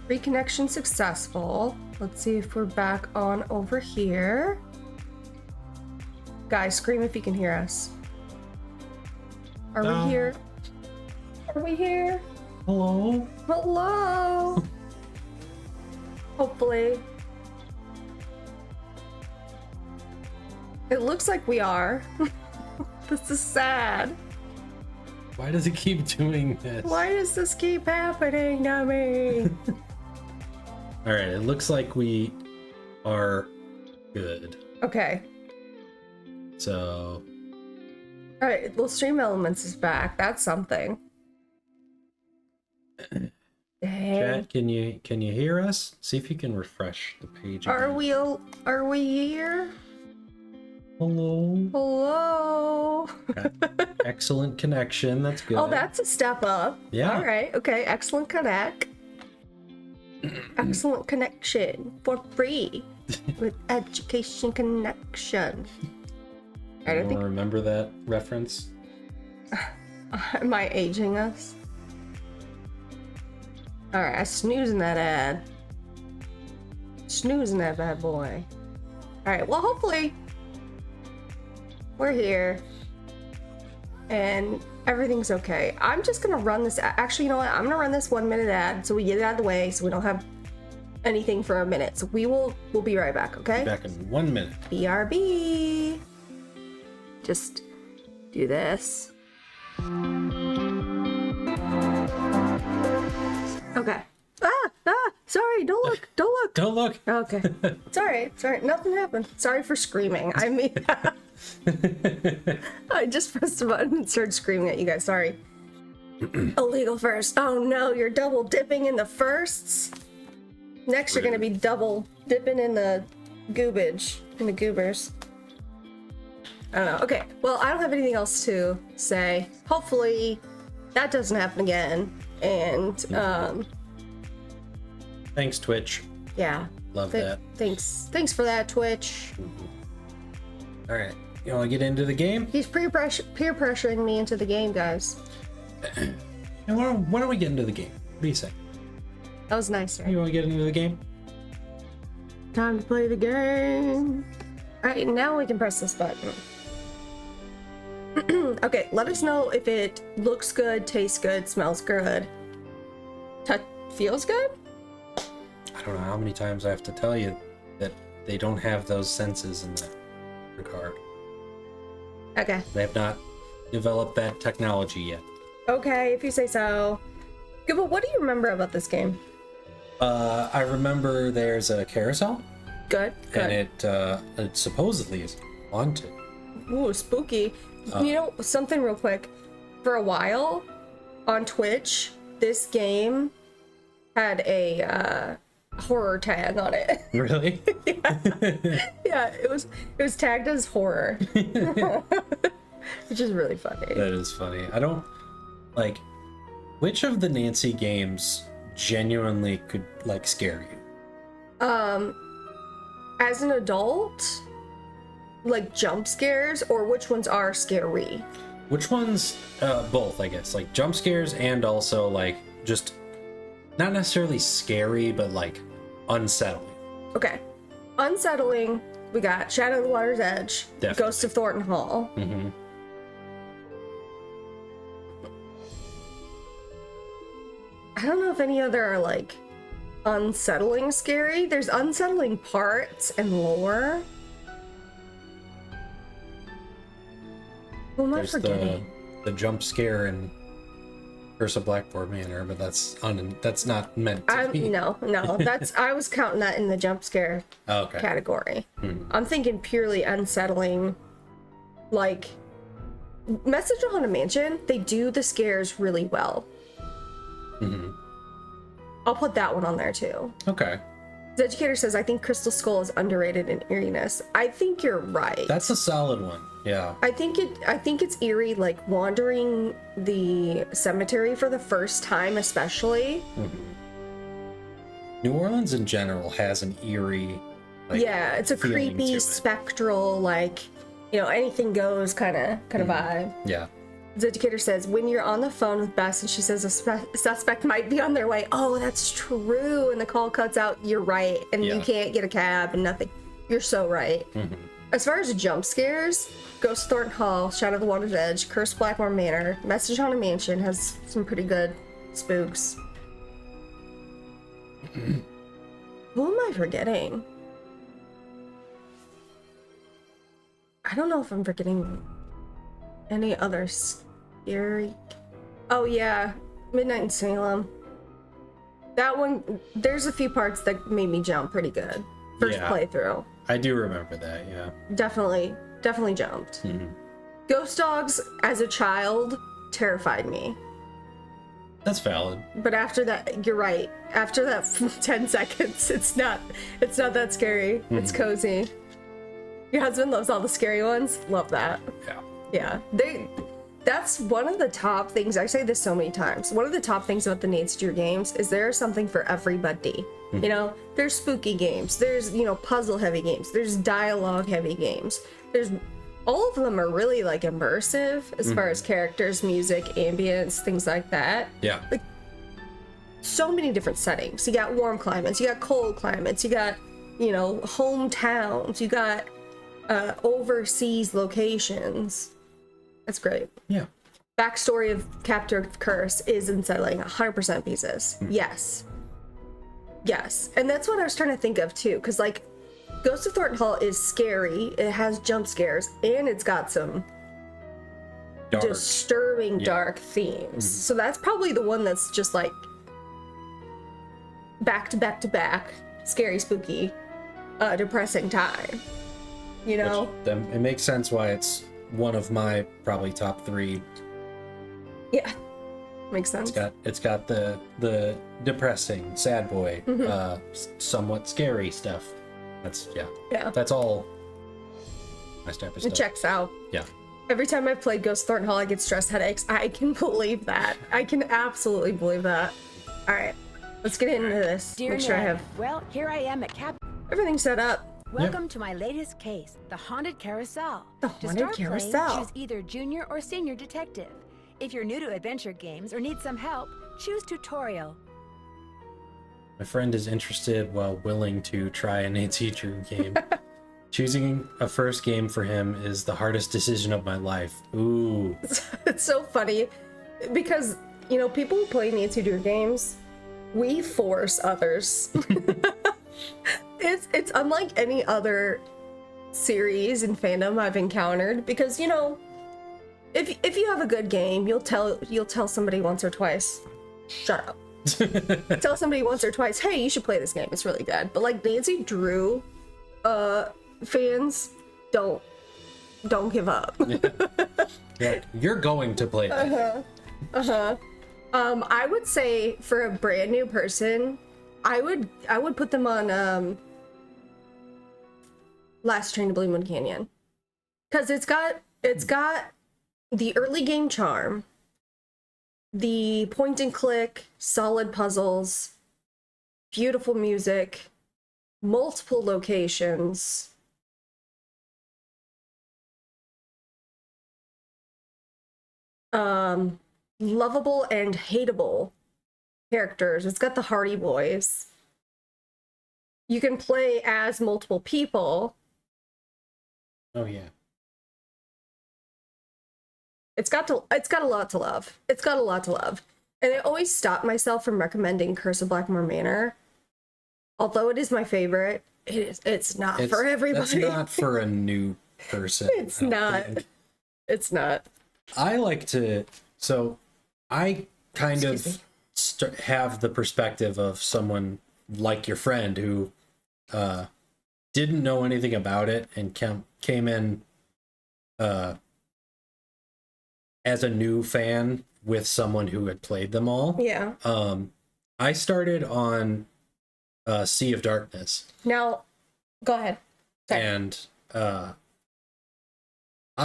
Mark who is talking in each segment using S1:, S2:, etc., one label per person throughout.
S1: Reconnection successful. Let's see if we're back on over here. Guys, scream if you can hear us. Are we here? Are we here?
S2: Hello?
S1: Hello? Hopefully. It looks like we are. This is sad.
S2: Why does it keep doing this?
S1: Why does this keep happening to me?
S2: Alright, it looks like we are good.
S1: Okay.
S2: So...
S1: Alright, well, Stream Elements is back. That's something. Dang.
S2: Chat, can you hear us? See if you can refresh the page again.
S1: Are we here?
S2: Hello?
S1: Hello?
S2: Excellent connection, that's good.
S1: Oh, that's a step up.
S2: Yeah.
S1: Alright, okay. Excellent connect. Excellent connection for free with education connection.
S2: I don't remember that reference.
S1: Am I aging us? Alright, I snoozing that ad. Snoozing that bad boy. Alright, well, hopefully we're here and everything's okay. I'm just gonna run this. Actually, you know what? I'm gonna run this 1 minute ad so we get it out of the way so we don't have anything for a minute. So we'll be right back, okay?
S2: Be back in 1 minute.
S1: BRB. Just do this. Okay. Sorry, don't look.
S2: Don't look.
S1: Okay. Sorry, nothing happened. Sorry for screaming. I mean, I just pressed a button and started screaming at you guys. Sorry. Illegal first. Oh no, you're double dipping in the firsts. Next, you're gonna be double dipping in the goobage, in the goobers. I don't know. Okay, well, I don't have anything else to say. Hopefully, that doesn't happen again. And,
S2: Thanks, Twitch.
S1: yeah.
S2: Love that.
S1: Thanks for that, Twitch.
S2: All right, you want to get into the game?
S1: He's peer pressuring me into the game, guys.
S2: And why don't we get into the game? What do you say?
S1: That was nice, right?
S2: You want to get into the game?
S1: Time to play the game. All right, now we can press this button. Okay, let us know if it looks good, tastes good, smells good, feels good.
S2: I don't know how many times I have to tell you that they don't have those senses in that regard.
S1: Okay.
S2: They have not developed that technology yet.
S1: Okay, if you say so. Gooba, what do you remember about this game?
S2: I remember there's a carousel.
S1: Good.
S2: And it supposedly is haunted.
S1: Ooh, spooky. You know, something real quick. For a while, on Twitch, this game had a horror tag on it.
S2: Really?
S1: Yeah, it was tagged as horror. Which is really funny.
S2: That is funny. I don't like which of the Nancy games genuinely could like scare you?
S1: As an adult, like jump scares, or which ones are scary?
S2: Which ones? Both, I guess. Like jump scares and also like just not necessarily scary, but like unsettling.
S1: Okay. Unsettling, we got Shadow of the Water's Edge,
S2: Definitely.
S1: Ghost of Thornton Hall.
S2: Mm-hmm.
S1: I don't know if any other are like unsettling scary. There's unsettling parts and lore. Who am I forgetting?
S2: the jump scare in Curse of Blackboard Manor, but that's not meant to be.
S1: No, that's I was counting that in the jump scare category. I'm thinking purely unsettling, like Message on Haunted Mansion. They do the scares really well.
S2: Mm-hmm.
S1: I'll put that one on there too.
S2: Okay.
S1: The Educator says, I think Crystal Skull is underrated in eeriness. I think you're right.
S2: That's a solid one. Yeah.
S1: I think it's eerie, like wandering the cemetery for the first time, especially.
S2: Mm-hmm. New Orleans in general has an eerie, like,
S1: yeah, it's a creepy, spectral, like, you know, anything goes kind of vibe.
S2: Yeah.
S1: Zedicator says, when you're on the phone with Bess and she says a suspect might be on their way. Oh, that's true. And the call cuts out. You're right. And you can't get a cab and nothing. You're so right. As far as jump scares, Ghost of Thornton Hall, Shadow of the Water's Edge, Curse of Blackmore Manor, Message on a Mansion has some pretty good spooks. Who am I forgetting? I don't know if I'm forgetting any other scary... Oh yeah, Midnight in Salem. That one, there's a few parts that made me jump pretty good. First playthrough.
S2: I do remember that, yeah.
S1: Definitely jumped. Ghost Dogs, as a child, terrified me.
S2: That's valid.
S1: But after that, you're right. After that 10 seconds, it's not that scary. It's cozy. Your husband loves all the scary ones. Love that. Yeah. That's one of the top things. I say this so many times. One of the top things about the Nancy Drew games is there's something for everybody. You know, there's spooky games. There's, puzzle heavy games. There's dialogue heavy games. All of them are really like immersive as far as characters, music, ambience, things like that.
S2: Yeah.
S1: Like so many different settings. You got warm climates, you got cold climates, you got, hometowns, you got overseas locations. That's great.
S2: Yeah.
S1: Backstory of Captive Curse is unsettling, 100% pieces. Yes. And that's what I was trying to think of too, because like Ghost of Thornton Hall is scary, it has jump scares, and it's got some disturbing dark themes. So that's probably the one that's just like back to back to back, scary, spooky, depressing time. Which,
S2: it makes sense why it's one of my probably top 3.
S1: Yeah, makes sense.
S2: It's got the depressing, sad boy, somewhat scary stuff. That's all my type of stuff.
S1: It checks out.
S2: Yeah.
S1: Every time I've played Ghost of Thornton Hall, I get stress headaches. I can believe that. I can absolutely believe that. All right, let's get into this.
S3: Dear
S1: Make sure I have
S3: well, here I am at
S1: everything set up.
S3: Welcome to my latest case, the Haunted Carousel.
S1: The
S3: To
S1: Haunted
S3: start
S1: Carousel.
S3: playing, choose either junior or senior detective. If you're new to adventure games or need some help, choose tutorial.
S2: My friend is interested while willing to try a Nancy Drew game. Choosing a first game for him is the hardest decision of my life. Ooh.
S1: It's so funny because, people who play Nancy Drew games, we force others. It's unlike any other series and fandom I've encountered because, if you have a good game, you'll tell somebody once or twice, shut up. Tell somebody once or twice, hey, you should play this game, it's really good. But like Nancy Drew fans, don't give up.
S2: Yeah, you're going to play that.
S1: I would say for a brand new person, I would put them on Last Train to Bloomwood Canyon, because it's got the early game charm, the point and click, solid puzzles, beautiful music, multiple locations, lovable and hateable characters. It's got the Hardy Boys. You can play as multiple people.
S2: Oh yeah.
S1: It's got a lot to love. It's got a lot to love. And I always stop myself from recommending Curse of Blackmore Manor. Although it is my favorite, it's not for everybody.
S2: It's not for a new person.
S1: It's not. It's not.
S2: I like to, so I kind of have the perspective of someone like your friend who didn't know anything about it and came in as a new fan with someone who had played them all.
S1: Yeah.
S2: I started on Sea of Darkness.
S1: Now, go ahead. Okay.
S2: And I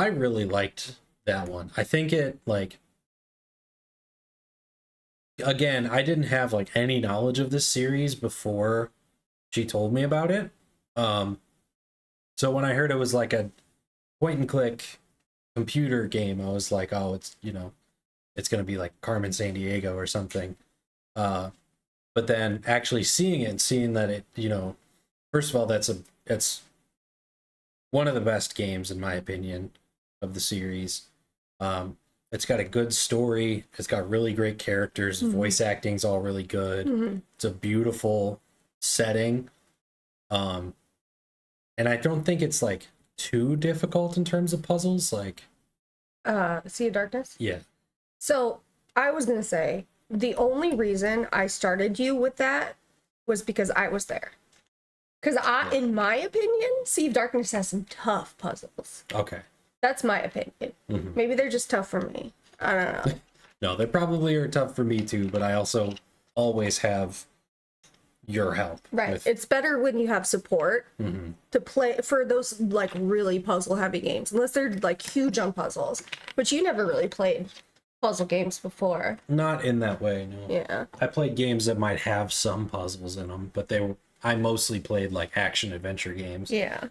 S2: really liked that one. I think it, like, again, I didn't have like any knowledge of this series before she told me about it. So when I heard it was like a point and click computer game, I was like, oh, it's, you know, it's going to be like Carmen Sandiego or something. But then actually seeing it and seeing that it, you know, first of all, it's one of the best games in my opinion of the series. It's got a good story. It's got really great characters. Voice acting's all really good. It's a beautiful setting. And I don't think it's like too difficult in terms of puzzles. Like,
S1: Sea of Darkness?
S2: yeah.
S1: So I was gonna say the only reason I started you with that was because I was there. Because in my opinion, Sea of Darkness has some tough puzzles.
S2: Okay.
S1: That's my opinion. Maybe they're just tough for me. I don't know.
S2: No, they probably are tough for me too, but I also always have your help.
S1: Right.
S2: with-
S1: It's better when you have support to play for those like really puzzle heavy games, unless they're like huge on puzzles. But you never really played puzzle games before.
S2: Not in that way, no.
S1: Yeah.
S2: I played games that might have some puzzles in them, but I mostly played like action adventure games.
S1: Yeah.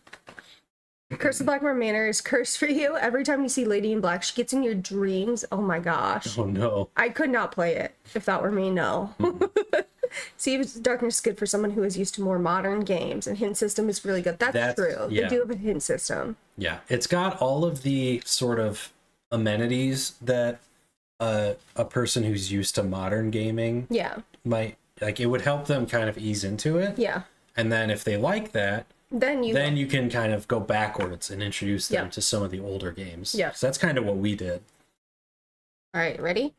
S1: Curse of Blackmore Manor is cursed for you. Every time you see Lady in Black, she gets in your dreams. Oh my gosh.
S2: Oh no.
S1: I could not play it if that were me, no. Sea of Darkness is good for someone who is used to more modern games, and hint system is really good. That's true.
S2: Yeah.
S1: They do have a hint system.
S2: Yeah, it's got all of the sort of amenities that a person who's used to modern gaming might like. It would help them kind of ease into it.
S1: Yeah.
S2: And then if they like that, then you can kind of go backwards and introduce them to some of the older games.
S1: Yeah.
S2: So that's kind of what we did.
S1: All right, ready?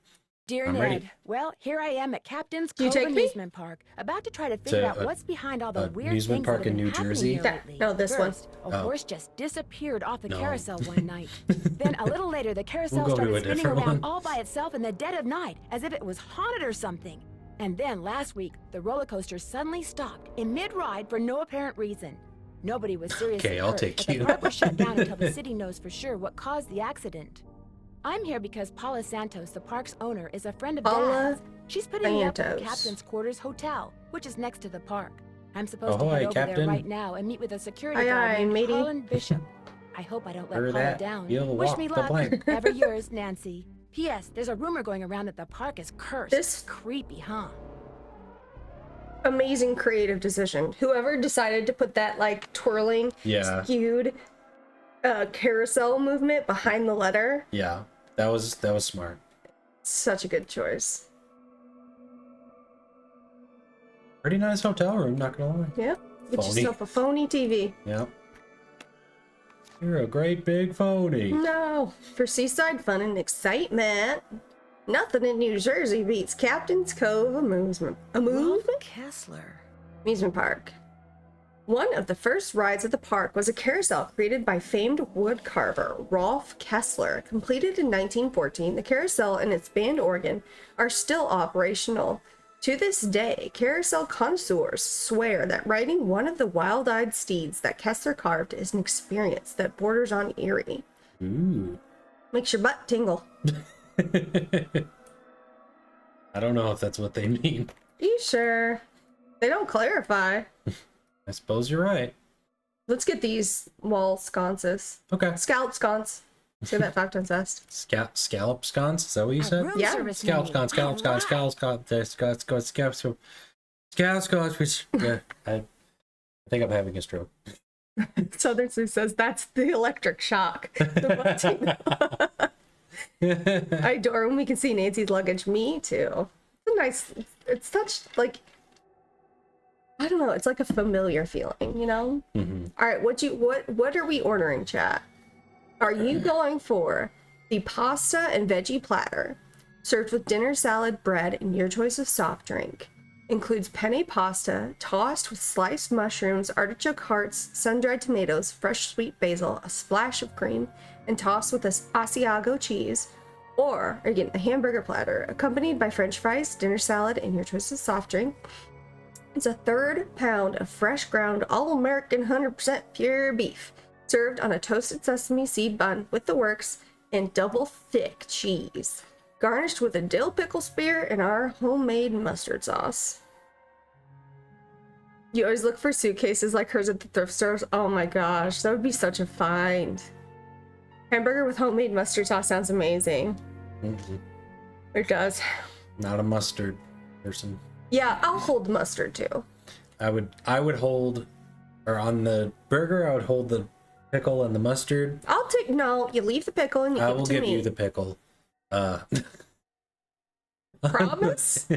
S3: Dear
S2: I'm
S3: Ned,
S2: ready.
S3: well, here I am at Captain's
S1: You
S3: Cove
S1: take me?
S3: Amusement Park, about to try to figure out what's behind all the weird
S2: amusement
S3: things
S2: park
S3: that have
S2: in
S3: been
S2: New
S3: happening
S2: Jersey?
S3: here lately.
S1: No, this one.
S3: First, a horse just disappeared off the
S2: No.
S3: carousel one night. Then a little later, the carousel
S2: We'll go to
S3: started
S2: a
S3: spinning
S2: different
S3: around
S2: one.
S3: all by itself in the dead of night, as if it was haunted or something. And then last week, the roller coaster suddenly stopped in mid-ride for no apparent reason. Nobody was seriously
S2: Okay, I'll
S3: hurt,
S2: take
S3: but
S2: you.
S3: the park was shut down until the city knows for sure what caused the accident. I'm here because Paula Santos, the park's owner, is a friend of
S1: Paula
S3: Dad's. She's putting me up at the
S1: Santos.
S3: Captain's Quarters Hotel, which is next to the park. I'm supposed
S2: Ahoy,
S3: to head over there
S2: Captain.
S3: right now and meet with a security
S1: Aye,
S3: guard
S1: aye,
S3: named
S1: matey.
S3: Colin Bishop. I hope I don't let
S2: Heard
S3: Paula
S2: that.
S3: down.
S2: You'll
S3: Wish
S2: walk
S3: me
S2: the
S3: luck.
S2: plank.
S3: Ever yours, Nancy. P.S. There's a rumor going around that the park is cursed.
S1: This-
S3: Creepy, huh?
S1: Amazing creative decision. Whoever decided to put that like twirling,
S2: Yeah.
S1: skewed carousel movement behind the letter,
S2: Yeah, that was smart.
S1: such a good choice.
S2: Pretty nice hotel room, not gonna lie.
S1: Yeah. Get
S2: Phony.
S1: yourself a phony TV.
S2: Yeah. You're a great big phony.
S1: No, for seaside fun and excitement, nothing in New Jersey beats Captain's Cove Amusement
S3: Kessler.
S1: Amusement Park. One of the first rides at the park was a carousel created by famed wood carver Rolf Kessler. Completed in 1914, the carousel and its band organ are still operational. To this day, carousel connoisseurs swear that riding one of the wild-eyed steeds that Kessler carved is an experience that borders on eerie.
S2: Ooh.
S1: Makes your butt tingle.
S2: I don't know if that's what they mean.
S1: Are you sure? They don't clarify.
S2: I suppose you're right.
S1: Let's get these wall sconces.
S2: Okay.
S1: Scallop sconce. Say that 5 times fast.
S2: Scallop sconce? Is that what you said?
S3: Room
S1: Yeah.
S3: service
S2: Scallop
S3: menu.
S2: sconce, scallop sconce,
S3: Alright.
S2: scallop sconce, which, yeah, I think I'm having a stroke.
S1: Southern Sue says that's the electric shock. The butt tingle. I adore when we can see Nancy's luggage. Me too. It's a nice. It's such like. I don't know. It's like a familiar feeling, you know.
S2: Mm-hmm.
S1: All right. What are we ordering, chat? Are you going for the pasta and veggie platter, served with dinner salad, bread, and your choice of soft drink? Includes penne pasta, tossed with sliced mushrooms, artichoke hearts, sun-dried tomatoes, fresh sweet basil, a splash of cream, and tossed with Asiago cheese. Or are you getting a hamburger platter, accompanied by french fries, dinner salad, and your choice of soft drink? It's a 1/3 pound of fresh ground all-American 100% pure beef, served on a toasted sesame seed bun with the works and double thick cheese, garnished with a dill pickle spear and our homemade mustard sauce. You always look for suitcases like hers at the thrift stores. Oh my gosh, that would be such a find. Hamburger with homemade mustard sauce sounds amazing.
S2: Mm-hmm.
S1: It does.
S2: Not a mustard person.
S1: Yeah, I'll hold mustard too.
S2: I would hold, or on the burger, I would hold the pickle and the mustard.
S1: I'll take, no, you leave the pickle and you
S2: I
S1: give
S2: will
S1: it to
S2: give
S1: me.
S2: you the pickle.
S1: Promise?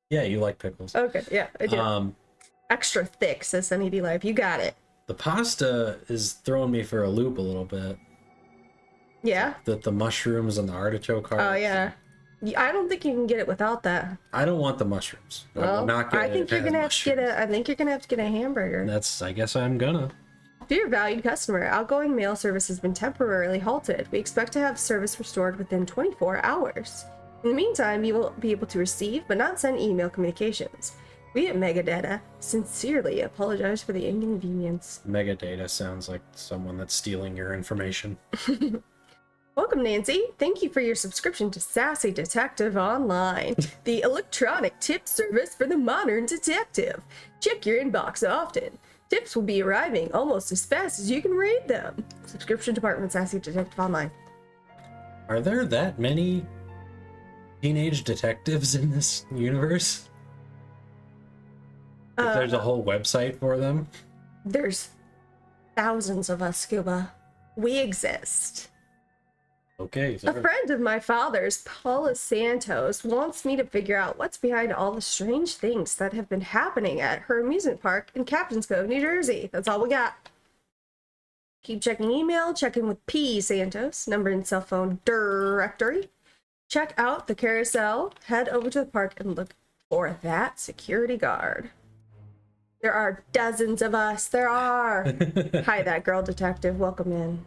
S2: Yeah, you like pickles.
S1: Okay, yeah, I do. Extra thick, says Sunny D Life. You got it.
S2: The pasta is throwing me for a loop a little bit.
S1: Yeah?
S2: The mushrooms and the artichoke hearts.
S1: Oh, yeah. I don't think you can get it without that.
S2: I don't want the mushrooms. I will
S1: Well,
S2: not get
S1: I think you're gonna have to get a. I think you're gonna have to get a hamburger.
S2: I guess I'm gonna.
S1: Dear valued customer, outgoing mail service has been temporarily halted. We expect to have service restored within 24 hours. In the meantime, you will be able to receive but not send email communications. We at Megadata sincerely apologize for the inconvenience.
S2: Megadata sounds like someone that's stealing your information.
S1: Welcome, Nancy. Thank you for your subscription to Sassy Detective Online, the electronic tip service for the modern detective. Check your inbox often. Tips will be arriving almost as fast as you can read them. Subscription department, Sassy Detective Online.
S2: Are there that many teenage detectives in this universe? If there's a whole website for them?
S1: There's thousands of us, Scuba. We exist.
S2: Okay.
S1: A friend of my father's, Paula Santos, wants me to figure out what's behind all the strange things that have been happening at her amusement park in Captain's Cove, New Jersey. That's all we got. Keep checking email, check in with P. Santos, number and cell phone directory. Check out the carousel, head over to the park and look for that security guard. There are dozens of us. There are. Hi, that girl detective. Welcome in.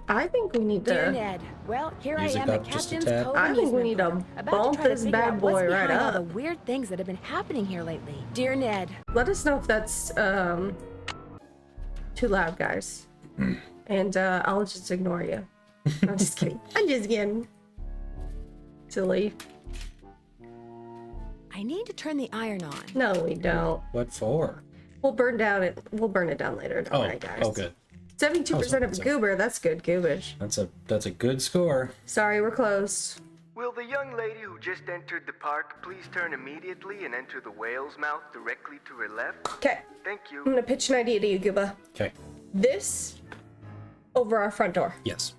S1: I think we need
S3: Dear
S1: to.
S3: Ned, well, here
S2: Music
S3: I am at
S2: up just a
S3: Captain's
S2: tad.
S3: Cove
S1: I think we
S3: Amusement
S1: need to
S3: Park, about
S1: bump
S3: try to
S1: this
S3: figure
S1: bad
S3: out what's
S1: boy right
S3: behind all
S1: up.
S3: the weird things that have been happening here lately. Dear Ned,
S1: Let us know if that's too loud, guys. And I'll just ignore you. I'm just kidding. I'm just kidding. Silly.
S3: I need to turn the iron on.
S1: No, we don't.
S2: What for?
S1: We'll burn it down later. Don't worry, guys.
S2: Oh, good.
S1: 72% of a goober. That's good goobage.
S2: That's a good score.
S1: Sorry, we're closed.
S4: Will the young lady who just entered the park please turn immediately and enter the whale's mouth directly to her left?
S1: Okay.
S4: Thank
S1: I'm
S4: you.
S1: gonna pitch an idea to you, Gooba.
S2: Okay.
S1: This over our front door.
S2: Yes.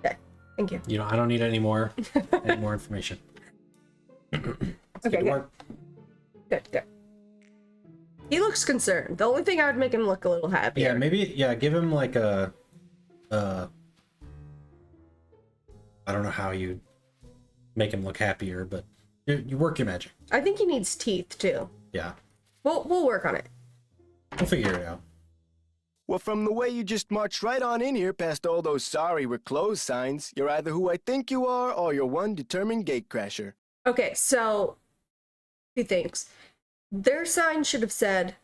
S1: Okay. Thank you.
S2: You know, I don't need any more information.
S1: Okay,
S2: Good work.
S1: Good. He looks concerned. The only thing I would make him look a little happier.
S2: Yeah, maybe. Yeah, give him like a. I don't know how you make him look happier, but you work your magic.
S1: I think he needs teeth too.
S2: Yeah,
S1: We'll work on it.
S2: we'll figure it out.
S4: Well, from the way you just marched right on in here past all those sorry we're closed signs, you're either who I think you are or you're one determined gatecrasher.
S1: Okay, so 2 things. Their sign should have said,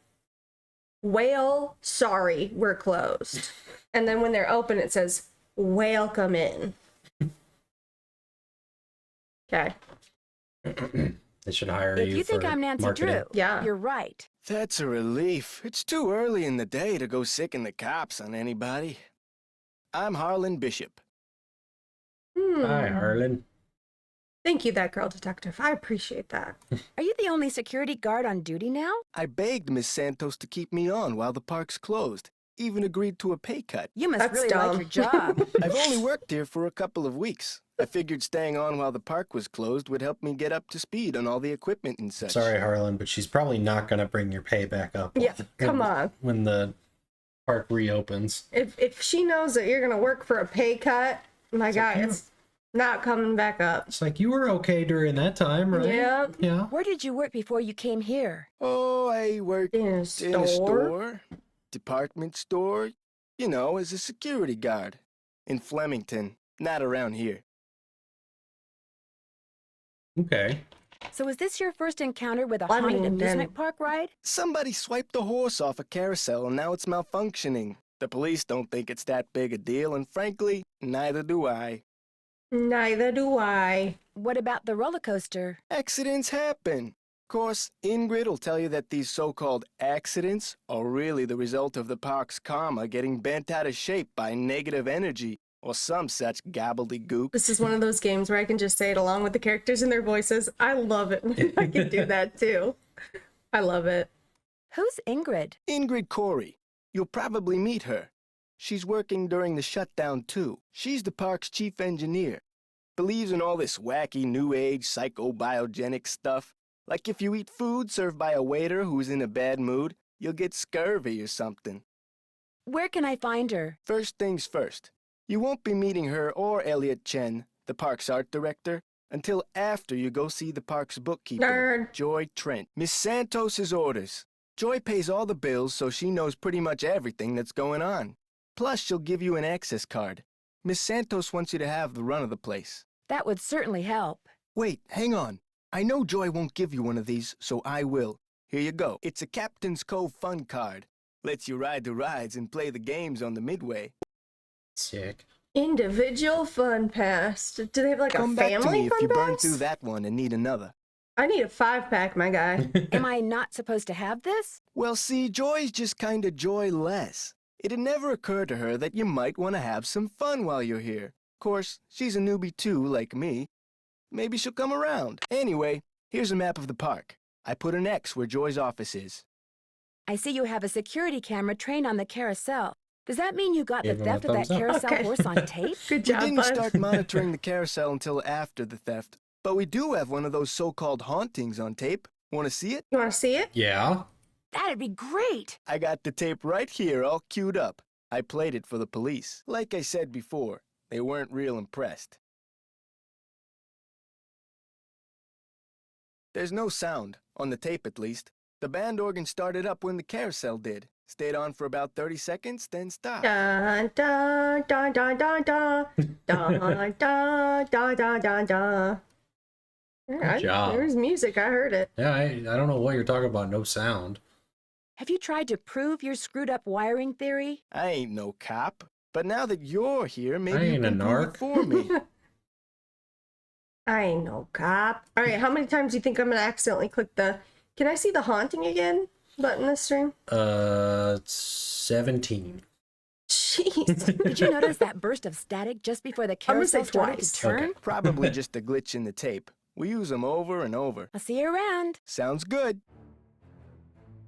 S1: "Whale, sorry, we're closed." And then when they're open, it says, "Welcome in." Okay.
S2: They should hire
S3: If
S2: you
S3: you think
S2: for
S3: I'm Nancy
S2: marketing.
S3: Drew,
S1: Yeah.
S3: you're right.
S4: That's a relief. It's too early in the day to go sicken the cops on anybody. I'm Harlan Bishop.
S2: Hi, Harlan.
S1: Thank you, that girl detective. I appreciate that.
S3: Are you the only security guard on duty now?
S4: I begged Miss Santos to keep me on while the park's closed. Even agreed to a pay cut.
S3: You must
S1: That's
S3: really
S1: dumb.
S3: like your job.
S4: I've only worked here for a couple of weeks. I figured staying on while the park was closed would help me get up to speed on all the equipment and such.
S2: Sorry, Harlan, but she's probably not going to bring your pay back up.
S1: Yeah, come on.
S2: When the park reopens.
S1: If she knows that you're gonna work for a pay cut, my guy, it's not coming back up.
S2: It's like, you were okay during that time, right?
S1: Yeah.
S2: Yeah.
S3: Where did you work before you came here?
S4: Oh, I worked
S1: In a
S4: in a
S1: store.
S4: store, department store, you know, as a security guard. In Flemington, not around here.
S2: Okay.
S3: So is this your first encounter with a haunted
S1: Flemington.
S3: amusement park ride?
S4: Somebody swiped a horse off a carousel and now it's malfunctioning. The police don't think it's that big a deal, and frankly, neither do I.
S1: Neither do I.
S3: What about the roller coaster?
S4: Accidents happen. Course, Ingrid will tell you that these so-called accidents are really the result of the park's karma getting bent out of shape by negative energy or some such gobbledygook.
S1: This is one of those games where I can just say it along with the characters and their voices. I love it when I can do that too. I love it.
S3: Who's Ingrid?
S4: Ingrid Corey. You'll probably meet her. She's working during the shutdown too. She's the park's chief engineer. Believes in all this wacky new age psychobiogenic stuff. Like if you eat food served by a waiter who's in a bad mood, you'll get scurvy or something.
S3: Where can I find her?
S4: First things first. You won't be meeting her or Elliot Chen, the park's art director, until after you go see the park's bookkeeper,
S1: Nerd.
S4: Joy Trent. Miss Santos's orders. Joy pays all the bills, so she knows pretty much everything that's going on. Plus, she'll give you an access card. Miss Santos wants you to have the run of the place.
S3: That would certainly help.
S4: Wait, hang on. I know Joy won't give you one of these, so I will. Here you go. It's a Captain's Cove fun card. Lets you ride the rides and play the games on the midway.
S2: Sick.
S1: Individual fun pass. Do they have like
S4: Come
S1: a
S4: back
S1: family
S4: to me if
S1: fun
S4: you burn
S1: pass?
S4: through that one and need another.
S1: I need a 5-pack, my guy.
S3: Am I not supposed to have this?
S4: Well, see, Joy's just kinda joyless. It'd never occur to her that you might want to have some fun while you're here. Course, she's a newbie too, like me. Maybe she'll come around. Anyway, here's a map of the park. I put an X where Joy's office is.
S3: I see you have a security camera trained on the carousel. Does that mean you got the
S2: Give him a
S3: theft of that
S2: thumbs up.
S3: carousel
S1: Okay.
S3: horse on tape?
S1: Good
S4: We
S1: job,
S4: didn't
S1: bud.
S4: start monitoring the carousel until after the theft, but we do have one of those so-called hauntings on tape. Want to see it?
S1: You want to see it?
S2: Yeah.
S3: That'd be great.
S4: I got the tape right here all queued up. I played it for the police. Like I said before, they weren't real impressed. There's no sound, on the tape at least. The band organ started up when the carousel did. Stayed on for about 30 seconds, then stopped.
S1: Dun, dun, dun, dun, dun, dun. Dun, dun, dun, dun, dun, dun. Yeah,
S2: job.
S1: There's music. I heard it.
S2: Yeah, I don't know what you're talking about. No sound.
S3: Have you tried to prove your screwed up wiring theory?
S4: I ain't no cop, but now that you're here,
S2: I
S4: maybe you
S2: ain't a
S4: can prove
S2: narc.
S4: it for me.
S1: I ain't no cop. All right, how many times do you think I'm gonna accidentally click the "Can I see the haunting again" button this stream?
S2: 17.
S1: Jeez.
S3: Did you notice that burst of static just before the
S1: I'm gonna say
S3: carousel started
S1: twice.
S3: to turn?
S2: Okay.
S4: Probably just a glitch in the tape. We use them over and over.
S3: I'll see you around.
S4: Sounds good.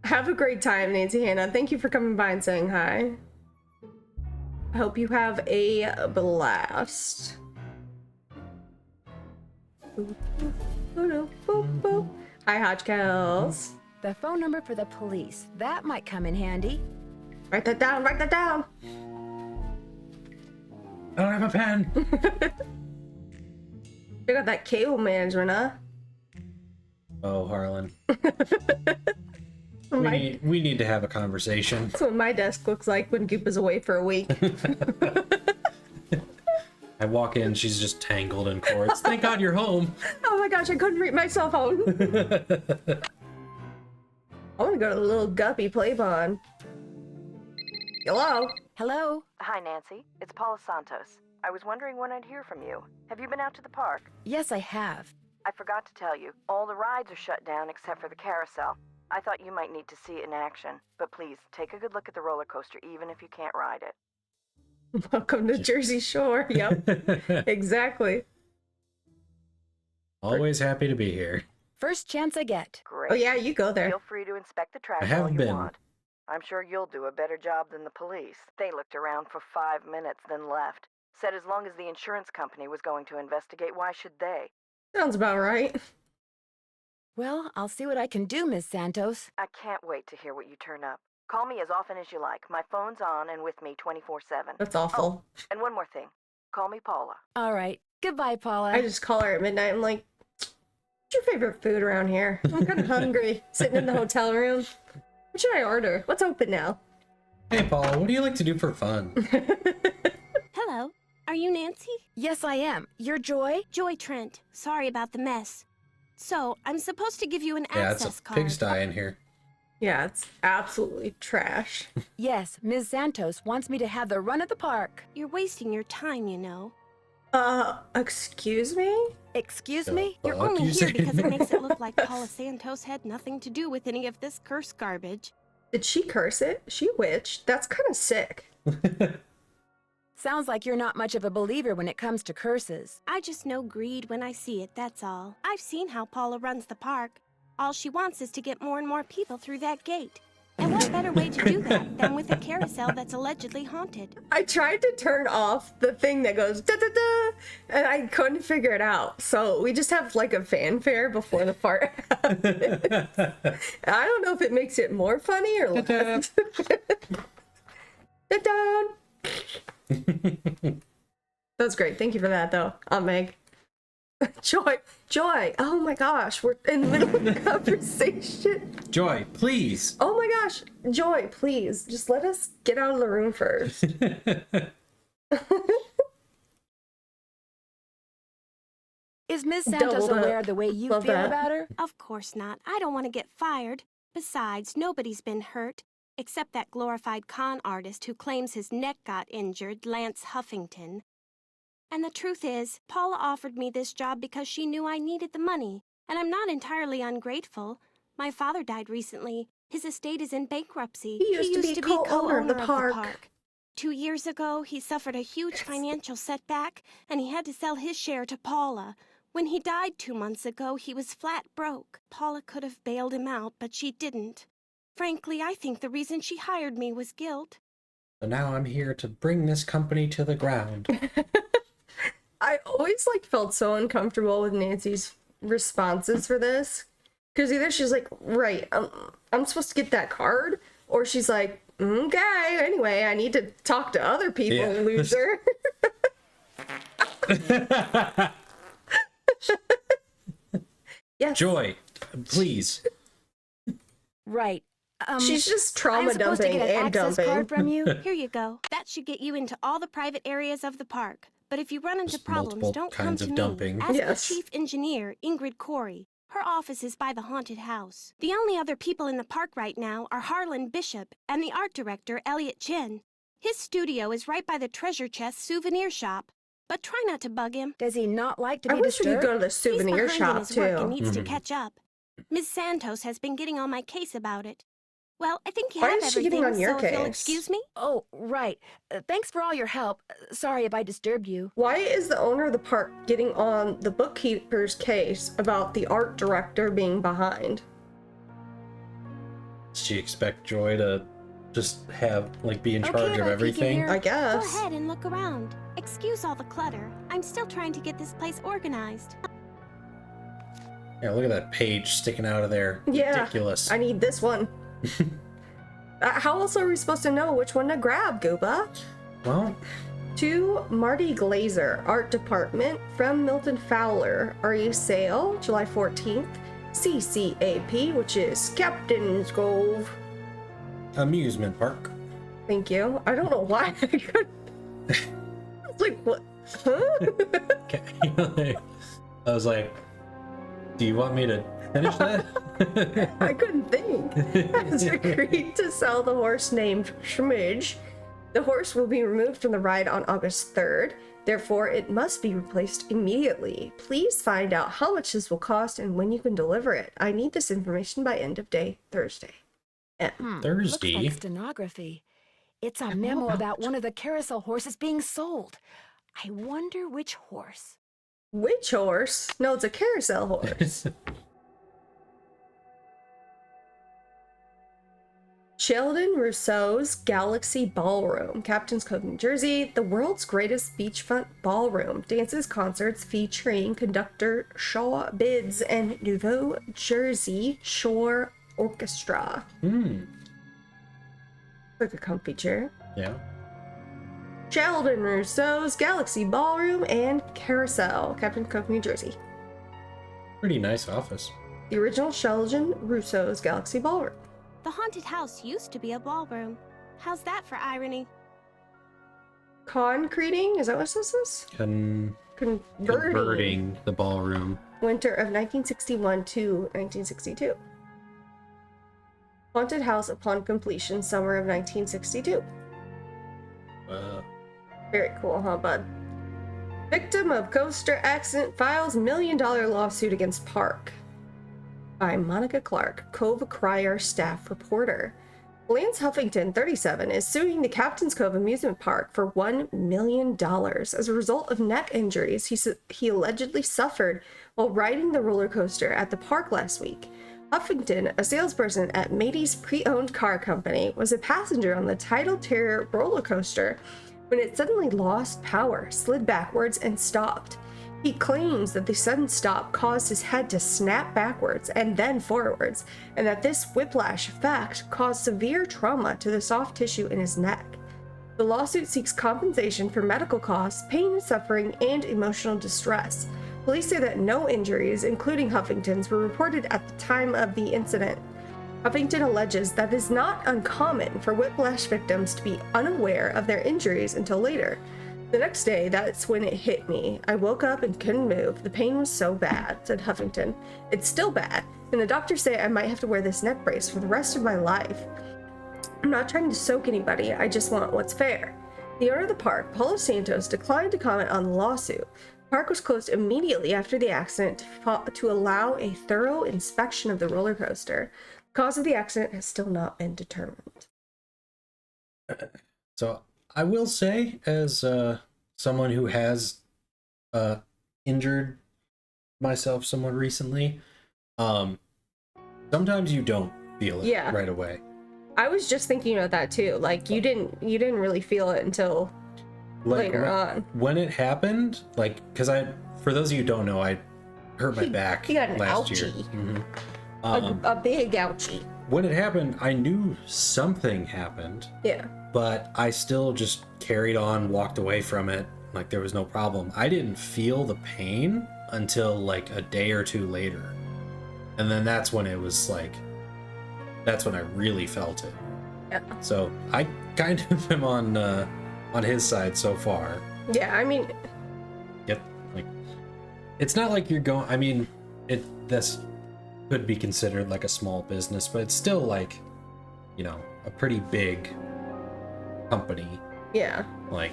S1: Have a great time, Nancy Hannah. Thank you for coming by and saying hi. I hope you have a blast. Boop, boop, boop, boop, boop. Hi, Hodgkels.
S3: The phone number for the police. That might come in handy.
S1: Write that down. Write that down.
S2: I don't have a pen.
S1: You got that cable management, huh?
S2: Oh, Harlan.
S1: My-
S2: We need to have a conversation.
S1: That's what my desk looks like when Goopa's away for a week.
S2: I walk in, she's just tangled in cords. Thank God you're home.
S1: Oh my gosh, I couldn't read my cell phone. I want to go to the little guppy play pond. Hello?
S3: Hello?
S5: Hi, Nancy. It's Paula Santos. I was wondering when I'd hear from you. Have you been out to the park?
S3: Yes, I have.
S5: I forgot to tell you. All the rides are shut down except for the carousel. I thought you might need to see it in action. But please, take a good look at the roller coaster even if you can't ride it.
S1: Welcome to Jersey Shore. Yep, exactly.
S2: Always happy to be here.
S3: First chance I get.
S5: Great.
S1: Oh yeah, you go there.
S5: Feel free to inspect the trash
S2: I have
S5: all you
S2: been.
S5: want. I'm sure you'll do a better job than the police. They looked around for 5 minutes, then left. Said as long as the insurance company was going to investigate, why should they?
S1: Sounds about right.
S3: Well, I'll see what I can do, Miss Santos.
S5: I can't wait to hear what you turn up. Call me as often as you like. My phone's on and with me 24/7.
S1: That's awful.
S5: And one more thing. Call me Paula.
S3: All right. Goodbye, Paula.
S1: I just call her at midnight. I'm like, what's your favorite food around here? I'm kind of hungry. Sitting in the hotel room. What should I order? What's open now?
S2: Hey, Paula, what do you like to do for fun?
S6: Hello. Are you Nancy?
S3: Yes, I am. You're Joy?
S6: Joy Trent. Sorry about the mess. So, I'm supposed to give you an
S2: Yeah, it's
S6: access
S2: a
S6: card.
S2: pigsty in here.
S1: Yeah, it's absolutely trash.
S3: Yes, Ms. Santos wants me to have the run of the park.
S6: You're wasting your time, you know.
S1: Excuse me?
S3: Excuse me?
S6: You're
S2: Fuck
S6: only
S2: you
S6: here
S2: say?
S6: because it makes it look like Paula Santos had nothing to do with any of this curse garbage.
S1: Did she curse it? She witched? That's kind of sick.
S3: Sounds like you're not much of a believer when it comes to curses.
S6: I just know greed when I see it, that's all. I've seen how Paula runs the park. All she wants is to get more and more people through that gate. And what better way to do that than with a carousel that's allegedly haunted?
S1: I tried to turn off the thing that goes da da da, and I couldn't figure it out. So we just have like a fanfare before the part happens. I don't know if it makes it more funny or less. Da-da. That's great. Thank you for that, though. Meg. Joy. Oh my gosh, we're in the middle of the conversation.
S2: Joy, please.
S1: Oh my gosh, Joy, please, just let us get out of the room first.
S3: Is Miss Santos
S1: Doubled up.
S3: aware of the way you
S1: Love
S3: feel
S1: that.
S3: about her?
S6: Of course not. I don't want to get fired. Besides, nobody's been hurt, except that glorified con artist who claims his neck got injured, Lance Huffington. And the truth is, Paula offered me this job because she knew I needed the money, and I'm not entirely ungrateful. My father died recently. His estate is in bankruptcy.
S1: He used to be co-owner of the park.
S6: 2 years ago, he suffered a huge financial setback, and he had to sell his share to Paula. When he died 2 months ago, he was flat broke. Paula could have bailed him out, but she didn't. Frankly, I think the reason she hired me was guilt.
S2: So now I'm here to bring this company to the ground.
S1: I always felt so uncomfortable with Nancy's responses for this, because either she's like, right, I'm supposed to get that card, or she's like, okay, anyway, I need to talk to other people,
S2: Yeah.
S1: loser. Yes.
S2: Joy, please.
S3: Right.
S1: She's just
S3: I'm
S1: trauma
S3: supposed to
S1: dumping
S3: get an
S1: and
S3: access
S1: dumping.
S3: card from you?
S6: Here you go. That should get you into all the private areas of the park. But if you run into
S2: Just
S6: problems,
S2: multiple
S6: don't come
S2: kinds
S6: to
S2: of
S6: me.
S2: dumping.
S6: Ask
S1: Yes.
S6: the chief engineer, Ingrid Corey. Her office is by the haunted house. The only other people in the park right now are Harlan Bishop and the art director, Elliot Chin. His studio is right by the treasure chest souvenir shop. But try not to bug him.
S3: Does he not like to
S1: I
S3: be
S1: wish we could
S3: disturbed?
S1: go to the
S6: He's
S1: souvenir
S6: behind in
S1: shop,
S6: his work and
S1: too.
S6: needs to
S2: Mhm.
S6: catch up. Ms. Santos has been getting on my case about it. Well, I think you
S1: Why
S6: have
S1: is she
S6: everything,
S1: getting on your
S6: so if you'll
S1: case?
S6: excuse me.
S3: Oh, right. Thanks for all your help. Sorry if I disturbed you.
S1: Why is the owner of the park getting on the bookkeeper's case about the art director being behind?
S2: Does she expect Joy to just be in
S6: Okay,
S2: charge of
S6: if I peek in
S2: everything?
S6: here,
S1: I
S6: Go
S1: guess.
S6: ahead and look around. Excuse all the clutter. I'm still trying to get this place organized.
S2: Yeah, look at that page sticking out of there.
S1: Yeah,
S2: Ridiculous.
S1: I need this one. How else are we supposed to know which one to grab, Gooba?
S2: Well,
S1: To Marty Glazer, Art Department, from Milton Fowler. RE sale, July 14th. CCAP, which is Captain's Cove.
S2: amusement park.
S1: Thank you. I don't know why I could. I was like, what? Huh?
S2: Okay. I was like, do you want me to finish that?
S1: I couldn't think. Has agreed to sell the horse named Schmidge. The horse will be removed from the ride on August 3rd. Therefore, it must be replaced immediately. Please find out how much this will cost and when you can deliver it. I need this information by end of day Thursday.
S2: Thursday.
S3: Looks like stenography. It's a memo about one of the carousel horses being sold. I wonder which horse.
S1: Which horse? No, it's a carousel horse. Sheldon Rousseau's Galaxy Ballroom, Captain's Cove, New Jersey, the world's greatest beachfront ballroom. Dances, concerts featuring conductor Shaw Bids and Nouveau Jersey Shore Orchestra. Like a comfy chair.
S2: Yeah.
S1: Sheldon Rousseau's Galaxy Ballroom and Carousel, Captain's Cove, New Jersey.
S2: Pretty nice office.
S1: The original Sheldon Rousseau's Galaxy Ballroom.
S6: The haunted house used to be a ballroom. How's that for irony?
S1: Concreting? Is that what this is?
S2: Converting the ballroom.
S1: Winter of 1961 to 1962. Haunted house upon completion, summer of 1962. Very cool, huh, bud? Victim of coaster accident files $1 million lawsuit against park. By Monica Clark, Cove Crier staff reporter. Lance Huffington, 37, is suing the Captain's Cove amusement park for $1 million as a result of neck injuries he allegedly suffered while riding the roller coaster at the park last week. Huffington, a salesperson at Matey's pre-owned car company, was a passenger on the Tidal Terror roller coaster when it suddenly lost power, slid backwards, and stopped. He claims that the sudden stop caused his head to snap backwards and then forwards, and that this whiplash effect caused severe trauma to the soft tissue in his neck. The lawsuit seeks compensation for medical costs, pain, suffering, and emotional distress. Police say that no injuries, including Huffington's, were reported at the time of the incident. Huffington alleges that it is not uncommon for whiplash victims to be unaware of their injuries until later. The next day, that's when it hit me. I woke up and couldn't move. The pain was so bad, said Huffington. It's still bad, and the doctors say I might have to wear this neck brace for the rest of my life. I'm not trying to soak anybody, I just want what's fair. The owner of the park, Paulo Santos, declined to comment on the lawsuit. The park was closed immediately after the accident to allow a thorough inspection of the roller coaster. The cause of the accident has still not been determined.
S2: So I will say, as someone who has injured myself somewhat recently, sometimes you don't feel it right away.
S1: I was just thinking about that too. Like you didn't really feel it until later on. When
S2: it happened, like, because for those of you who don't know, I hurt my back
S1: he got an
S2: last
S1: ouchie.
S2: year. Mm-hmm.
S1: A big ouchie.
S2: When it happened, I knew something happened.
S1: Yeah.
S2: But I still just carried on, walked away from it, like there was no problem. I didn't feel the pain until like a day or two later. And then that's when it was like, that's when I really felt it.
S1: Yeah.
S2: So I kind of am on his side so far.
S1: Yeah, I mean,
S2: Yep. Like, it's not like you're going, I mean, this could be considered like a small business, but it's still like, you know, a pretty big company.
S1: Yeah.
S2: Like,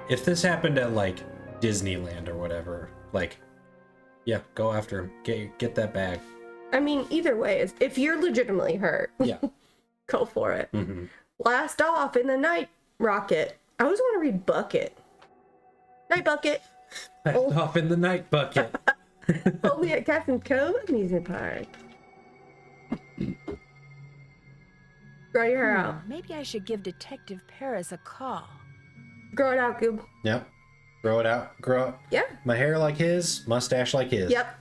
S2: if this happened at like Disneyland or whatever, like, yeah, go after him. Get that bag.
S1: I mean, either way, if you're legitimately hurt,
S2: Yeah.
S1: go for it.
S2: Mm-hmm.
S1: Blast off in the night rocket. I always want to read bucket. Night bucket.
S2: Off in the night bucket.
S1: Only at Captain's Cove Amusement Park. Grow your hair out.
S3: Maybe I should give Detective Paris a call.
S1: Grow it out, Goob.
S2: Yep. Grow it out. Grow up.
S1: Yeah.
S2: My hair like his, mustache like his.
S1: Yep.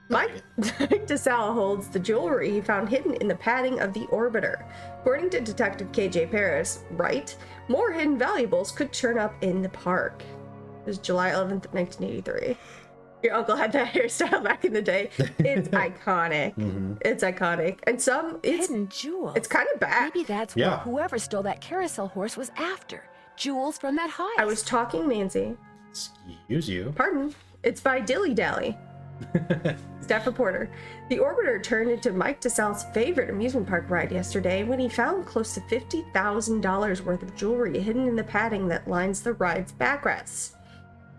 S1: Mike DeSalle holds the jewelry he found hidden in the padding of the orbiter. According to Detective KJ Paris, right, more hidden valuables could turn up in the park. It was July 11th, 1983. Your uncle had that hairstyle back in the day. It's iconic. Mm-hmm. It's iconic. And it's
S3: hidden jewels.
S1: It's kind of bad.
S3: Maybe that's what whoever stole that carousel horse was after. Jewels from that heist.
S1: I was talking Nancy.
S2: Excuse you.
S1: Pardon. It's by Dilly Dally. Staff reporter. The orbiter turned into Mike DeSalle's favorite amusement park ride yesterday when he found close to $50,000 worth of jewelry hidden in the padding that lines the ride's backrests.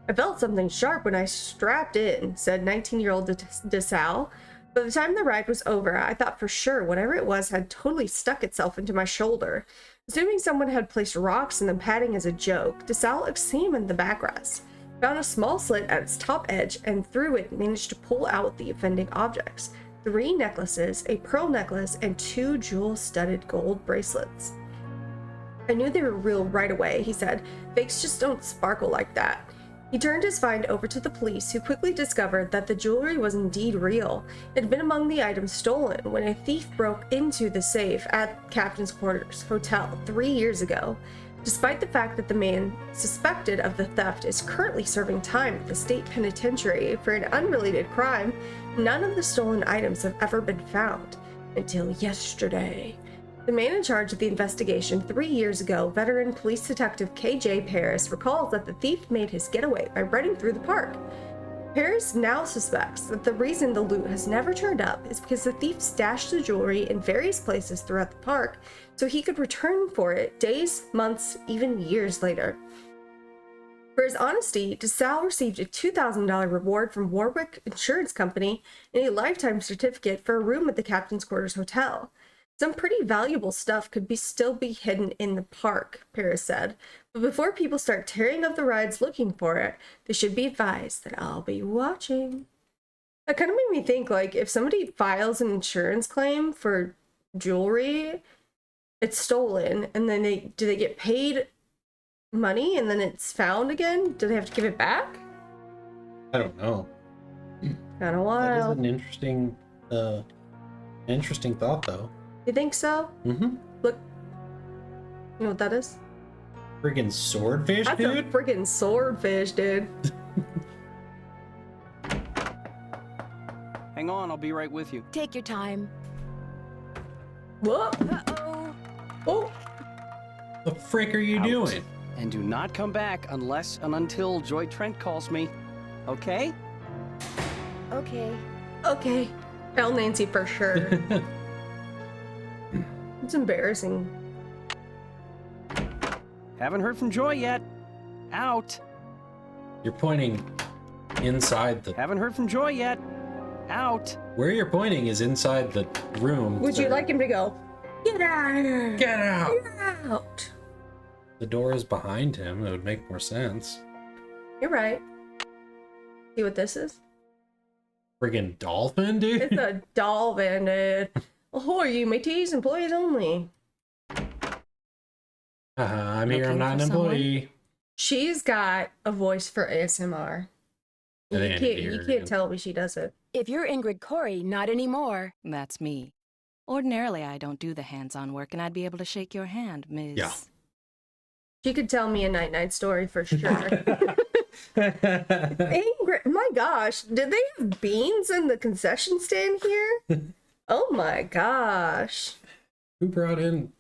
S1: I felt something sharp when I strapped in, said 19-year-old DeSalle. By the time the ride was over, I thought for sure whatever it was had totally stuck itself into my shoulder. Assuming someone had placed rocks in the padding as a joke, DeSalle examined the backrest, found a small slit at its top edge, and through it managed to pull out the offending objects: 3 necklaces, a pearl necklace, and 2 jewel-studded gold bracelets. I knew they were real right away, he said. Fakes just don't sparkle like that. He turned his find over to the police, who quickly discovered that the jewelry was indeed real. It had been among the items stolen when a thief broke into the safe at Captain's Quarters Hotel 3 years ago. Despite the fact that the man suspected of the theft is currently serving time at the state penitentiary for an unrelated crime, none of the stolen items have ever been found. Until yesterday. The man in charge of the investigation 3 years ago, veteran police detective KJ Paris, recalls that the thief made his getaway by running through the park. Paris now suspects that the reason the loot has never turned up is because the thief stashed the jewelry in various places throughout the park so he could return for it days, months, even years later. For his honesty, DeSalle received a $2,000 reward from Warwick Insurance Company and a lifetime certificate for a room at the Captain's Quarters Hotel. Some pretty valuable stuff could still be hidden in the park, Paris said. But before people start tearing up the rides looking for it, they should be advised that I'll be watching. That kind of made me think, like, if somebody files an insurance claim for jewelry, it's stolen, and then do they get paid money and then it's found again? Do they have to give it back?
S2: I don't know.
S1: Kind of
S2: That is
S1: wild.
S2: an interesting thought, though.
S1: You think so?
S2: Mm-hmm.
S1: Look, you know what that is?
S2: Friggin' swordfish,
S1: That's
S2: dude.
S1: a freaking swordfish, dude.
S7: Hang on, I'll be right with you.
S3: Take your time.
S1: Whoa!
S3: Uh-oh.
S1: Oh!
S2: The frick are you
S7: Out.
S2: doing?
S7: And do not come back unless and until Joy Trent calls me. Okay?
S3: Okay.
S1: Okay. Tell Nancy for sure. It's embarrassing.
S7: Haven't heard from Joy yet. Out.
S2: You're pointing inside the...
S7: Haven't heard from Joy yet. Out.
S2: Where you're pointing is inside the room.
S1: Would you like him to go, get out of here!
S2: Get out!
S1: Get out!
S2: The door is behind him. It would make more sense.
S1: You're right. See what this is?
S2: Friggin' dolphin, dude.
S1: It's a dolphin, dude. Ahoy, you mateys, employees only.
S2: I'm here. I'm
S3: Looking
S2: not an
S3: for someone?
S2: employee.
S1: She's got a voice for ASMR.
S2: That
S1: You
S2: ain't
S1: can't,
S2: here,
S1: you can't
S2: dude.
S1: tell me she does it.
S3: If you're Ingrid Corey, not anymore.
S8: That's me. Ordinarily, I don't do the hands-on work, and I'd be able to shake your hand, Ms.
S2: Yeah.
S1: She could tell me a night-night story for sure. Ingrid, my gosh, did they have beans in the concession stand here? Oh my gosh.
S2: Who brought in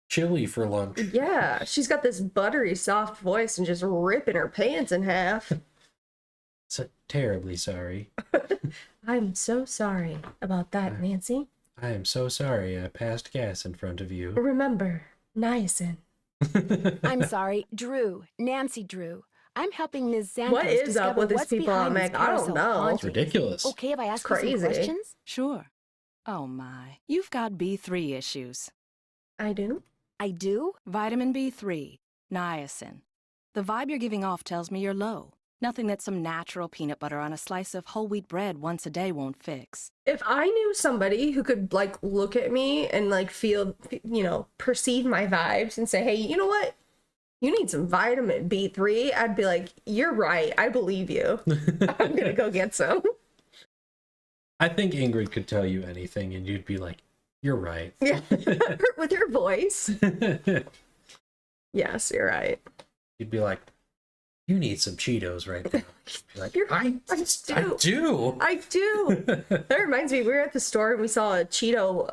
S2: chili for lunch?
S1: Yeah, she's got this buttery soft voice and just ripping her pants in half.
S2: So terribly sorry.
S1: I'm so sorry about that, Nancy.
S2: I am so sorry I passed gas in front of you.
S1: Remember, niacin.
S3: I'm sorry, Drew. Nancy Drew. I'm helping Ms. Santos
S1: What is
S3: discover
S1: up with these
S3: what's
S1: people on
S3: behind this
S1: Meg? I don't
S3: carousel
S1: know.
S3: hauntings.
S2: It's ridiculous.
S3: Okay, if I ask
S1: It's
S3: you some
S1: crazy.
S3: questions?
S8: Sure. Oh my. You've got B3 issues.
S1: I do?
S3: I do?
S8: Vitamin B3, niacin. The vibe you're giving off tells me you're low. Nothing that some natural peanut butter on a slice of whole wheat bread once a day won't fix.
S1: If I knew somebody who could, like, look at me and, like, feel, you know, perceive my vibes and say, hey, you know what? You need some vitamin B3. I'd be like, you're right. I believe you. I'm going to go get some.
S2: I think Ingrid could tell you anything and you'd be like, you're right.
S1: Yeah. With her voice. Yes, you're right.
S2: You'd be like, you need some Cheetos right now. Be like, I
S1: do.
S2: do.
S1: I do. That reminds me, we were at the store and we saw a Cheeto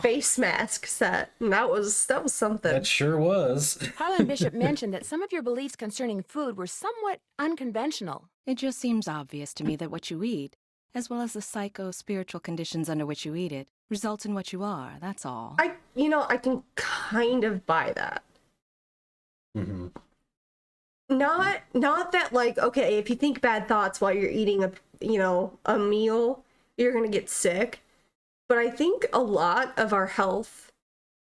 S1: face mask set, and that was something.
S2: That sure was.
S3: Harlan Bishop mentioned that some of your beliefs concerning food were somewhat unconventional.
S8: It just seems obvious to me that what you eat, as well as the psycho-spiritual conditions under which you eat it, results in what you are, that's all.
S1: I can kind of buy that.
S2: Mm-hmm.
S1: Not that, like, okay, if you think bad thoughts while you're eating a meal, you're gonna get sick. But I think a lot of our health,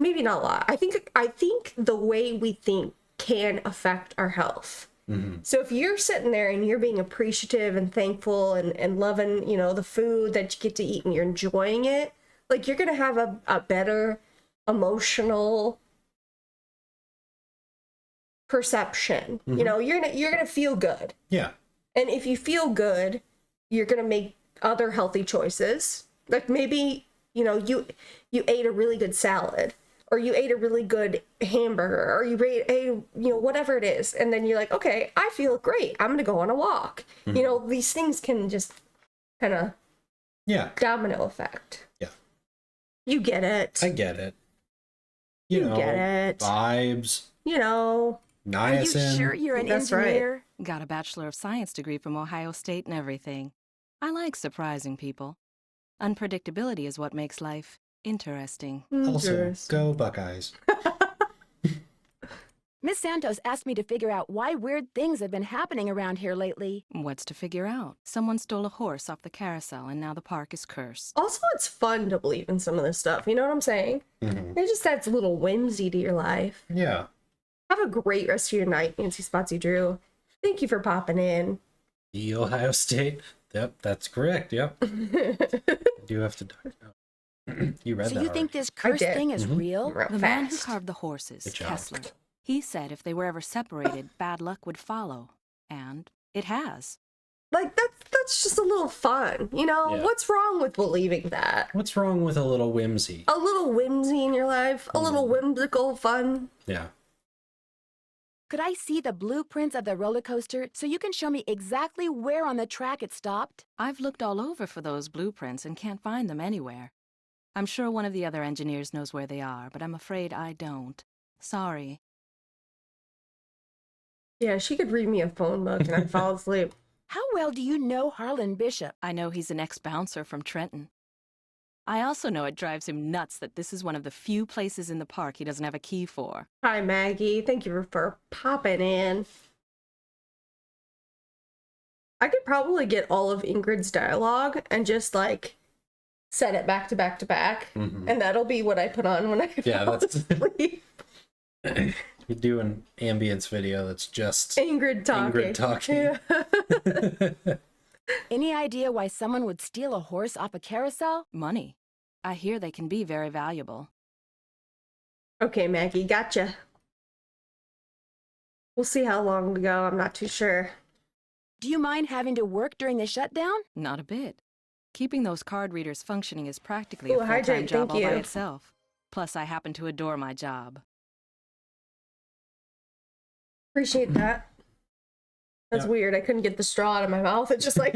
S1: maybe not a lot, I think the way we think can affect our health.
S2: Mm-hmm.
S1: So if you're sitting there and you're being appreciative and thankful and loving, the food that you get to eat and you're enjoying it, like, you're gonna have a better emotional perception.
S2: Mm-hmm.
S1: You're gonna feel good.
S2: Yeah.
S1: And if you feel good, you're gonna make other healthy choices. Like, maybe, you ate a really good salad, or you ate a really good hamburger, or you ate whatever it is, and then you're like, okay, I feel great, I'm gonna go on a walk.
S2: Mm-hmm.
S1: These things can just kind of domino effect.
S2: Yeah.
S1: You get it.
S2: I get it.
S1: You get it.
S2: Vibes.
S3: Are you
S2: Niacin.
S3: sure you're an
S1: That's right.
S3: engineer?
S8: Got a Bachelor of Science degree from Ohio State and everything. I like surprising people. Unpredictability is what makes life interesting.
S2: Also,
S1: Interesting.
S2: go Buckeyes.
S3: Miss Santos asked me to figure out why weird things have been happening around here lately.
S8: What's to figure out? Someone stole a horse off the carousel and now the park is cursed.
S1: Also, it's fun to believe in some of this stuff. You know what I'm saying?
S2: Mhm.
S1: It just adds a little whimsy to your life.
S2: Yeah.
S1: Have a great rest of your night, Nancy Spotsy Drew. Thank you for popping in.
S2: The Ohio State. Yep, that's correct. Yep. I do have to talk about. You read
S3: So
S2: that.
S3: you think
S2: already.
S3: this cursed
S1: did.
S3: thing is
S2: Mhm.
S3: real?
S1: Real
S8: The man who
S1: fast.
S8: carved the horses,
S2: Good job.
S8: Kessler, he said if they were ever separated, bad luck would follow. And it has.
S1: Like, that's just a little fun. You know?
S2: Yeah.
S1: What's wrong with believing that?
S2: What's wrong with a little whimsy?
S1: A little whimsy in your life? A little whimsical fun?
S2: Yeah.
S3: Could I see the blueprints of the roller coaster so you can show me exactly where on the track it stopped?
S8: I've looked all over for those blueprints and can't find them anywhere. I'm sure one of the other engineers knows where they are, but I'm afraid I don't. Sorry.
S1: Yeah, she could read me a phone book and I'd fall asleep.
S3: How well do you know Harlan Bishop?
S8: I know he's an ex-bouncer from Trenton. I also know it drives him nuts that this is one of the few places in the park he doesn't have a key for.
S1: Hi, Maggie. Thank you for popping in. I could probably get all of Ingrid's dialogue and just, like, set it back to back to back.
S2: Mhm.
S1: And that'll be what I put on when I
S2: Yeah,
S1: fall
S2: that's-
S1: asleep.
S2: You do an ambience video that's just
S1: Ingrid talking.
S2: Ingrid talking.
S1: Yeah.
S3: Any idea why someone would steal a horse off a carousel?
S8: Money. I hear they can be very valuable.
S1: Okay, Maggie, gotcha. We'll see how long to go. I'm not too sure.
S3: Do you mind having to work during the shutdown?
S8: Not a bit. Keeping those card readers functioning is practically
S1: Ooh,
S8: a full-time
S1: hydrate,
S8: job
S1: thank
S8: all by
S1: you.
S8: itself. Plus, I happen to adore my job.
S1: Appreciate that. That's
S2: Yeah.
S1: weird. I couldn't get the straw out of my mouth. It's just like,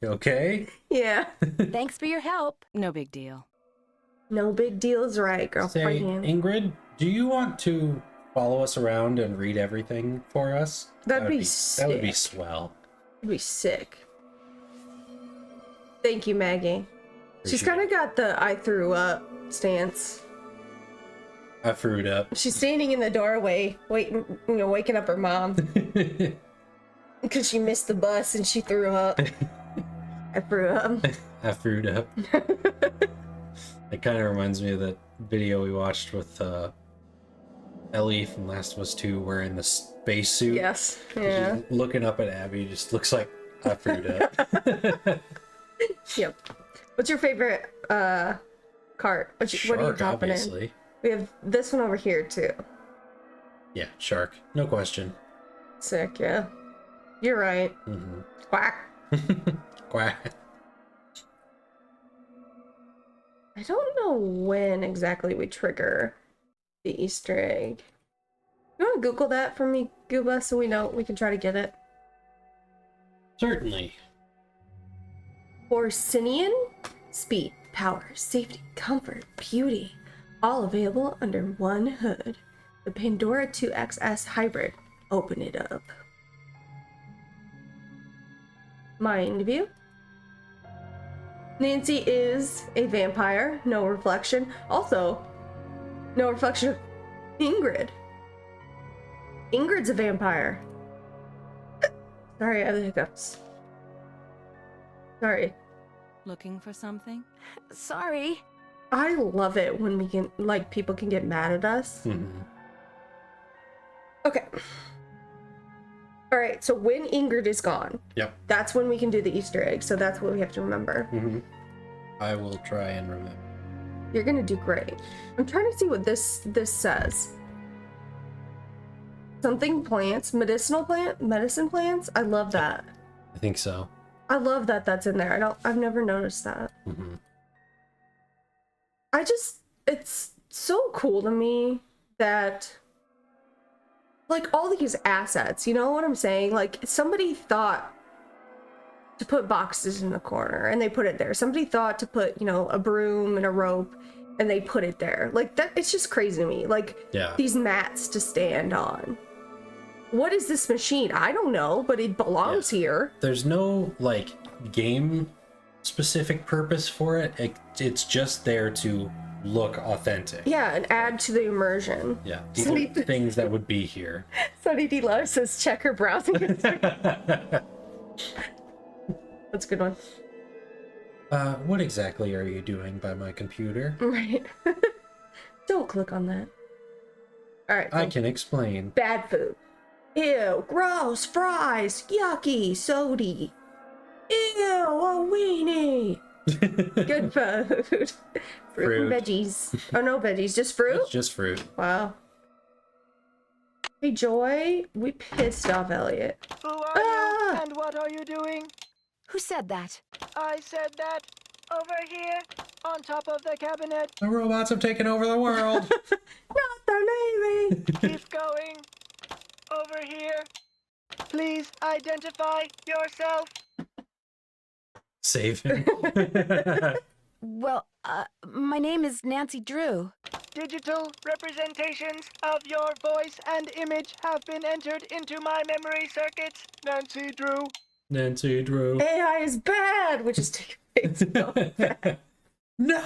S2: You okay?
S1: yeah.
S3: Thanks for your help.
S8: No big deal.
S1: No big deal is right,
S2: Say,
S1: girlfriend.
S2: Ingrid, do you want to follow us around and read everything for us?
S1: That'd be
S2: That would be
S1: sick.
S2: swell.
S1: It'd be sick. Thank you, Maggie. She's
S2: Appreciate
S1: kind of
S2: it.
S1: got the I threw up stance.
S2: I threw it up.
S1: She's standing in the doorway, waiting, waking up her mom because she missed the bus and she threw up. I threw up.
S2: I threw it up. It kind of reminds me of that video we watched with Ellie from Last of Us 2 wearing the spacesuit.
S1: Yes. Yeah.
S2: She's looking up at Abby, just looks like I threw it up.
S1: Yep. What's your favorite cart? What are you
S2: Shark,
S1: topping in?
S2: obviously.
S1: We have this one over here too.
S2: Yeah, shark. No question.
S1: Sick, yeah. You're right.
S2: Mm-hmm.
S1: Quack.
S2: Quack.
S1: I don't know when exactly we trigger the Easter egg. You want to Google that for me, Gooba, so we know we can try to get it?
S2: Certainly.
S1: Orsinian? Speed, power, safety, comfort, beauty. All available under one hood. The Pandora 2XS Hybrid. Open it up. Mind view. Nancy is a vampire. No reflection. Also, no reflection of Ingrid. Ingrid's a vampire. Sorry, I have the hiccups. Sorry.
S8: Looking for something?
S3: Sorry.
S1: I love it when we can, like, people can get mad at us.
S2: Mm-hmm.
S1: Okay. Alright, so when Ingrid is gone,
S2: Yep.
S1: that's when we can do the Easter egg, so that's what we have to remember.
S2: Mm-hmm. I will try and remember.
S1: You're gonna do great. I'm trying to see what this says. Something plants, medicine plants? I love that.
S2: I think so.
S1: I love that that's in there. I've never noticed that.
S2: Mm-hmm.
S1: It's so cool to me that, like, all these assets, you know what I'm saying? Like, somebody thought to put boxes in the corner and they put it there. Somebody thought to put, a broom and a rope and they put it there. Like, that, it's just crazy to me. Like,
S2: Yeah.
S1: these mats to stand on. What is this machine? I don't know, but it belongs here.
S2: There's no, like, game specific purpose for it. It's just there to look authentic.
S1: Yeah, and add to the immersion.
S2: Yeah, these are things that would be here.
S1: Sunny D Love says check her browsing history. That's a good one.
S2: What exactly are you doing by my computer?
S1: Right. Don't click on that. Alright.
S2: I can explain.
S1: Bad food. Ew, gross, fries, yucky, sody. Ew, a weenie. Good food. Fruit and veggies. Oh, no veggies, just fruit?
S2: It's just fruit.
S1: Wow. Hey, Joy, we pissed off Elliot.
S4: Who are you, and what are you doing?
S3: Who said that?
S4: I said that over here, on top of the cabinet.
S2: The robots have taken over the world.
S1: Not the Navy!
S4: Keep going. Over here. Please identify yourself.
S2: Save him.
S3: Well, my name is Nancy Drew.
S4: Digital representations of your voice and image have been entered into my memory circuits. Nancy Drew.
S2: Nancy Drew.
S1: AI is bad! Which is taking so bad.
S2: No!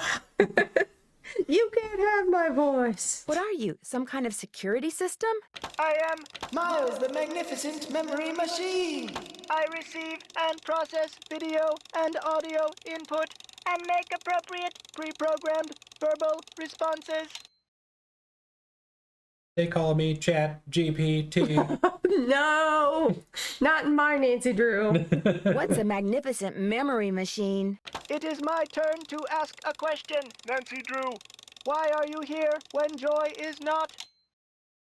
S1: You can't have my voice.
S3: What are you, some kind of security system?
S4: I am Miles, the magnificent memory machine. I receive and process video and audio input and make appropriate pre-programmed verbal responses.
S2: They call me Chat GPT.
S1: No! Not in my Nancy Drew.
S3: What's a magnificent memory machine?
S4: It is my turn to ask a question, Nancy Drew. Why are you here when Joy is not?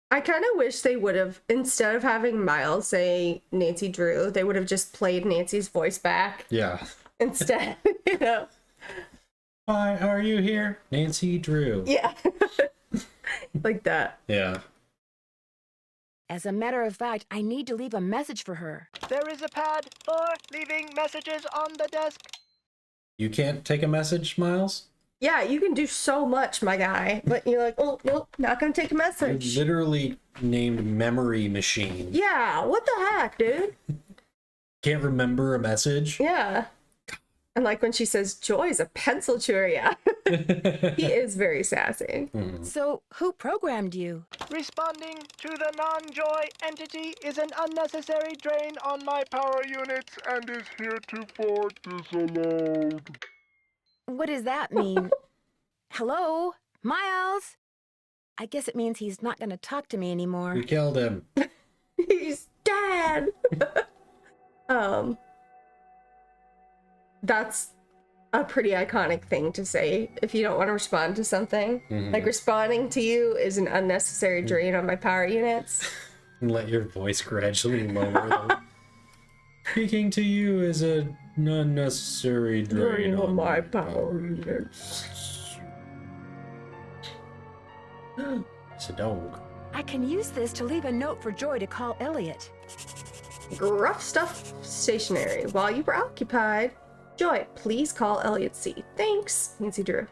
S1: I kind of wish they would have, instead of having Miles say Nancy Drew, they would have just played Nancy's voice back
S2: Yeah.
S1: instead, you know?
S2: Why are you here? Nancy Drew.
S1: Yeah. Like that.
S2: Yeah.
S3: As a matter of fact, I need to leave a message for her.
S4: There is a pad for leaving messages on the desk.
S2: You can't take a message, Miles?
S1: Yeah, you can do so much, my guy. But you're like, oh, nope, not gonna take a
S2: You
S1: message.
S2: literally named memory machine.
S1: Yeah, what the heck, dude?
S2: Can't remember a message?
S1: Yeah. And like when she says, Joy's a pencil chewer, yeah. He is very sassy.
S3: So, who programmed you?
S4: Responding to the non-Joy entity is an unnecessary drain on my power units and is heretofore disallowed.
S3: What does that mean? Hello? Miles? I guess it means he's not gonna talk to me anymore.
S2: We killed him.
S1: He's dead. That's a pretty iconic thing to say if you don't want to respond to something. Like, responding to you is an unnecessary drain on my power units.
S2: And let your voice gradually lower them. Speaking to you is an unnecessary drain on my power units. It's a dog.
S3: I can use this to leave a note for Joy to call Elliot.
S1: Gruff stuff stationary. While you were occupied, Joy, please call Elliot C. Thanks, Nancy Drew.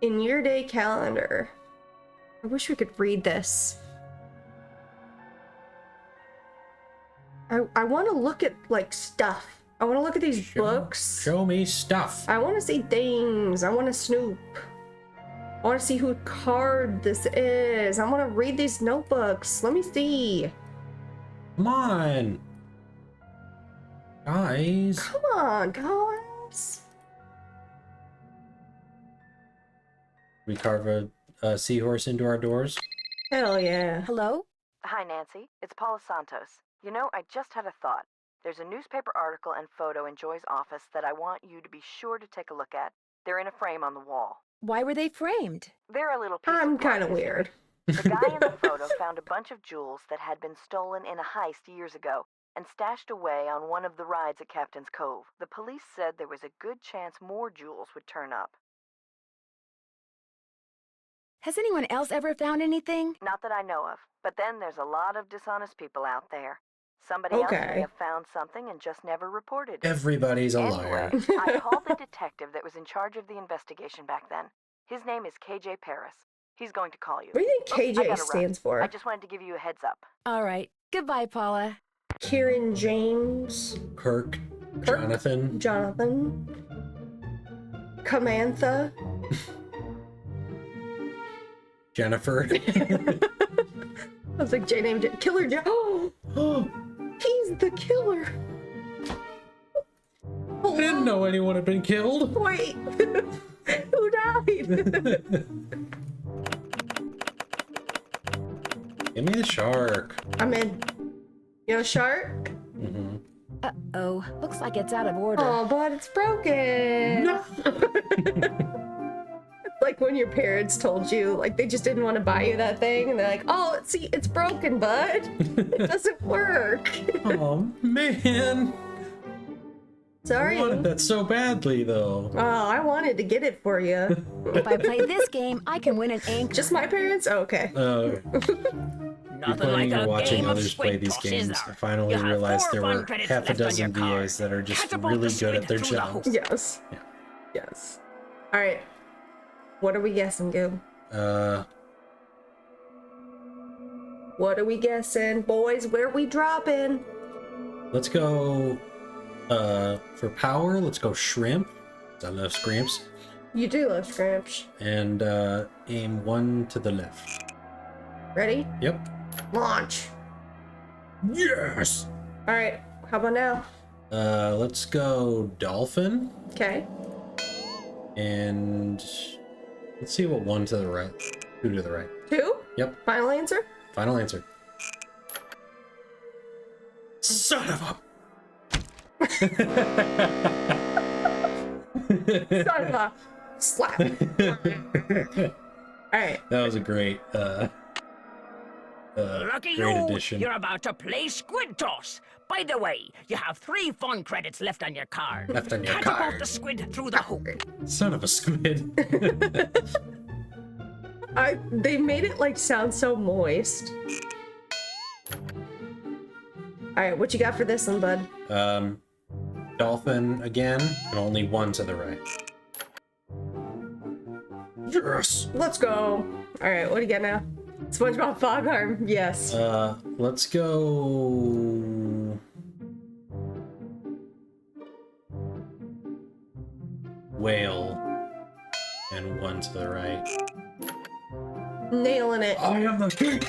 S1: In your day calendar. I wish we could read this. I want to look at, like, stuff. I want to look at these books.
S2: Show me stuff.
S1: I want to see things. I want to snoop. I want to see who card this is. I want to read these notebooks. Let me see.
S2: Come on. Guys.
S1: Come on, guys.
S2: We carve a seahorse into our doors.
S1: Hell yeah.
S3: Hello?
S5: Hi, Nancy. It's Paula Santos. You know, I just had a thought. There's a newspaper article and photo in Joy's office that I want you to be sure to take a look at. They're in a frame on the wall.
S3: Why were they framed?
S5: They're a little piece
S1: I'm
S5: of
S1: kind of
S5: marketing.
S1: weird.
S5: The guy in the photo found a bunch of jewels that had been stolen in a heist years ago and stashed away on one of the rides at Captain's Cove. The police said there was a good chance more jewels would turn up.
S3: Has anyone else ever found anything?
S5: Not that I know of, but then there's a lot of dishonest people out there. Somebody else
S1: Okay.
S5: may have found something and just never reported it.
S2: Everybody's a liar.
S5: Anyway, I called the detective that was in charge of the investigation back then. His name is KJ Paris. He's going to call you.
S1: What do you think
S5: Oh, I
S1: KJ
S5: gotta
S1: stands
S5: run.
S1: for?
S5: I just wanted to give you a heads up.
S3: All right. Goodbye, Paula.
S1: Kieran James.
S2: Kirk. Jonathan.
S1: Jonathan. Camantha.
S2: Jennifer.
S1: I was like, J named Killer Joe. Oh, he's the killer.
S2: I didn't know anyone had been killed.
S1: Wait, who died?
S2: Give me the shark.
S1: I'm in. You know, shark?
S2: Mm-hmm.
S3: Uh-oh. Looks like it's out of order.
S1: Oh, but it's broken.
S2: No.
S1: Like when your parents told you, like they just didn't want to buy you that thing, and they're like, "Oh, see, it's broken, bud. It doesn't work."
S2: Oh man.
S1: Sorry.
S2: I wanted that so badly, though.
S1: Oh, I wanted to get it for you.
S3: If I play this game, I can win an anchor.
S1: Just my parents? Oh, okay.
S2: You're playing or watching others play these games. I finally realized there were half a dozen VAs that are just really good at their jobs.
S1: Yes.
S2: Yeah.
S1: Yes. All right. What are we guessing, Goob? What are we guessing? Boys, where are we dropping?
S2: Let's go, for power, let's go shrimp. I love scrimps.
S1: You do love scrimps.
S2: And, aim one to the left.
S1: Ready?
S2: Yep.
S1: Launch.
S2: Yes!
S1: All right. How about now?
S2: Let's go dolphin.
S1: Okay.
S2: And let's see what one to the right. Two to the right.
S1: 2?
S2: Yep.
S1: Final answer?
S2: Final answer. Son of a...
S1: Son of a slap. All right.
S2: That was a great,
S9: Lucky
S2: great
S9: you!
S2: addition.
S9: You're about to play Squid Toss. By the way, you have 3 fun credits left on your card.
S2: Left on your
S9: Catapult
S2: card.
S9: the squid through the hoop.
S2: Son of a squid.
S1: They made it like sound so moist. All right, what you got for this one, bud?
S2: Dolphin again, and only one to the right. Yes.
S1: Let's go. All right, what do you got now? SpongeBob Fog Arm. Yes.
S2: Let's go. Whale, and one to the right.
S1: Nailing it.
S2: I am the king.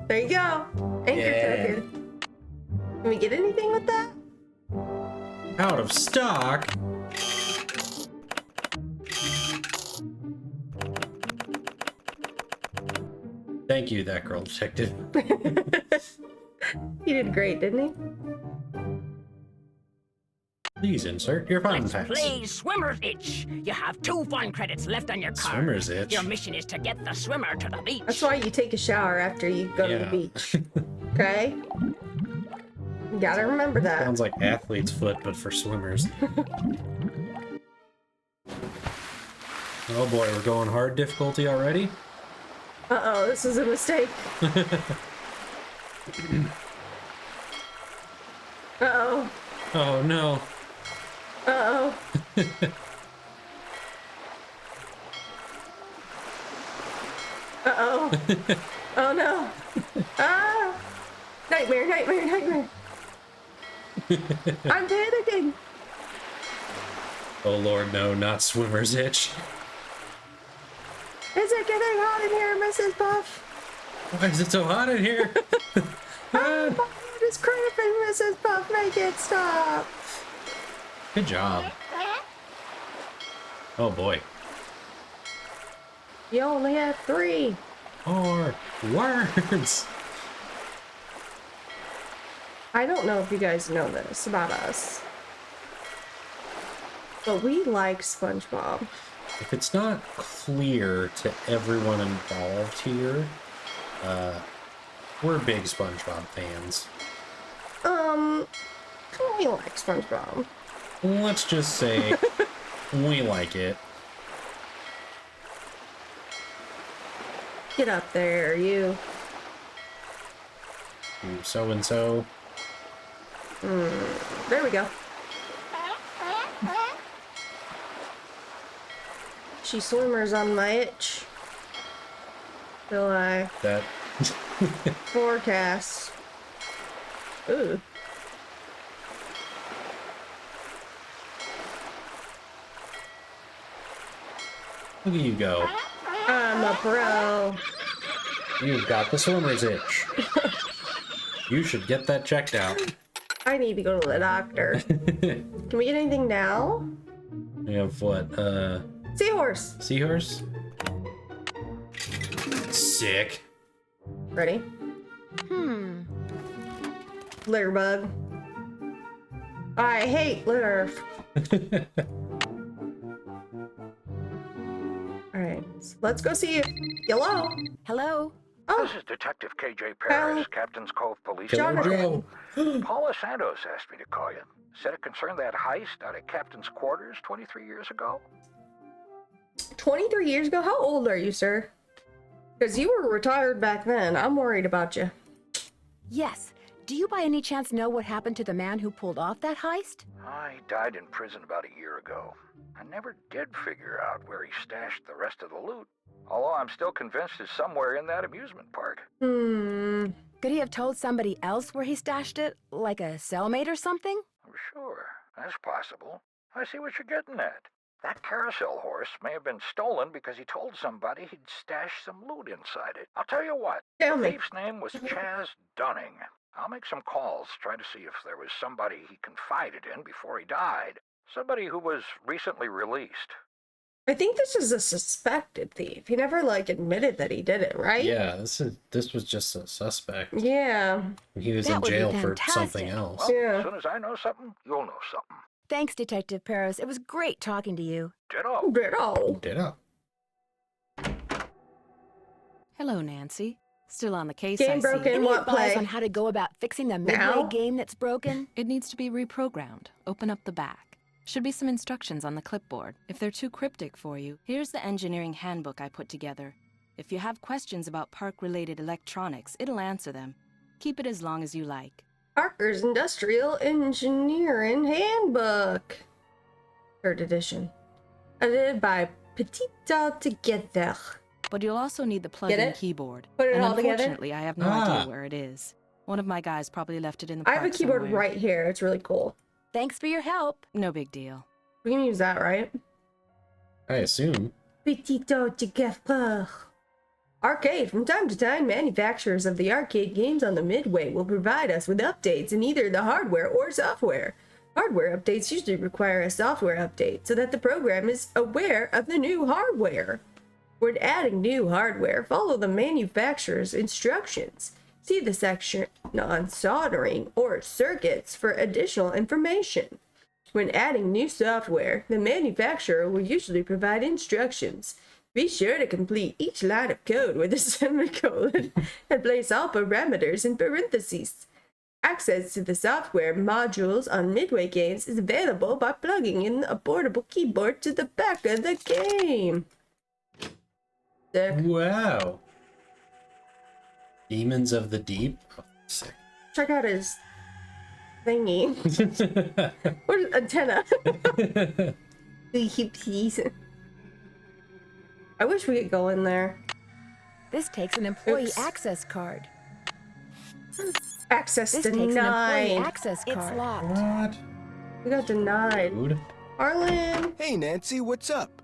S1: There you go. Anchor
S2: Yeah.
S1: token. Can we get anything with that?
S2: Out of stock. Thank you, that girl detective.
S1: He did great, didn't he?
S2: Please insert your fun
S9: Let's
S2: facts.
S9: play Swimmer's Itch. You have 2 fun credits left on your card.
S2: Swimmer's Itch?
S9: Your mission is to get the swimmer to the beach.
S1: That's why you take a shower after you go to the
S2: Yeah.
S1: beach. Okay? You gotta remember that.
S2: Sounds like athlete's foot, but for swimmers. Oh boy, we're going hard difficulty already?
S1: Uh-oh, this is a mistake. Uh-oh.
S2: Oh no.
S1: Uh-oh. Uh-oh. Oh no. Ah! Nightmare, nightmare, nightmare. I'm panicking.
S2: Oh lord, no, not swimmer's itch.
S1: Is it getting hot in here, Mrs. Puff?
S2: Why is it so hot in here?
S1: My head is cramping, Mrs. Puff. Make it stop.
S2: Good job. Oh boy.
S1: You only have 3.
S2: More words.
S1: I don't know if you guys know this about us, but we like SpongeBob.
S2: If it's not clear to everyone involved here, we're big SpongeBob fans.
S1: We like SpongeBob.
S2: Let's just say we like it.
S1: Get up there, you.
S2: So and so.
S1: There we go. She swimmers on my itch. Till I
S2: That.
S1: forecast. Ooh.
S2: Look at you go.
S1: I'm a pro.
S2: You've got the swimmer's itch. You should get that checked out.
S1: I need to go to the doctor. Can we get anything now?
S2: We have what?
S1: Seahorse.
S2: Seahorse? Sick.
S1: Ready? Litter bug. I hate litter. Alright, so let's go see you. Hello?
S3: Hello?
S1: Oh,
S10: This is Detective KJ Paris, Captain's Cove Police
S2: Killer
S10: Department.
S2: Joe.
S10: Paula Santos asked me to call you. Said it concerned that heist out at Captain's quarters 23 years ago.
S1: 23 years ago? How old are you, sir? Because you were retired back then. I'm worried about you.
S3: Yes. Do you by any chance know what happened to the man who pulled off that heist?
S10: He died in prison about a year ago. I never did figure out where he stashed the rest of the loot. Although I'm still convinced it's somewhere in that amusement park.
S3: Could he have told somebody else where he stashed it? Like a cellmate or something?
S10: Sure, that's possible. I see what you're getting at. That carousel horse may have been stolen because he told somebody he'd stashed some loot inside it. I'll tell you what.
S1: Tell
S10: The
S1: me.
S10: thief's name was Chaz Dunning. I'll make some calls, try to see if there was somebody he confided in before he died. Somebody who was recently released.
S1: I think this is a suspected thief. He never, like, admitted that he did it, right?
S2: Yeah, this was just a suspect.
S1: Yeah.
S2: He was
S3: That
S2: in
S3: would be
S2: jail for
S3: fantastic.
S2: something else.
S10: Well,
S1: Yeah.
S10: as soon as I know something, you'll know something.
S3: Thanks, Detective Paris. It was great talking to you.
S10: Ditto.
S1: Ditto.
S2: Ditto.
S8: Hello, Nancy. Still on the case,
S1: Game
S8: I
S1: broken.
S8: see.
S3: Any
S1: what
S3: advice
S1: play?
S3: on how to go about fixing the midway
S1: Now?
S3: game that's broken?
S8: It needs to be reprogrammed. Open up the back. Should be some instructions on the clipboard. If they're too cryptic for you, here's the engineering handbook I put together. If you have questions about park-related electronics, it'll answer them. Keep it as long as you like.
S1: Parker's Industrial Engineering Handbook. Third edition. Edited by Petita Together.
S8: But you'll also need the plug-in
S1: it?
S8: keyboard.
S1: Put it
S8: and
S1: all together?
S8: unfortunately, I have no idea where it is. One of my guys probably left it in the
S1: I
S8: park
S1: have a keyboard
S8: somewhere.
S1: right here. It's really cool.
S3: Thanks for your help.
S8: No big deal.
S1: We can use that, right?
S2: I assume.
S1: Petito Together. Arcade. From time to time, manufacturers of the arcade games on the Midway will provide us with updates in either the hardware or software. Hardware updates usually require a software update so that the program is aware of the new hardware. When adding new hardware, follow the manufacturer's instructions. See the section on soldering or circuits for additional information. When adding new software, the manufacturer will usually provide instructions. Be sure to complete each line of code with a semicolon and place all parameters in parentheses. Access to the software modules on Midway games is available by plugging in a portable keyboard to the back of the game. Sick.
S2: Wow. Demons of the Deep. Oh, sick.
S1: Check out his thingy. Where's antenna? Please. I wish we could go in there.
S3: This takes an employee
S1: Oops.
S3: access card.
S1: Access
S3: This takes an employee
S1: denied.
S3: access card. It's locked.
S2: What?
S1: We got denied.
S2: Dude.
S1: Harlan.
S4: Hey, Nancy, what's up?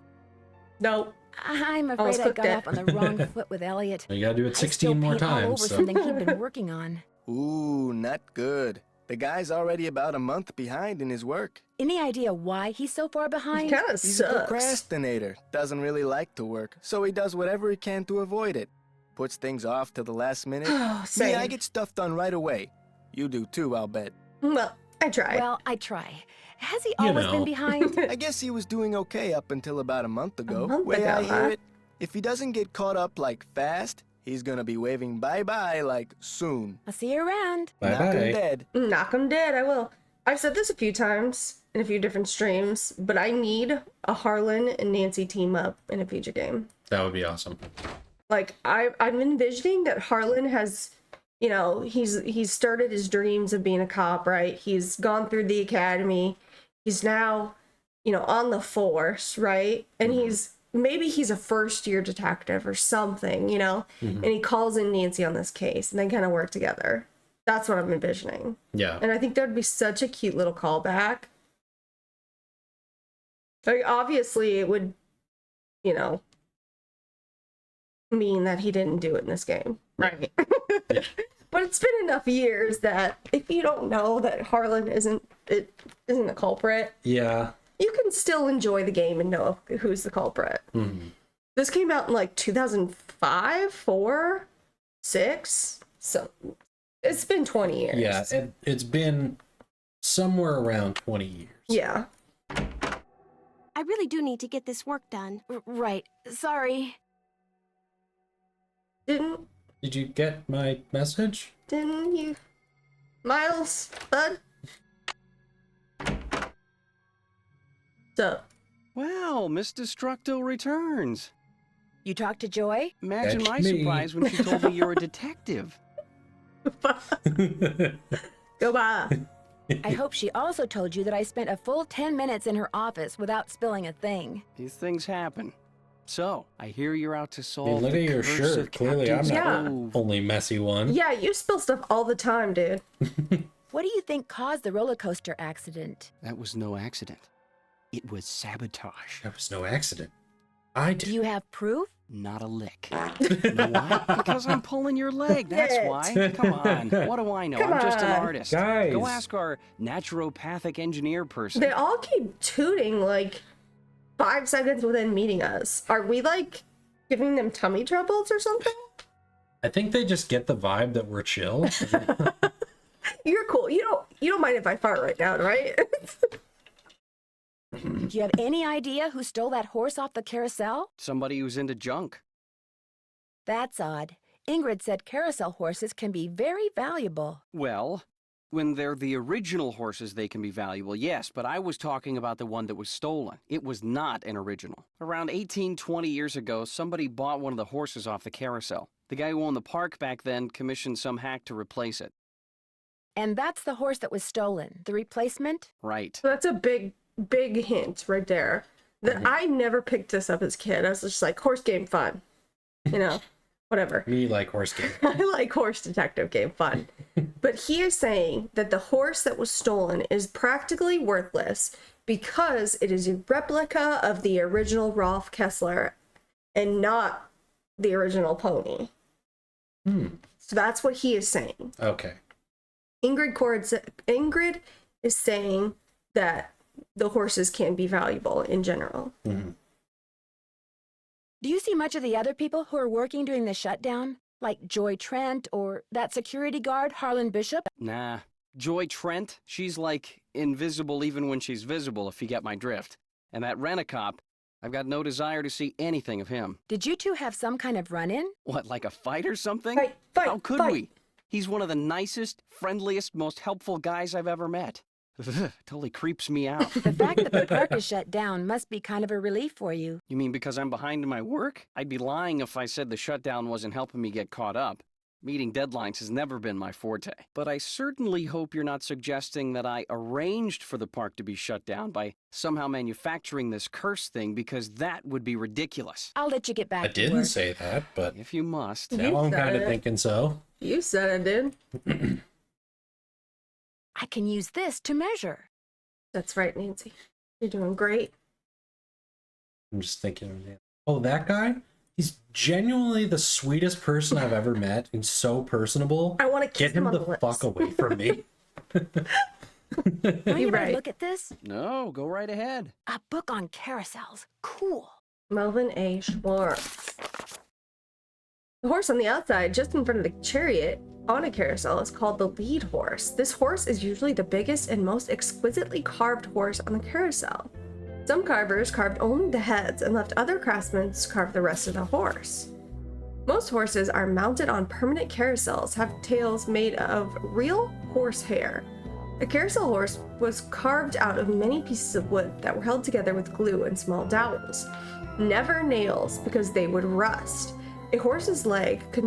S1: Nope.
S3: I'm
S1: Almost
S3: afraid I
S1: clicked
S3: got
S1: it.
S3: off on the wrong foot with Elliot.
S2: You gotta do it
S3: I still
S2: 16 more
S3: paint all
S2: times.
S3: over
S2: So.
S3: something he'd been working on.
S4: Ooh, not good. The guy's already about a month behind in his work.
S3: Any idea why he's so far behind?
S1: Kind of
S4: He's a
S1: sucks.
S4: procrastinator. Doesn't really like to work, so he does whatever he can to avoid it. Puts things off to the last minute.
S1: Oh,
S4: Me,
S1: same.
S4: I get stuff done right away. You do too, I'll bet.
S1: Well, I tried.
S3: Well, I try. Has he
S2: You
S3: always
S2: know.
S3: been behind?
S4: I guess he was doing okay up until about a month ago.
S1: month
S4: Way
S1: ago,
S4: I hear
S1: huh?
S4: it, if he doesn't get caught up like fast, he's gonna be waving bye-bye like soon.
S3: I'll see you around.
S2: Bye
S4: Knock him
S2: bye.
S4: dead.
S1: Knock 'em dead, I will. I've said this a few times in a few different streams, but I need a Harlan and Nancy team up in a future game.
S2: That would be awesome.
S1: Like I'm envisioning that Harlan has, you know, he's started his dreams of being a cop, right? He's gone through the academy. He's now, you know, on the force, right? And maybe he's a first year detective or something, you know? And he calls in Nancy on this case and they kind of work together. That's what I'm envisioning.
S2: Yeah.
S1: And I think that would be such a cute little callback. Like, obviously, it would, you know, mean that he didn't do it in this game, right?
S2: Yeah.
S1: But it's been enough years that if you don't know that Harlan isn't a culprit,
S2: Yeah.
S1: you can still enjoy the game and know who's the culprit.
S2: Mm-hmm.
S1: This came out in like 2005, 4, 6, so it's been 20 years.
S2: Yeah, it's been somewhere around 20 years.
S1: Yeah.
S6: I really do need to get this work done.
S3: Right. Sorry.
S1: Didn't
S2: Did you get my message?
S1: you, Miles, bud? So,
S7: Wow, Miss Destructo returns.
S3: You talked to Joy?
S7: Imagine
S2: That's
S7: my
S2: me.
S7: surprise when she told me you're a detective.
S1: goodbye.
S3: I hope she also told you that I spent a full 10 minutes in her office without spilling a thing.
S7: These things happen. So, I hear you're out to
S2: I
S7: solve
S2: mean, look
S7: the
S2: at your
S7: curse
S2: shirt.
S7: of
S2: Clearly, I'm
S7: Captain
S2: not
S7: Cove.
S2: only messy one.
S1: Yeah, you spill stuff all the time, dude.
S3: What do you think caused the roller coaster accident?
S7: That was no accident. It was sabotage.
S2: That was no accident. I
S3: Do
S2: did.
S3: you have proof?
S7: Not a lick. You know why? Because I'm pulling your leg, that's
S1: Shit.
S7: why. Come on, what do I know?
S1: Come
S7: I'm just an
S1: on.
S7: artist.
S2: Guys.
S7: Go ask our naturopathic engineer person.
S1: They all keep tooting like 5 seconds within meeting us. Are we like giving them tummy troubles or something?
S2: I think they just get the vibe that we're chill.
S1: You're cool. You don't mind if I fart right now, right?
S3: Do you have any idea who stole that horse off the carousel?
S7: Somebody who's into junk.
S3: That's odd. Ingrid said carousel horses can be very valuable.
S7: Well, when they're the original horses, they can be valuable, yes, but I was talking about the one that was stolen. It was not an original. Around 20 years ago, somebody bought one of the horses off the carousel. The guy who owned the park back then commissioned some hack to replace it.
S3: And that's the horse that was stolen. The replacement?
S7: Right.
S1: So that's a big hint right there. That I never picked this up as a kid. I was just like, horse game fun. You know, whatever.
S2: Me like horse game.
S1: I like horse detective game fun. But he is saying that the horse that was stolen is practically worthless because it is a replica of the original Rolf Kessler and not the original pony. So that's what he is saying.
S2: Okay.
S1: Ingrid is saying that the horses can be valuable in general.
S2: Mm-hmm.
S3: Do you see much of the other people who are working during the shutdown? Like Joy Trent or that security guard, Harlan Bishop?
S7: Nah. Joy Trent, she's like invisible even when she's visible, if you get my drift. And that rent-a-cop, I've got no desire to see anything of him.
S3: Did you two have some kind of run-in?
S7: What, like a fight or something?
S1: Fight,
S7: How could
S1: fight.
S7: we? He's one of the nicest, friendliest, most helpful guys I've ever met. Totally creeps me out.
S3: The fact that the park is shut down must be kind of a relief for you.
S7: You mean because I'm behind in my work? I'd be lying if I said the shutdown wasn't helping me get caught up. Meeting deadlines has never been my forte. But I certainly hope you're not suggesting that I arranged for the park to be shut down by somehow manufacturing this curse thing, because that would be ridiculous.
S3: I'll let you get back
S2: I
S3: to
S2: didn't
S3: work.
S2: say that, but
S7: If you must.
S2: now
S1: You
S2: I'm
S1: said
S2: kind of
S1: it.
S2: thinking so.
S1: You said it, dude.
S3: I can use this to measure.
S1: That's right, Nancy. You're doing great.
S2: I'm just thinking, oh, that guy? He's genuinely the sweetest person I've ever met and so personable.
S1: I want to kiss
S2: Get him
S1: on
S2: the
S1: the lips.
S2: fuck away from me.
S3: Want
S1: You're
S3: you to
S1: right.
S3: look at this?
S7: No, go right ahead.
S3: A book on carousels. Cool.
S1: Melvin A. Schwartz. The horse on the outside, just in front of the chariot on a carousel, is called the lead horse. This horse is usually the biggest and most exquisitely carved horse on the carousel. Some carvers carved only the heads and left other craftsmen to carve the rest of the horse. Most horses are mounted on permanent carousels, have tails made of real horse hair. A carousel horse was carved out of many pieces of wood that were held together with glue and small dowels. Never nails, because they would rust. A horse's leg could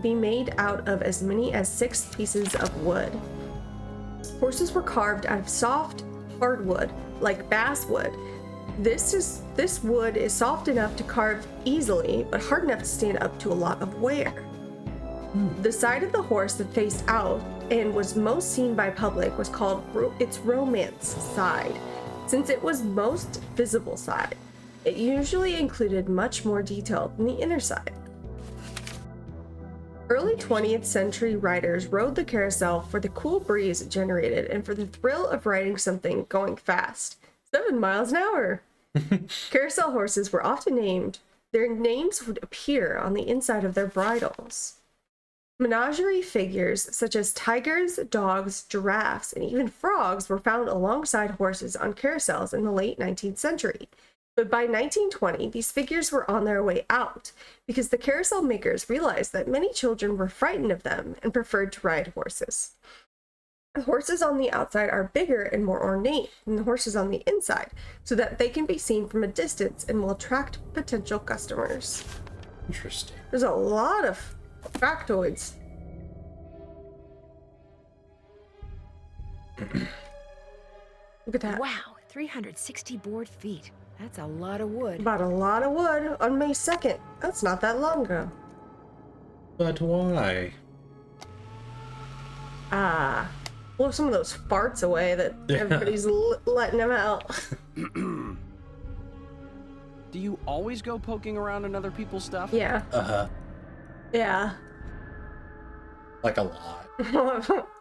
S1: be made out of as many as 6 pieces of wood. Horses were carved out of soft, hardwood, like basswood. This wood is soft enough to carve easily, but hard enough to stand up to a lot of wear. The side of the horse that faced out and was most seen by public was called its romance side, since it was most visible side. It usually included much more detail than the inner side. Early 20th century riders rode the carousel for the cool breeze it generated and for the thrill of riding something going fast. 7 miles an hour. Carousel horses were often named. Their names would appear on the inside of their bridles. Menagerie figures such as tigers, dogs, giraffes, and even frogs were found alongside horses on carousels in the late 19th century. But by 1920, these figures were on their way out because the carousel makers realized that many children were frightened of them and preferred to ride horses. The horses on the outside are bigger and more ornate than the horses on the inside, so that they can be seen from a distance and will attract potential customers.
S2: Interesting.
S1: There's a lot of factoids. Look at that.
S3: Wow, 360 board feet. That's a lot of wood.
S1: About a lot of wood on May 2nd. That's not that long ago.
S2: But why?
S1: Blow some of those farts away that everybody's letting them out.
S7: Do you always go poking around in other people's stuff?
S1: Yeah.
S2: Uh-huh.
S1: Yeah.
S2: Like a lot.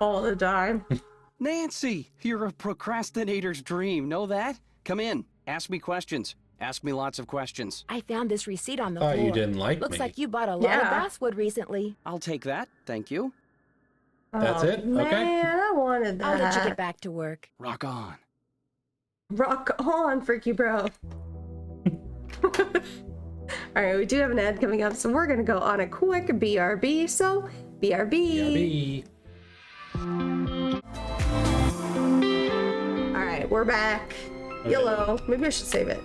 S1: All the time.
S7: Nancy, you're a procrastinator's dream. Know that? Come in. Ask me questions. Ask me lots of questions.
S3: I found this receipt on the
S2: Thought
S3: floor.
S2: you didn't like
S3: Looks
S2: me.
S3: like you bought a lot of basswood recently.
S7: I'll take that. Thank you.
S2: That's it?
S1: Man,
S2: Okay.
S1: I wanted that.
S3: I'll let you get back to work.
S7: Rock on.
S1: Rock on, freaky bro. Alright, we do have an ad coming up, so we're gonna go on a quick BRB. So, BRB. Alright, we're back.
S2: Okay.
S1: Yellow. Maybe I should save it.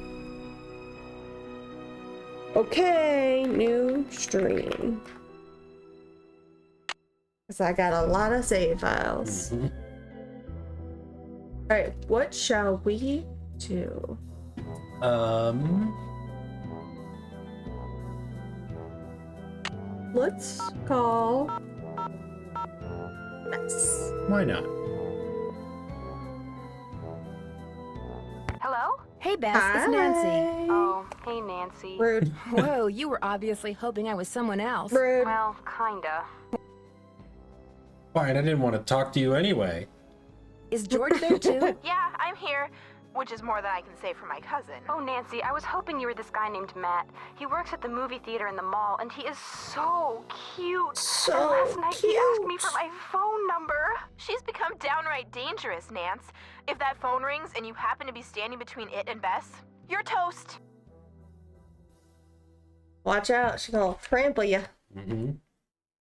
S1: Okay, new stream. Because I got a lot of save files. Alright, what shall we do? Let's call Mess.
S2: Why not?
S3: Hello? Hey, Bess, it's Nancy.
S11: Oh, hey, Nancy.
S1: Rude.
S3: Whoa, you were obviously hoping I was someone else.
S1: Rude.
S11: Well, kinda.
S2: Fine, I didn't want to talk to you anyway.
S3: Is George there too?
S11: Yeah, I'm here. Which is more than I can say for my cousin. Oh, Nancy, I was hoping you were this guy named Matt. He works at the movie theater in the mall, and he is so cute.
S1: So
S11: and last night he asked me
S1: cute.
S11: for my phone number. She's become downright dangerous, Nance. If that phone rings and you happen to be standing between it and Bess, you're toast.
S1: Watch out, she's gonna trample you.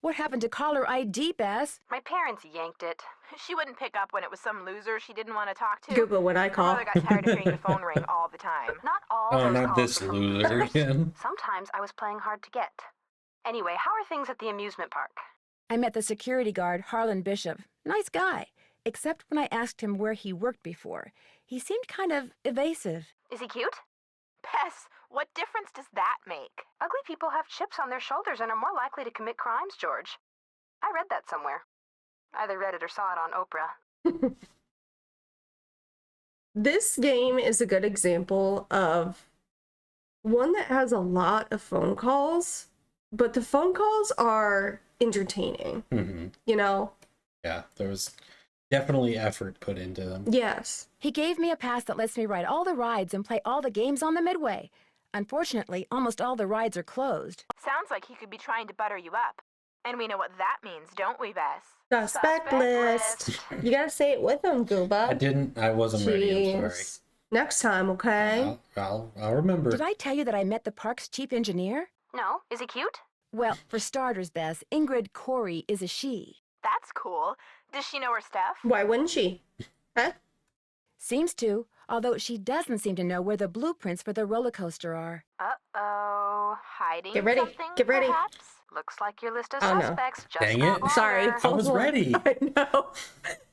S3: What happened to caller ID, Bess?
S11: My parents yanked it. She wouldn't pick up when it was some loser she didn't want to talk to.
S1: Gooba when I call.
S11: My mother got tired of hearing the phone ring all the time. Not all
S2: Oh,
S11: those
S2: not
S11: calls
S2: this
S11: were from
S2: loser
S11: losers.
S2: again.
S11: Sometimes I was playing hard to get. Anyway, how are things at the amusement park?
S3: I met the security guard, Harlan Bishop. Nice guy. Except when I asked him where he worked before. He seemed kind of evasive.
S11: Is he cute? Bess, what difference does that make? Ugly people have chips on their shoulders and are more likely to commit crimes, George. I read that somewhere. Either read it or saw it on Oprah.
S1: This game is a good example of one that has a lot of phone calls, but the phone calls are entertaining. You know?
S2: Yeah, there was definitely effort put into them.
S1: Yes.
S3: He gave me a pass that lets me ride all the rides and play all the games on the Midway. Unfortunately, almost all the rides are closed.
S11: Sounds like he could be trying to butter you up. And we know what that means, don't we, Bess?
S1: Suspect list. You gotta say it with them, Gooba.
S2: I wasn't ready, I'm sorry.
S1: Jeez. Next time, okay?
S2: I'll remember.
S3: Did I tell you that I met the park's chief engineer?
S11: No, is he cute?
S3: Well, for starters, Bess, Ingrid Corey is a she.
S11: That's cool. Does she know her stuff?
S1: Why wouldn't she? Huh?
S3: Seems to, although she doesn't seem to know where the blueprints for the roller coaster are.
S11: Uh-oh. Hiding
S1: Get ready.
S11: something,
S1: Get ready.
S11: perhaps? Looks like your list of
S1: Oh, no.
S11: suspects just
S2: Dang
S11: got
S2: it.
S11: longer.
S1: Sorry.
S2: I was ready.
S1: I know.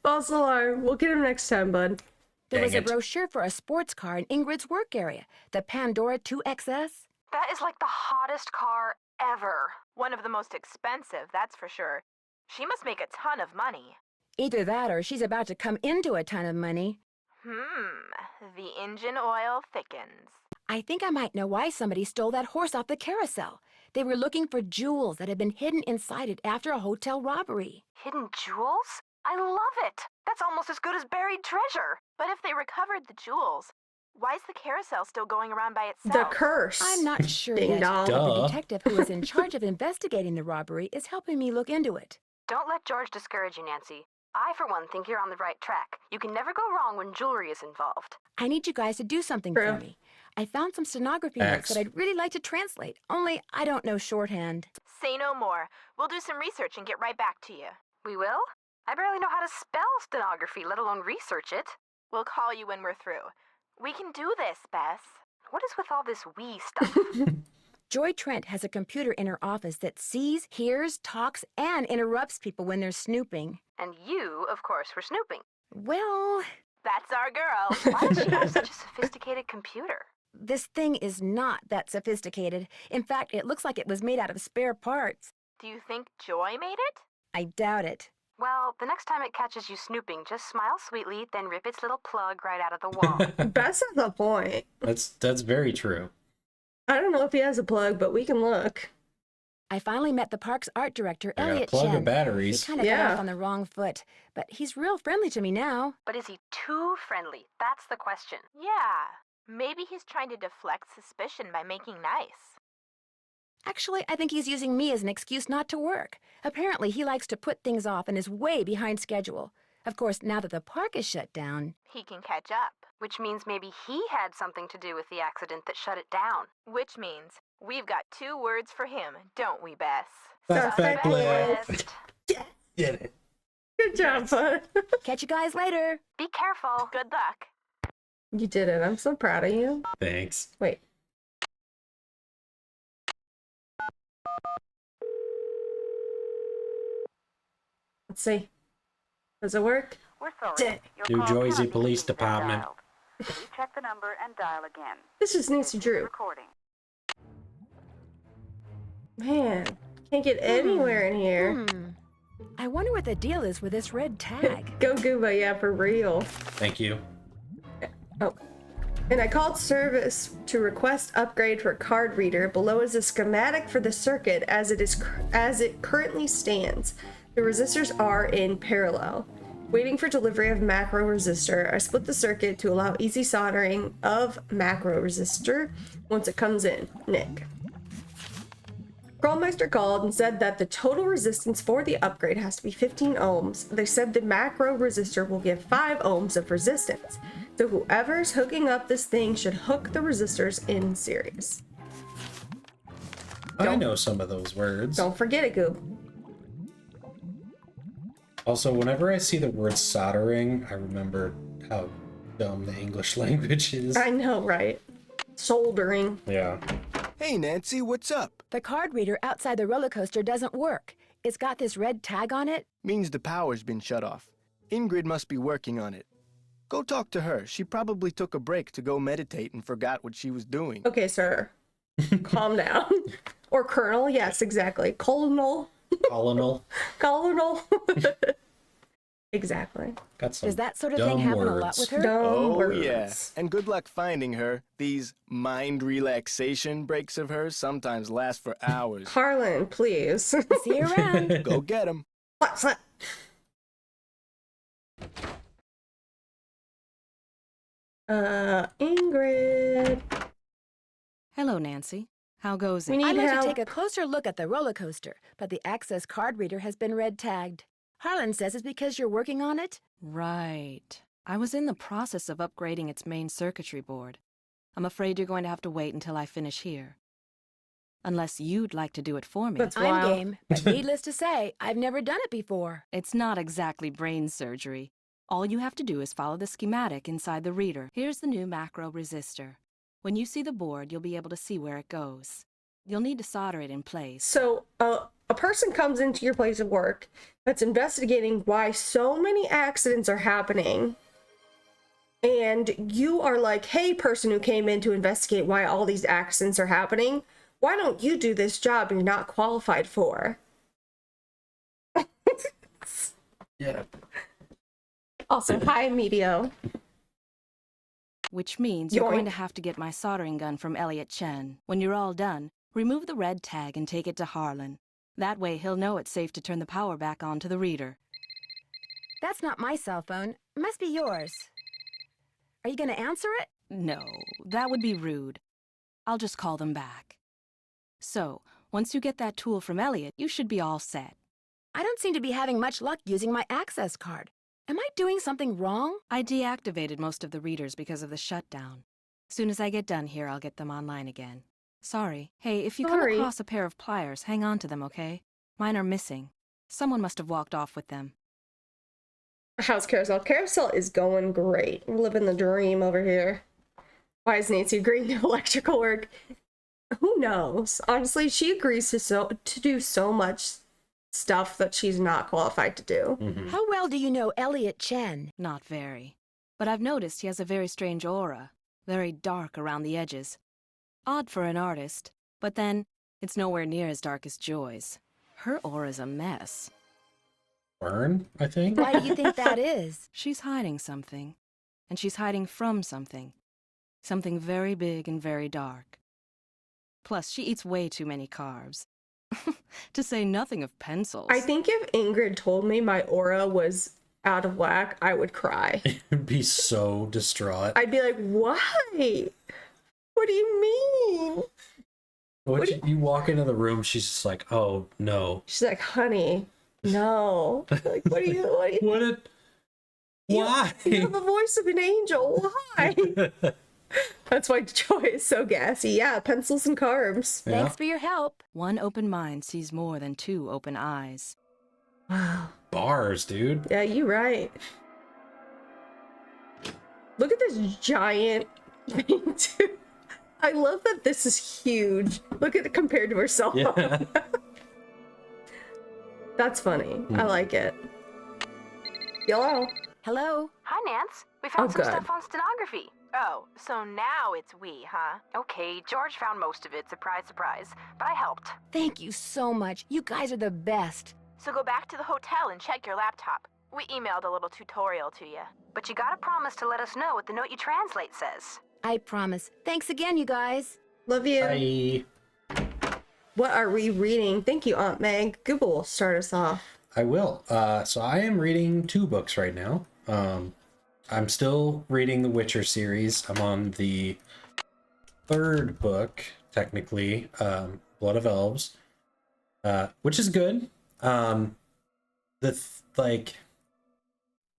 S1: False alarm. We'll get him next time, bud.
S3: There was
S2: Dang
S3: a
S2: it.
S3: brochure for a sports car in Ingrid's work area, the Pandora 2XS.
S11: That is like the hottest car ever. One of the most expensive, that's for sure. She must make a ton of money.
S3: Either that or she's about to come into a ton of money.
S11: The engine oil thickens.
S3: I think I might know why somebody stole that horse off the carousel. They were looking for jewels that had been hidden inside it after a hotel robbery.
S11: Hidden jewels? I love it! That's almost as good as buried treasure. But if they recovered the jewels, why is the carousel still going around by itself?
S1: The curse.
S3: I'm not sure
S1: Ding
S3: yet,
S1: dong.
S3: but the
S2: Duh.
S3: detective who is in charge of investigating the robbery is helping me look into it.
S11: Don't let George discourage you, Nancy. I, for one, think you're on the right track. You can never go wrong when jewelry is involved.
S3: I need you guys to do something
S1: True.
S3: for me. I found some stenography
S2: X.
S3: notes that I'd really like to translate, only I don't know shorthand.
S11: Say no more. We'll do some research and get right back to you. We will? I barely know how to spell stenography, let alone research it. We'll call you when we're through. We can do this, Bess. What is with all this we stuff?
S3: Joy Trent has a computer in her office that sees, hears, talks, and interrupts people when they're snooping.
S11: And you, of course, were snooping.
S3: Well,
S11: That's our girl. Why does she have such a sophisticated computer?
S3: this thing is not that sophisticated. In fact, it looks like it was made out of spare parts.
S11: Do you think Joy made it?
S3: I doubt it.
S11: Well, the next time it catches you snooping, just smile sweetly, then rip its little plug right out of the wall.
S1: Bess has a point.
S2: That's very true.
S1: I don't know if he has a plug, but we can look.
S3: I finally met the park's art director,
S2: I got a
S3: Elliot
S2: plug
S3: Chen.
S2: of batteries.
S3: He kind of
S1: Yeah.
S3: got off on the wrong foot, but he's real friendly to me now.
S11: But is he too friendly? That's the question. Yeah, maybe he's trying to deflect suspicion by making nice.
S3: Actually, I think he's using me as an excuse not to work. Apparently, he likes to put things off and is way behind schedule. Of course, now that the park is shut down,
S11: He can catch up, which means maybe he had something to do with the accident that shut it down. Which means we've got 2 words for him, don't we, Bess?
S1: Suspect list.
S2: Did it.
S1: Good job, bud.
S3: catch you guys later.
S11: Be careful. Good luck.
S1: You did it. I'm so proud of you.
S2: Thanks.
S1: Wait. Let's see. Does it work?
S12: We're sorry.
S1: Dick.
S12: Your
S2: New
S12: call
S2: Jersey
S12: cannot be
S2: Police
S12: received or
S2: Department.
S12: dialed. Please check the number and dial again.
S1: This is Nancy Drew.
S12: Recording.
S1: Man, can't get anywhere in here.
S3: I wonder what the deal is with this red tag.
S1: Go Gooba, yeah, for real.
S2: Thank you.
S1: Oh. And I called service to request upgrade for card reader. Below is a schematic for the circuit as it currently stands. The resistors are in parallel. Waiting for delivery of macro resistor, I split the circuit to allow easy soldering of macro resistor once it comes in. Nick. Crawlmeister called and said that the total resistance for the upgrade has to be 15 ohms. They said the macro resistor will give 5 ohms of resistance. So whoever's hooking up this thing should hook the resistors in series.
S2: I know some of those words.
S1: Don't forget it, Goob.
S2: Also, whenever I see the word soldering, I remember how dumb the English language is.
S1: I know, right? Soldering.
S2: Yeah.
S4: Hey, Nancy, what's up?
S3: The card reader outside the roller coaster doesn't work. It's got this red tag on it.
S4: Means the power's been shut off. Ingrid must be working on it. Go talk to her. She probably took a break to go meditate and forgot what she was doing.
S1: Okay, sir. Calm down. Or Colonel, yes, exactly. Colonel.
S2: Colonel.
S1: Colonel. Exactly.
S2: Got some
S3: Does that sort of thing
S2: dumb
S3: happen a
S2: words.
S3: lot with her?
S1: Dumb
S4: Oh,
S1: words.
S4: yeah. And good luck finding her. These mind relaxation breaks of hers sometimes last for hours.
S1: Harlan, please.
S3: See you around.
S4: Go get 'em.
S1: What's that? Ingrid.
S8: Hello, Nancy. How goes it?
S1: We need
S3: I'd like
S1: help.
S3: to take a closer look at the roller coaster, but the access card reader has been red tagged. Harlan says it's because you're working on it.
S8: Right. I was in the process of upgrading its main circuitry board. I'm afraid you're going to have to wait until I finish here. Unless you'd like to do it for me.
S1: That's
S3: I'm
S1: wild.
S3: game, but needless to say, I've never done it before.
S8: It's not exactly brain surgery. All you have to do is follow the schematic inside the reader. Here's the new macro resistor. When you see the board, you'll be able to see where it goes. You'll need to solder it in place.
S1: So, a person comes into your place of work that's investigating why so many accidents are happening. And you are like, hey, person who came in to investigate why all these accidents are happening, why don't you do this job you're not qualified for?
S2: Yeah.
S1: Also, hi, Medio.
S8: which means you're going
S1: Yoink.
S8: to have to get my soldering gun from Elliot Chen. When you're all done, remove the red tag and take it to Harlan. That way he'll know it's safe to turn the power back on to the reader.
S3: That's not my cell phone. It must be yours. Are you gonna answer it?
S8: No, that would be rude. I'll just call them back. So, once you get that tool from Elliot, you should be all set.
S3: I don't seem to be having much luck using my access card. Am I doing something wrong?
S8: I deactivated most of the readers because of the shutdown. Soon as I get done here, I'll get them online again. Sorry. Hey, if you come
S1: Sorry.
S8: across a pair of pliers, hang on to them, okay? Mine are missing. Someone must have walked off with them.
S1: How's Carousel? Carousel is going great. We're living the dream over here. Why is Nancy agreeing to electrical work? Who knows? Honestly, she agrees to do so much stuff that she's not qualified to do.
S2: Mm-hmm.
S3: How well do you know Elliot Chen?
S8: Not very. But I've noticed he has a very strange aura. Very dark around the edges. Odd for an artist. But then, it's nowhere near as dark as Joy's. Her aura's a mess.
S2: Burn, I think.
S3: Why do you think that is?
S8: She's hiding something. And she's hiding from something. Something very big and very dark. Plus, she eats way too many carbs. To say nothing of pencils.
S1: I think if Ingrid told me my aura was out of whack, I would cry.
S2: I'd be so distraught.
S1: I'd be like, why? What do you mean?
S2: You walk into the room, she's just like, oh no.
S1: She's like, honey, no. Like, what are you?
S2: Why?
S1: You have the voice of an angel. Why? That's why Joy is so gassy. Yeah, pencils and carbs.
S2: Yeah.
S3: Thanks for your help.
S8: One open mind sees more than two open eyes.
S1: Wow.
S2: Bars, dude.
S1: Yeah, you're right. Look at this giant thing, too. I love that this is huge. Look at it compared to her cell phone.
S2: Yeah.
S1: That's funny. I like it. Hello.
S3: Hello?
S11: Hi, Nance. We found
S1: Oh,
S11: some
S1: good.
S11: stuff on stenography. Oh, so now it's we, huh? Okay, George found most of it, surprise, surprise. But I helped.
S3: Thank you so much. You guys are the best.
S11: So go back to the hotel and check your laptop. We emailed a little tutorial to you. But you gotta promise to let us know what the note you translate says.
S3: I promise. Thanks again, you guys.
S1: Love you.
S2: Bye.
S1: What are we reading? Thank you, Aunt Meg. Google will start us off.
S2: I will. So I am reading 2 books right now. I'm still reading the Witcher series. I'm on the 3rd book, technically, Blood of Elves, which is good. The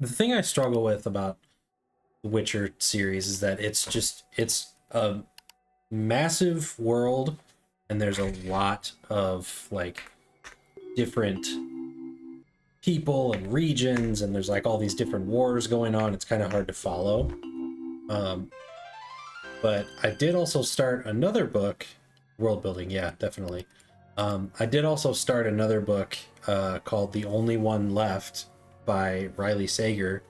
S2: thing I struggle with about the Witcher series is that it's a massive world, and there's a lot of like different people and regions, and there's like all these different wars going on. It's kind of hard to follow. But I did also start another book, world building, yeah, definitely. I did also start another book called The Only One Left by Riley Sager,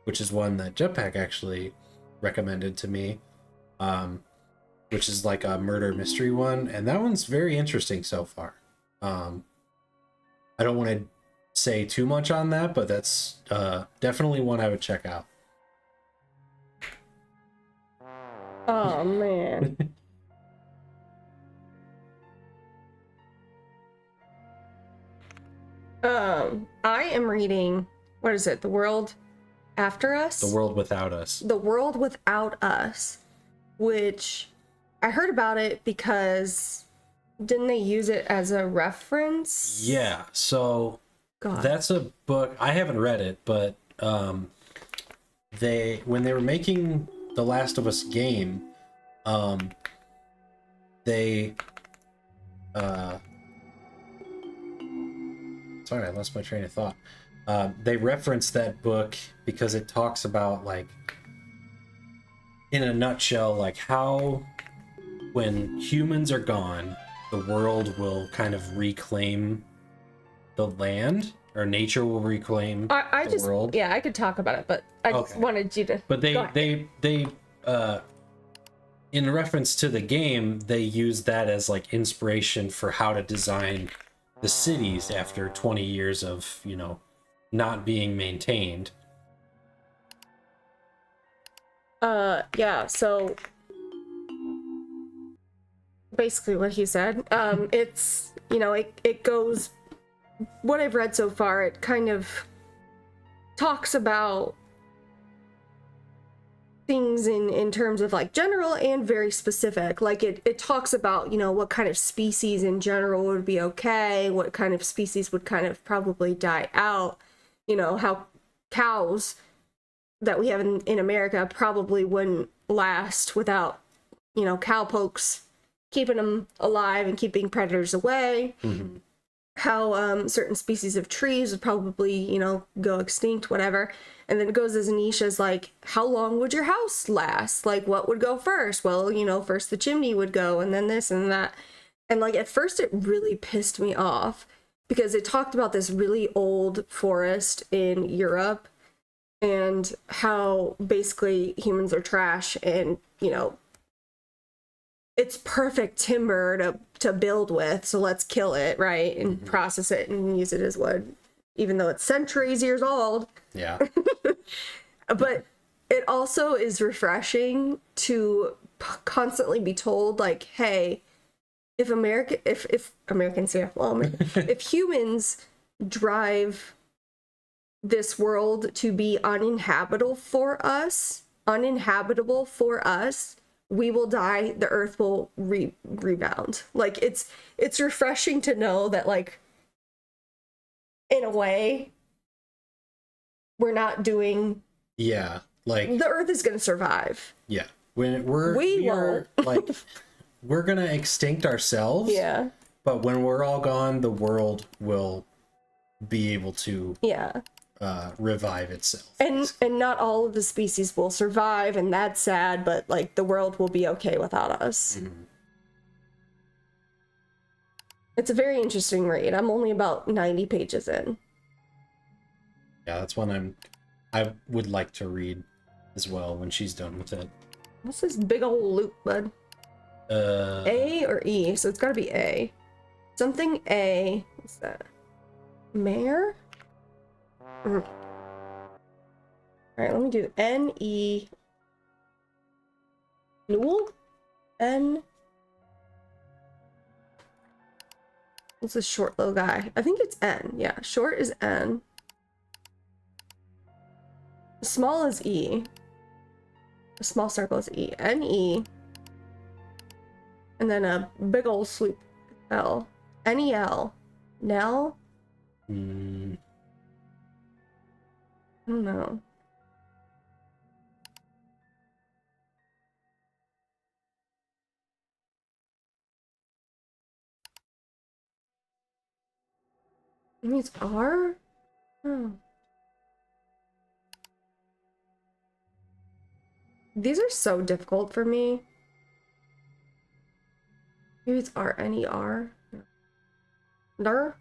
S2: which is one that Jetpack actually recommended to me, which is like a murder mystery one, and that one's very interesting so far. I don't want to say too much on that, but that's definitely one I would check out.
S1: Oh, man. I am reading, what is it? The World After Us?
S2: The World Without Us.
S1: The World Without Us, which I heard about it because didn't they use it as a reference?
S2: Yeah, so
S1: God.
S2: that's a book. I haven't read it, but when they were making the Last of Us game, they sorry, I lost my train of thought. They referenced that book because it talks about, like, in a nutshell, like how when humans are gone, the world will kind of reclaim the land, or nature will reclaim the world.
S1: Yeah, I could talk about it, but I just wanted you to.
S2: But they in reference to the game, they use that as like inspiration for how to design the cities after 20 years of, you know, not being maintained.
S1: Yeah, so basically what he said, it's, you know, it goes, what I've read so far, it kind of talks about things in terms of like general and very specific. Like it talks about, you know, what kind of species in general would be okay, what kind of species would kind of probably die out, you know, how cows that we have in America probably wouldn't last without, you know, cowpokes keeping them alive and keeping predators away.
S2: Mm-hmm.
S1: How certain species of trees would probably, you know, go extinct, whatever. And then it goes as niche as like, how long would your house last? Like, what would go first? Well, you know, first the chimney would go, and then this and that. And like at first it really pissed me off because it talked about this really old forest in Europe and how basically humans are trash, and, you know, it's perfect timber to build with, so let's kill it, right? And process it and use it as wood, even though it's centuries years old.
S2: Yeah.
S1: But it also is refreshing to constantly be told, like, hey, if Americans, yeah, well, if humans drive this world to be uninhabitable for us, we will die, the earth will rebound. Like, it's refreshing to know that, like, in a way, we're not doing,
S2: Yeah, like
S1: the earth is gonna survive.
S2: yeah, when we're like we're gonna extinct ourselves.
S1: Yeah,
S2: but when we're all gone, the world will be able to revive itself.
S1: and not all of the species will survive, and that's sad, but like the world will be okay without us. It's a very interesting read. I'm only about 90 pages in.
S2: Yeah, that's one I would like to read as well when she's done with it.
S1: What's this big old loop, bud? A or E? So it's gotta be A. Something A. What's that? Mare? Alright, let me do N-E. Newell? N. What's this short little guy? I think it's N. Yeah, short is N. Small is E. A small circle is E. N-E. And then a big old swoop. L. N-E-L. Nell? I don't know. It means R? Oh. These are so difficult for me. Maybe it's R, N-E-R. Ner?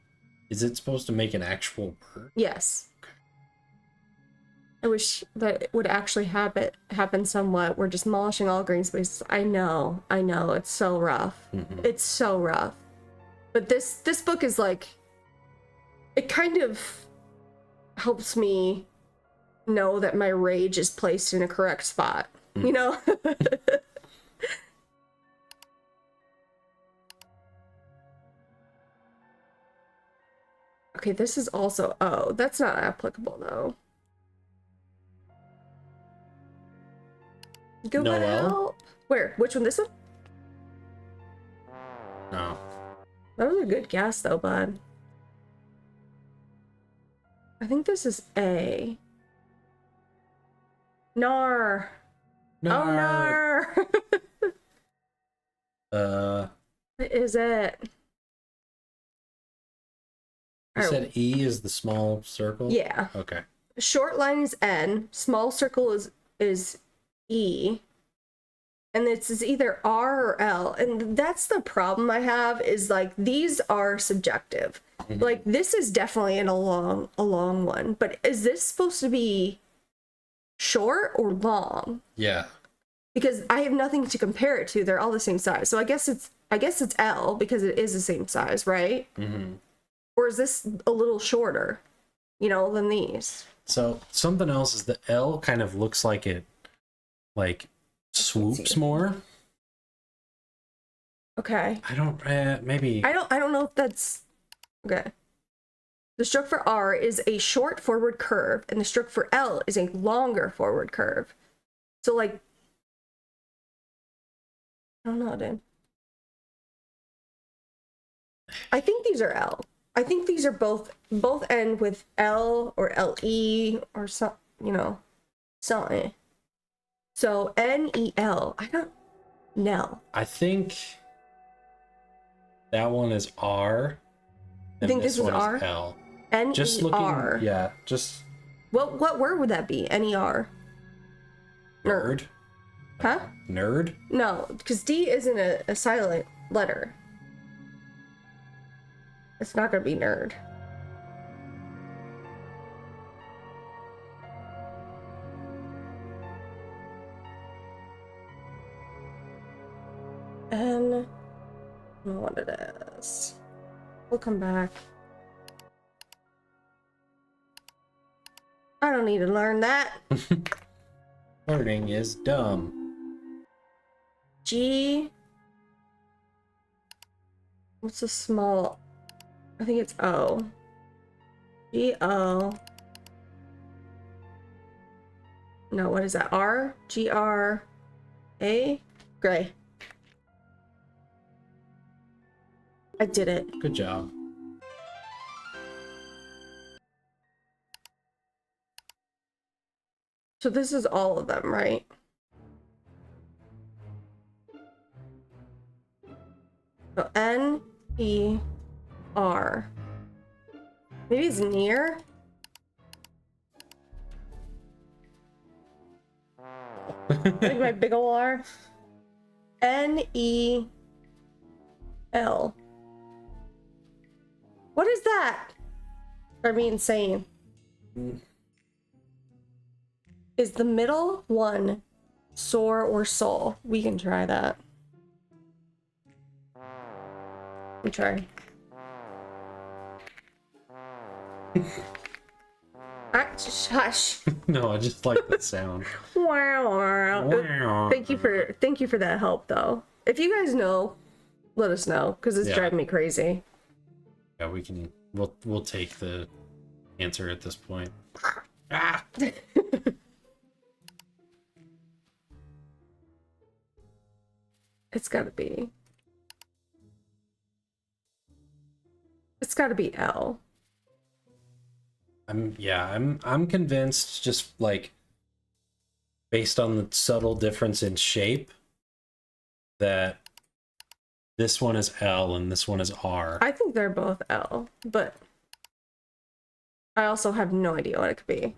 S2: Is it supposed to make an actual word?
S1: Yes. I wish that it would actually happen somewhat. We're just demolishing all green spaces. I know, it's so rough. It's so rough. But this book is like, it kind of helps me know that my rage is placed in a correct spot. You know? Okay, this is also O. That's not applicable though. Go
S2: Noel?
S1: help. Where? Which one? This one?
S2: No.
S1: That was a good guess though, bud. I think this is A. Nar. Oh, nar. What is it?
S2: You said E is the small circle?
S1: Yeah.
S2: Okay.
S1: Short line is N. Small circle is E. And this is either R or L. And that's the problem I have, is like these are subjective. Like this is definitely a long one. But is this supposed to be short or long?
S2: Yeah.
S1: Because I have nothing to compare it to. They're all the same size. So I guess it's L because it is the same size, right? Or is this a little shorter, you know, than these?
S2: So something else is the L kind of looks like it like swoops more.
S1: Okay.
S2: I don't maybe
S1: I don't know if that's okay. The stroke for R is a short forward curve, and the stroke for L is a longer forward curve. So like, I don't know, dude. I think these are L. I think these are both end with L or LE or some, you know, something. So NEL. I don't know.
S2: I think that one is R.
S1: You think this is
S2: one
S1: R?
S2: Is L.
S1: N-E-R.
S2: Just looking, yeah, just
S1: What word would that be? NER.
S2: nerd.
S1: Huh?
S2: Nerd?
S1: No, because D isn't a silent letter. It's not gonna be nerd. And I don't know what it is. We'll come back. I don't need to learn that.
S2: Learning is dumb.
S1: G. What's a small? I think it's O. G O. No, what is that? R? G R A? Gray. I did it.
S2: Good job.
S1: So this is all of them, right? So N-E-R. Maybe it's near? Like my big ol' R? N-E-L. What is that? Are we insane? Is the middle one sore or soul? We can try that. We try. Hush.
S2: No, I just like that sound.
S1: Wow. Thank you for that help though. If you guys know, let us know because it's driving me crazy.
S2: Yeah, we'll take the answer at this point. Ah.
S1: It's gotta be L.
S2: I'm convinced, just like based on the subtle difference in shape, that this one is L and this one is R.
S1: I think they're both L, but I also have no idea what it could be.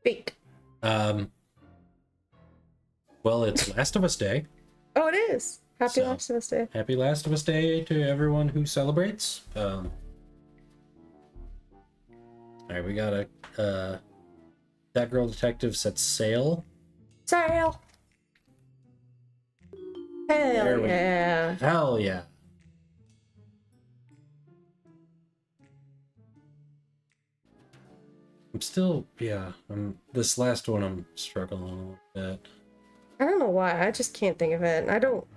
S1: Fake.
S2: Well, it's Last of Us Day.
S1: Oh, it is. Happy Last of Us Day.
S2: Happy Last of Us Day to everyone who celebrates. All right, we got that girl detective said sail.
S1: Sail. Hell yeah.
S2: Hell yeah. I'm still, this last one I'm struggling a little bit.
S1: I don't know why. I just can't think of it. I don't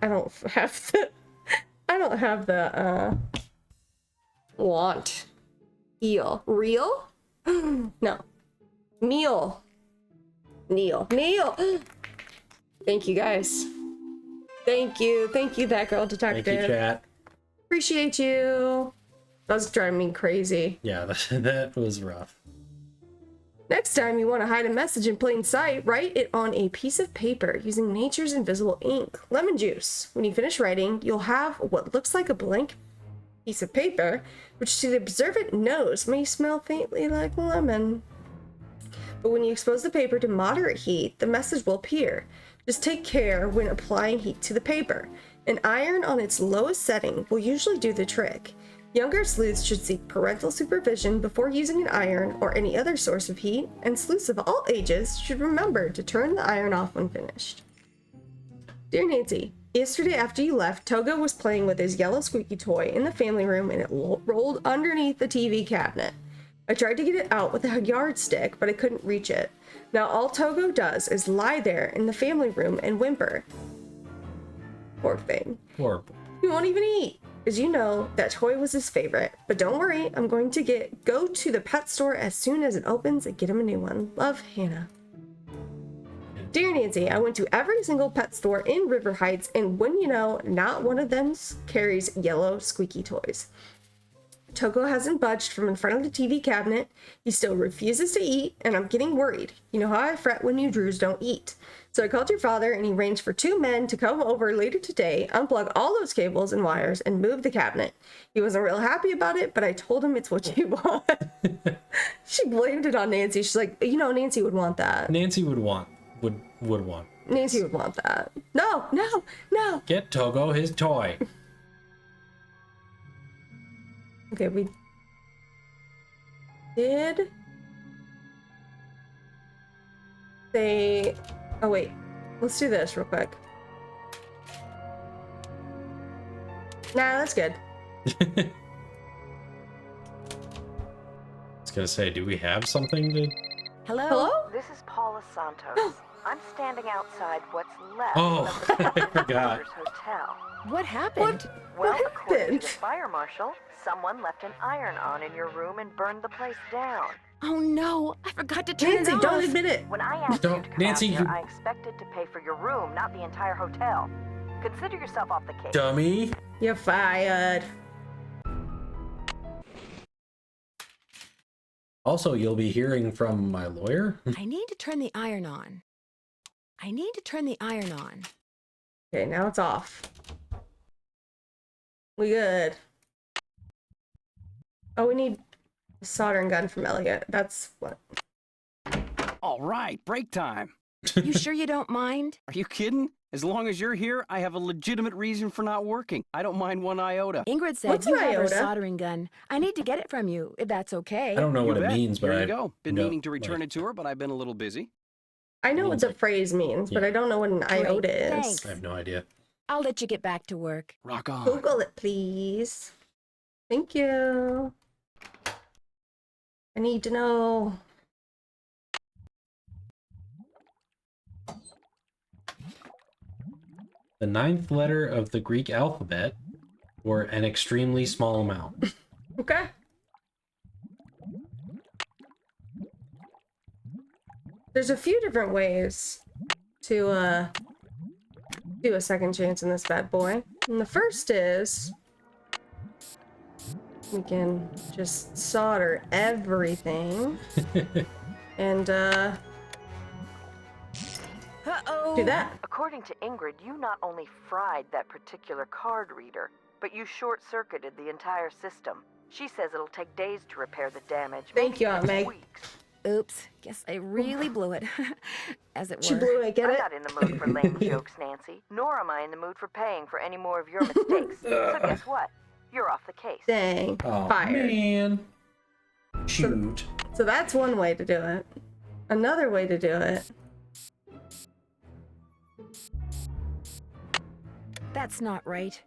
S1: have the want. Eel. Real? No. Meal. Neil. Thank you guys. Thank you, that girl detective.
S2: Thank you, chat.
S1: Appreciate you. That was driving me crazy.
S2: Yeah, that was rough.
S1: Next time you want to hide a message in plain sight, write it on a piece of paper using nature's invisible ink, lemon juice. When you finish writing, you'll have what looks like a blank piece of paper, which to the observant nose may smell faintly like lemon. But when you expose the paper to moderate heat, the message will appear. Just take care when applying heat to the paper. An iron on its lowest setting will usually do the trick. Younger sleuths should seek parental supervision before using an iron or any other source of heat, and sleuths of all ages should remember to turn the iron off when finished. Dear Nancy, Yesterday after you left, Togo was playing with his yellow squeaky toy in the family room and it rolled underneath the TV cabinet. I tried to get it out with a yardstick, but I couldn't reach it. Now all Togo does is lie there in the family room and whimper. Poor thing.
S2: Poor.
S1: He won't even eat. As you know, that toy was his favorite. But don't worry, I'm going to go to the pet store as soon as it opens and get him a new one. Love, Hannah. Dear Nancy, I went to every single pet store in River Heights, and wouldn't you know, not one of them carries yellow squeaky toys. Togo hasn't budged from in front of the TV cabinet. He still refuses to eat, and I'm getting worried. You know how I fret when you Drews don't eat. So I called your father, and he arranged for 2 men to come over later today, unplug all those cables and wires, and move the cabinet. He wasn't real happy about it, but I told him it's what you want. She blamed it on Nancy. She's like, you know, Nancy would want that.
S2: Nancy would want. Would want.
S1: Nancy would want that. No, no, no.
S2: Get Togo his toy.
S1: Okay, we did they... Oh, wait. Let's do this real quick. Nah, that's good.
S2: I was gonna say, do we have something to...
S3: Hello?
S1: Hello?
S5: This is Paula Santos. I'm standing outside what's left
S2: Oh,
S5: of the
S2: I forgot.
S5: Hotel.
S3: What happened?
S5: Well,
S1: What
S5: according
S1: happened?
S5: to the fire marshal, someone left an iron on in your room and burned the place down.
S3: Oh no, I forgot to turn
S1: Nancy,
S3: it off.
S1: don't admit it.
S5: When I asked
S2: Don't-
S5: you to come
S2: Nancy,
S5: out here,
S2: you-
S5: I expected to pay for your room, not the entire hotel. Consider yourself off the case.
S2: Dummy.
S1: You're fired.
S2: Also, you'll be hearing from my lawyer.
S3: I need to turn the iron on. I need to turn the iron on.
S1: Okay, now it's off. We good. Oh, we need a soldering gun from Elliot. That's what.
S7: All right, break time.
S3: You sure you don't mind?
S7: Are you kidding? As long as you're here, I have a legitimate reason for not working. I don't mind one iota.
S3: Ingrid said
S1: What's
S3: you
S1: an
S3: have her
S1: iota?
S3: soldering gun. I need to get it from you, if that's okay.
S2: I don't know
S7: You
S2: what it
S7: bet.
S2: means, but
S7: Here
S2: I
S7: you go. Been
S2: know,
S7: meaning to return
S2: like,
S7: it to her, but I've been a little busy.
S1: I know what
S2: Means
S1: the
S2: like-
S1: phrase means, but
S2: Yeah.
S1: I don't know what an iota is.
S3: thanks.
S2: I have no idea.
S3: I'll let you get back to work.
S7: Rock on.
S1: Google it, please. Thank you. I need to know.
S2: The 9th letter of the Greek alphabet, or an extremely small amount.
S1: Okay. There's a few different ways to do a second chance in this bad boy. And the first is we can just solder everything and
S3: Uh-oh.
S1: do that.
S5: According to Ingrid, you not only fried that particular card reader, but you short-circuited the entire system. She says it'll take days to repair the damage.
S1: Thank
S5: maybe
S1: you, Aunt
S5: even
S1: May.
S5: weeks.
S3: Oops. Guess I really blew it. As it were.
S1: She blew it, get
S5: I'm
S1: it?
S5: not in the mood for lame jokes, Nancy. Nor am I in the mood for paying for any more of your mistakes. So guess what? You're off the case.
S1: Dang.
S2: Oh,
S1: Fired.
S2: man. Shoot.
S1: So that's one way to do it. Another way to do it.
S3: That's not right.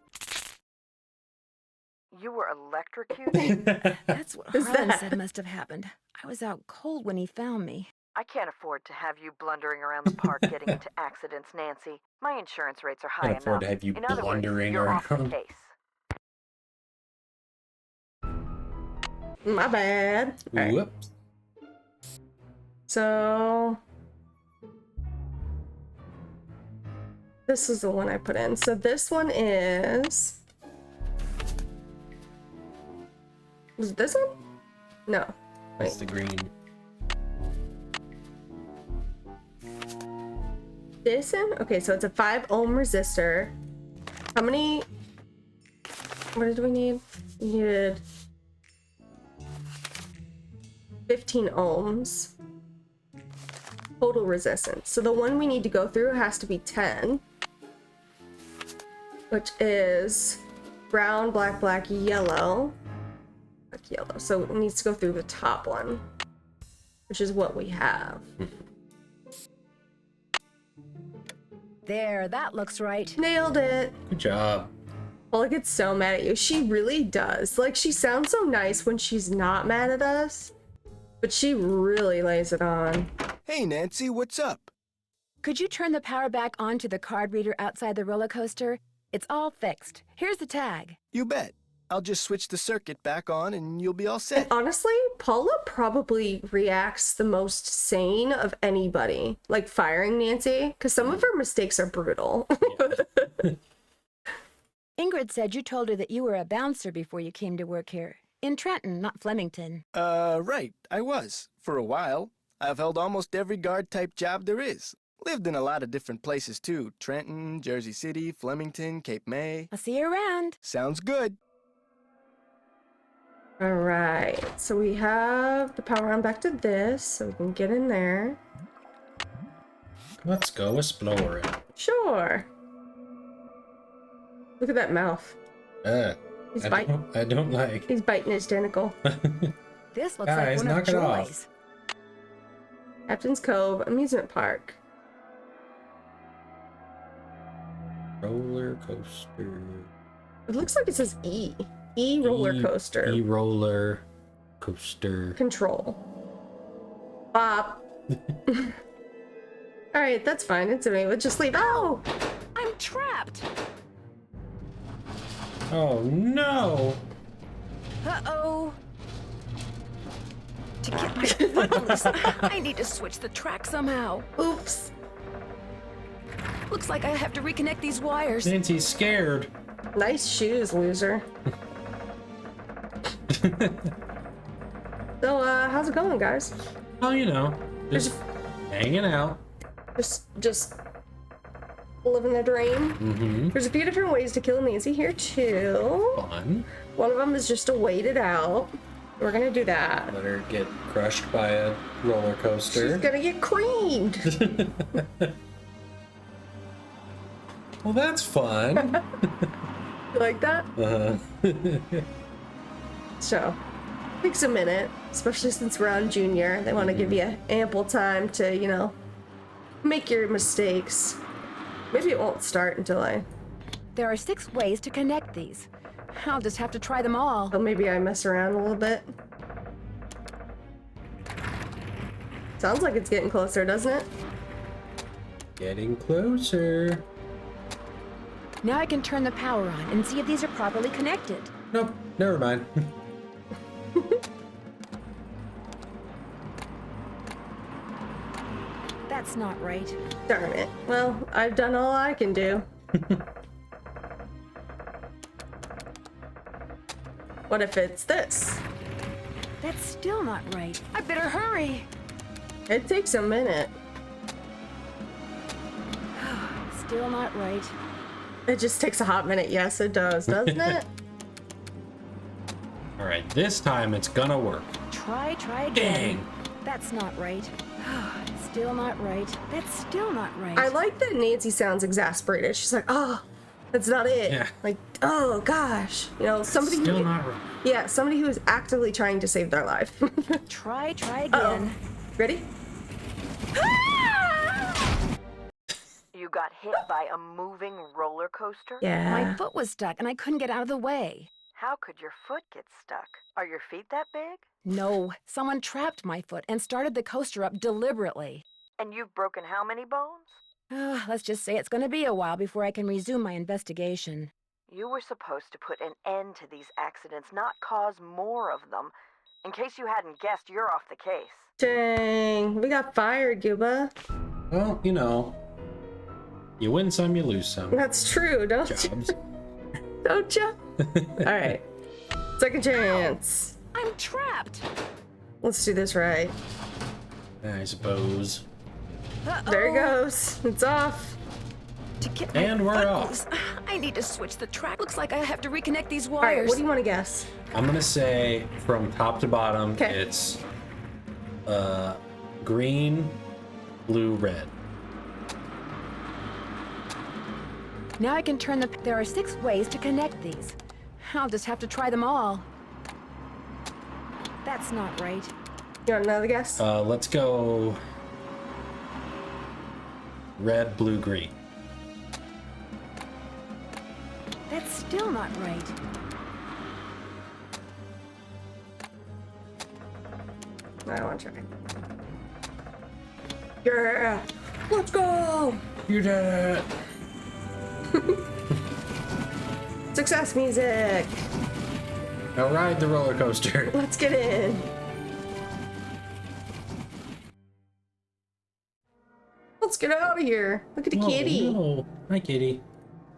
S5: You were electrocuted?
S3: That's what
S1: Is
S3: Harlan
S1: that?
S3: said must have happened. I was out cold when he found me.
S5: I can't afford to have you blundering around the park getting into accidents, Nancy. My insurance rates are high
S2: Can't afford
S5: enough.
S2: to have you
S5: In other words,
S2: blundering
S5: you're off the
S2: around.
S5: case.
S1: My bad. All right.
S2: Whoops.
S1: So this is the one I put in. So this one is... Was it this one? No. Wait.
S2: That's the green.
S1: This one? Okay, so it's a 5 ohm resistor. How many... What did we need? We needed 15 ohms. Total resistance. So the one we need to go through has to be 10. Which is brown, black, black, yellow. Black, yellow. So it needs to go through the top one. Which is what we have.
S3: There, that looks right.
S1: Nailed it.
S2: Good job.
S1: Paula gets so mad at you. She really does. Like, she sounds so nice when she's not mad at us, but she really lays it on.
S4: Hey, Nancy, what's up?
S3: Could you turn the power back on to the card reader outside the roller coaster? It's all fixed. Here's the tag.
S4: You bet. I'll just switch the circuit back on and you'll be all set.
S1: And honestly, Paula probably reacts the most sane of anybody, like firing Nancy, because some of her mistakes are brutal.
S3: Ingrid said you told her that you were a bouncer before you came to work here. In Trenton, not Flemington.
S4: Right. I was. For a while. I've held almost every guard-type job there is. Lived in a lot of different places, too. Trenton, Jersey City, Flemington, Cape May.
S3: I'll see you around.
S4: Sounds good.
S1: All right, so we have the power on back to this, so we can get in there.
S2: Let's go explore it.
S1: Sure. Look at that mouth. He's biting.
S2: I don't like.
S1: He's biting his tentacle.
S3: This looks
S2: Guys,
S3: like one
S2: knock
S3: of
S2: it off.
S3: Joy's.
S1: Captain's Cove Amusement Park.
S2: Roller coaster.
S1: It looks like it says E. E roller coaster.
S2: E roller coaster.
S1: Control. Bop. All right, that's fine. It's okay. Let's just leave. Oh!
S3: I'm trapped.
S2: Oh no!
S3: Uh-oh. To get my foot loose, I need to switch the track somehow.
S1: Oops.
S3: Looks like I have to reconnect these wires.
S2: Nancy's scared.
S1: Nice shoes, loser. So, how's it going, guys?
S2: Oh, you know, just hanging out.
S1: Just living the dream.
S2: Mm-hmm.
S1: There's a few different ways to kill Nancy here, too.
S2: Fun.
S1: One of them is just to wait it out. We're gonna do that.
S2: Let her get crushed by a roller coaster.
S1: She's gonna get creamed.
S2: Well, that's fun.
S1: You like that?
S2: Uh-huh.
S1: So, takes a minute, especially since we're on Junior. They want to give you ample time to, you know, make your mistakes. Maybe it won't start until
S3: There are 6 ways to connect these. I'll just have to try them all.
S1: Oh, maybe I mess around a little bit. Sounds like it's getting closer, doesn't it?
S2: Getting closer.
S3: Now I can turn the power on and see if these are properly connected.
S2: Nope, never mind.
S3: That's not right.
S1: Darn it. Well, I've done all I can do. What if it's this?
S3: That's still not right. I better hurry.
S1: It takes a minute.
S3: Still not right.
S1: It just takes a hot minute. Yes, it does, doesn't it?
S2: All right, this time it's gonna work.
S3: Try again.
S2: Dang.
S3: That's not right. Still not right. That's still not right.
S1: I like that Nancy sounds exasperated. She's like, oh, that's not it.
S2: Yeah.
S1: Like, oh gosh. You know, somebody
S2: Still
S1: who,
S2: not right.
S1: yeah, somebody who is actively trying to save their life.
S3: Try again.
S1: Uh-oh. Ready?
S5: You got hit by a moving roller coaster?
S1: Yeah.
S3: My foot was stuck and I couldn't get out of the way.
S5: How could your foot get stuck? Are your feet that big?
S3: No, someone trapped my foot and started the coaster up deliberately.
S5: And you've broken how many bones?
S3: Let's just say it's going to be a while before I can resume my investigation.
S5: You were supposed to put an end to these accidents, not cause more of them. In case you hadn't guessed, you're off the case.
S1: Dang, we got fired, Gooba.
S2: Well, you know, you win some, you lose some.
S1: That's true, don't
S2: Jobs.
S1: you? Don't you? All right. Second chance.
S3: I'm trapped.
S1: Let's do this right.
S2: I suppose.
S3: Uh-oh.
S1: There it goes. It's off.
S3: To get my
S2: And we're
S3: foot
S2: off.
S3: loose, I need to switch the track. Looks like I have to reconnect these
S1: All right,
S3: wires.
S1: what do you want to guess?
S2: I'm gonna say from top to bottom,
S1: 'Kay.
S2: it's green, blue, red.
S3: Now I can turn the... There are 6 ways to connect these. I'll just have to try them all. That's not right.
S1: You want another guess?
S2: Let's go red, blue, green.
S3: That's still not right.
S1: I want to try. Yeah! Let's go!
S2: You did it!
S1: Success music!
S2: Now ride the roller coaster.
S1: Let's get in. Let's get out of here. Look at the kitty.
S2: No. Hi, kitty.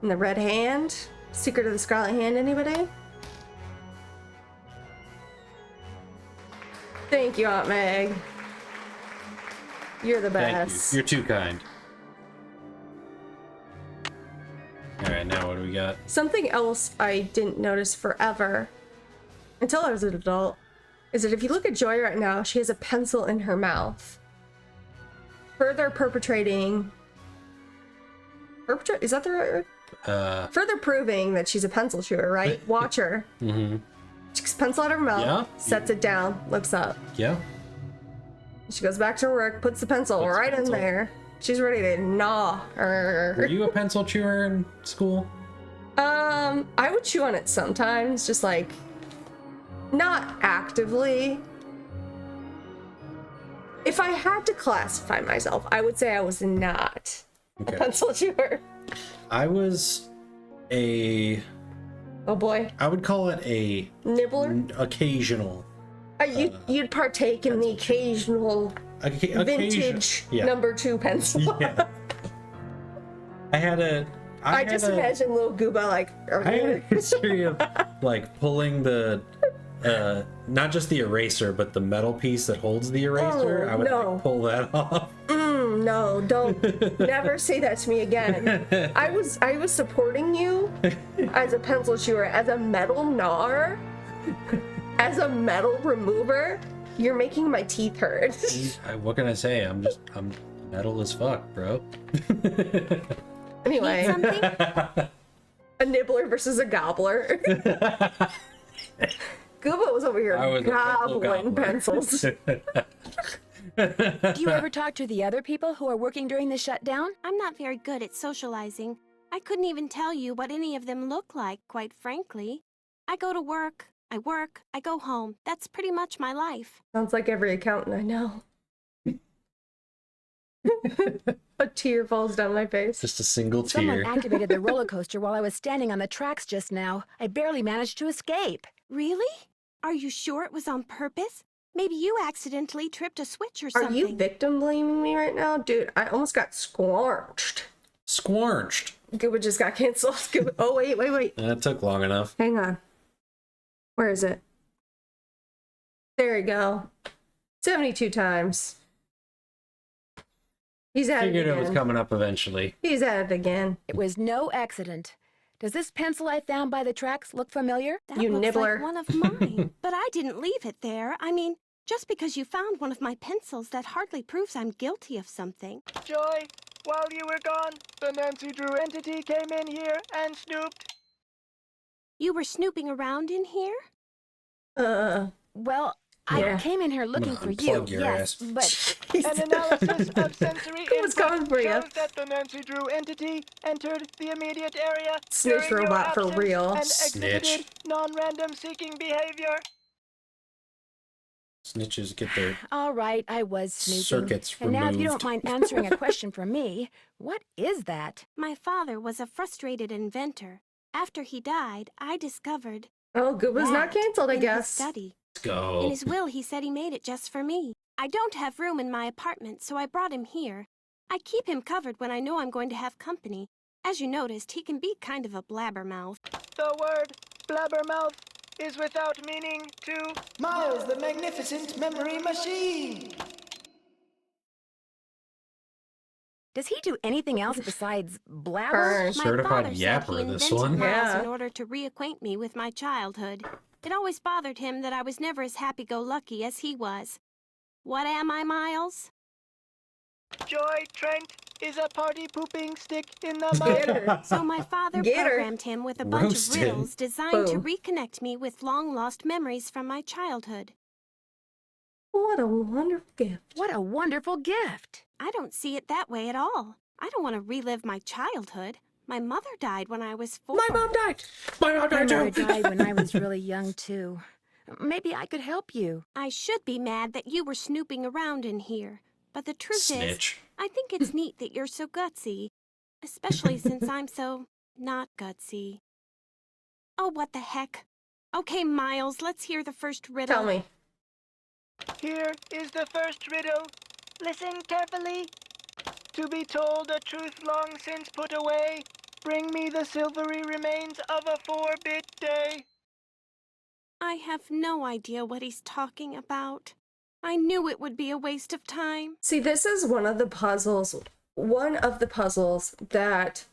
S1: And the red hand. Secret of the Scarlet Hand, anybody? Thank you, Aunt Meg. You're the
S2: Thank
S1: best.
S2: you. You're too kind. Alright, now what do we got?
S1: Something else I didn't notice forever, until I was an adult, is that if you look at Joy right now, she has a pencil in her mouth. Further perpetrating... Is that the right word? Further proving that she's a pencil chewer, right? Watch her.
S2: Mm-hmm.
S1: She takes a pencil out of her mouth,
S2: Yeah.
S1: sets it down, looks up.
S2: Yeah.
S1: She goes back to her work, puts the pencil right in there. She's ready to gnaw.
S2: Were you a pencil chewer in school?
S1: I would chew on it sometimes, just like, not actively. If I had to classify myself, I would say I was not a pencil chewer.
S2: I was a...
S1: Oh boy.
S2: I would call it a...
S1: Nibbler?
S2: Occasional.
S1: You'd partake in the occasional vintage number 2 pencil.
S2: Yeah. I
S1: just imagine little Gooba like...
S2: I had a history of like pulling the... not just the eraser, but the metal piece that holds the eraser.
S1: Oh,
S2: I would
S1: no.
S2: like, pull that off.
S1: No, don't never say that to me again. I was supporting you as a pencil chewer, as a metal gnawer, as a metal remover. You're making my teeth hurt.
S2: What can I say? I'm metal as fuck, bro.
S1: Anyway, a nibbler versus a gobbler. Gooba was over here gobbling pencils.
S3: Do you ever talk to the other people who are working during the shutdown?
S6: I'm not very good at socializing. I couldn't even tell you what any of them look like, quite frankly. I go to work, I go home. That's pretty much my life.
S1: Sounds like every accountant I know. A tear falls down my face.
S2: Just a single tear.
S3: Someone activated the roller coaster while I was standing on the tracks just now. I barely managed to escape.
S6: Really? Are you sure it was on purpose? Maybe you accidentally tripped a switch or
S1: Are
S6: something.
S1: you victim blaming me right now? Dude, I almost got squarched.
S2: Squarched?
S1: Gooba just got canceled. Gooba. Oh, wait.
S2: That took long enough.
S1: Hang on. Where is it? There we go. 72 times. He's at it again.
S2: Figured it was coming up eventually.
S1: He's at it again.
S3: It was no accident. Does this pencil I found by the tracks look familiar?
S6: That looks
S1: nibbler.
S6: like one of mine. But I didn't leave it there. I mean, just because you found one of my pencils, that hardly proves I'm guilty of something.
S4: Joy, while you were gone, the Nancy Drew entity came in here and snooped.
S6: You were snooping around in here?
S3: Well, I came in here looking for you,
S2: your
S3: yes,
S2: ass.
S3: but...
S4: An analysis of sensory
S1: Who's coming for you?
S4: shows that the Nancy Drew entity entered the immediate area
S1: Snitch
S4: during your
S1: robot for
S4: absence
S1: real.
S4: and
S2: Snitch.
S4: exhibited non-random seeking behavior.
S2: Snitches get their
S3: All right, I was snooping.
S2: circuits
S3: And
S2: removed.
S3: now if you don't mind answering a question for me, what is that?
S6: My father was a frustrated inventor. After he died, I discovered
S1: Oh, Gooba's not canceled, I
S6: in his
S1: guess.
S6: study.
S2: Let's go.
S6: In his will, he said he made it just for me. I don't have room in my apartment, so I brought him here. I keep him covered when I know I'm going to have company. As you noticed, he can be kind of a blabbermouth.
S4: The word blabbermouth is without meaning to Miles the Magnificent Memory Machine.
S3: Does he do anything else besides blabber?
S1: Burn.
S6: My
S2: Certified
S6: father said he
S2: yapper, this
S6: invented
S2: one.
S6: Miles
S1: Yeah.
S6: in order to reacquaint me with my childhood. It always bothered him that I was never as happy-go-lucky as he was. What am I, Miles?
S4: Joy Trent is a party-pooping stick in the mud.
S1: Get her.
S6: So my father
S1: Get her.
S6: programmed him with a bunch
S2: Roasted.
S6: of riddles designed to
S1: Boom.
S6: reconnect me with long-lost memories from my childhood.
S1: What a wonderful gift.
S3: What a wonderful gift.
S6: I don't see it that way at all. I don't want to relive my childhood. My mother died when I was 4.
S1: My mom died.
S2: My mom
S3: My
S2: died
S3: mother
S2: too.
S3: died when I was really young, too. Maybe I could help you.
S6: I should be mad that you were snooping around in here. But the truth
S2: Snitch.
S6: is, I think it's neat that you're so gutsy. Especially since I'm so not gutsy. Oh, what the heck. Okay, Miles, let's hear the first riddle.
S1: Tell me.
S4: Here is the first riddle. Listen carefully. To be told a truth long since put away, bring me the silvery remains of a 4-bit day.
S6: I have no idea what he's talking about. I knew it would be a waste of time.
S1: See, this is one of the puzzles that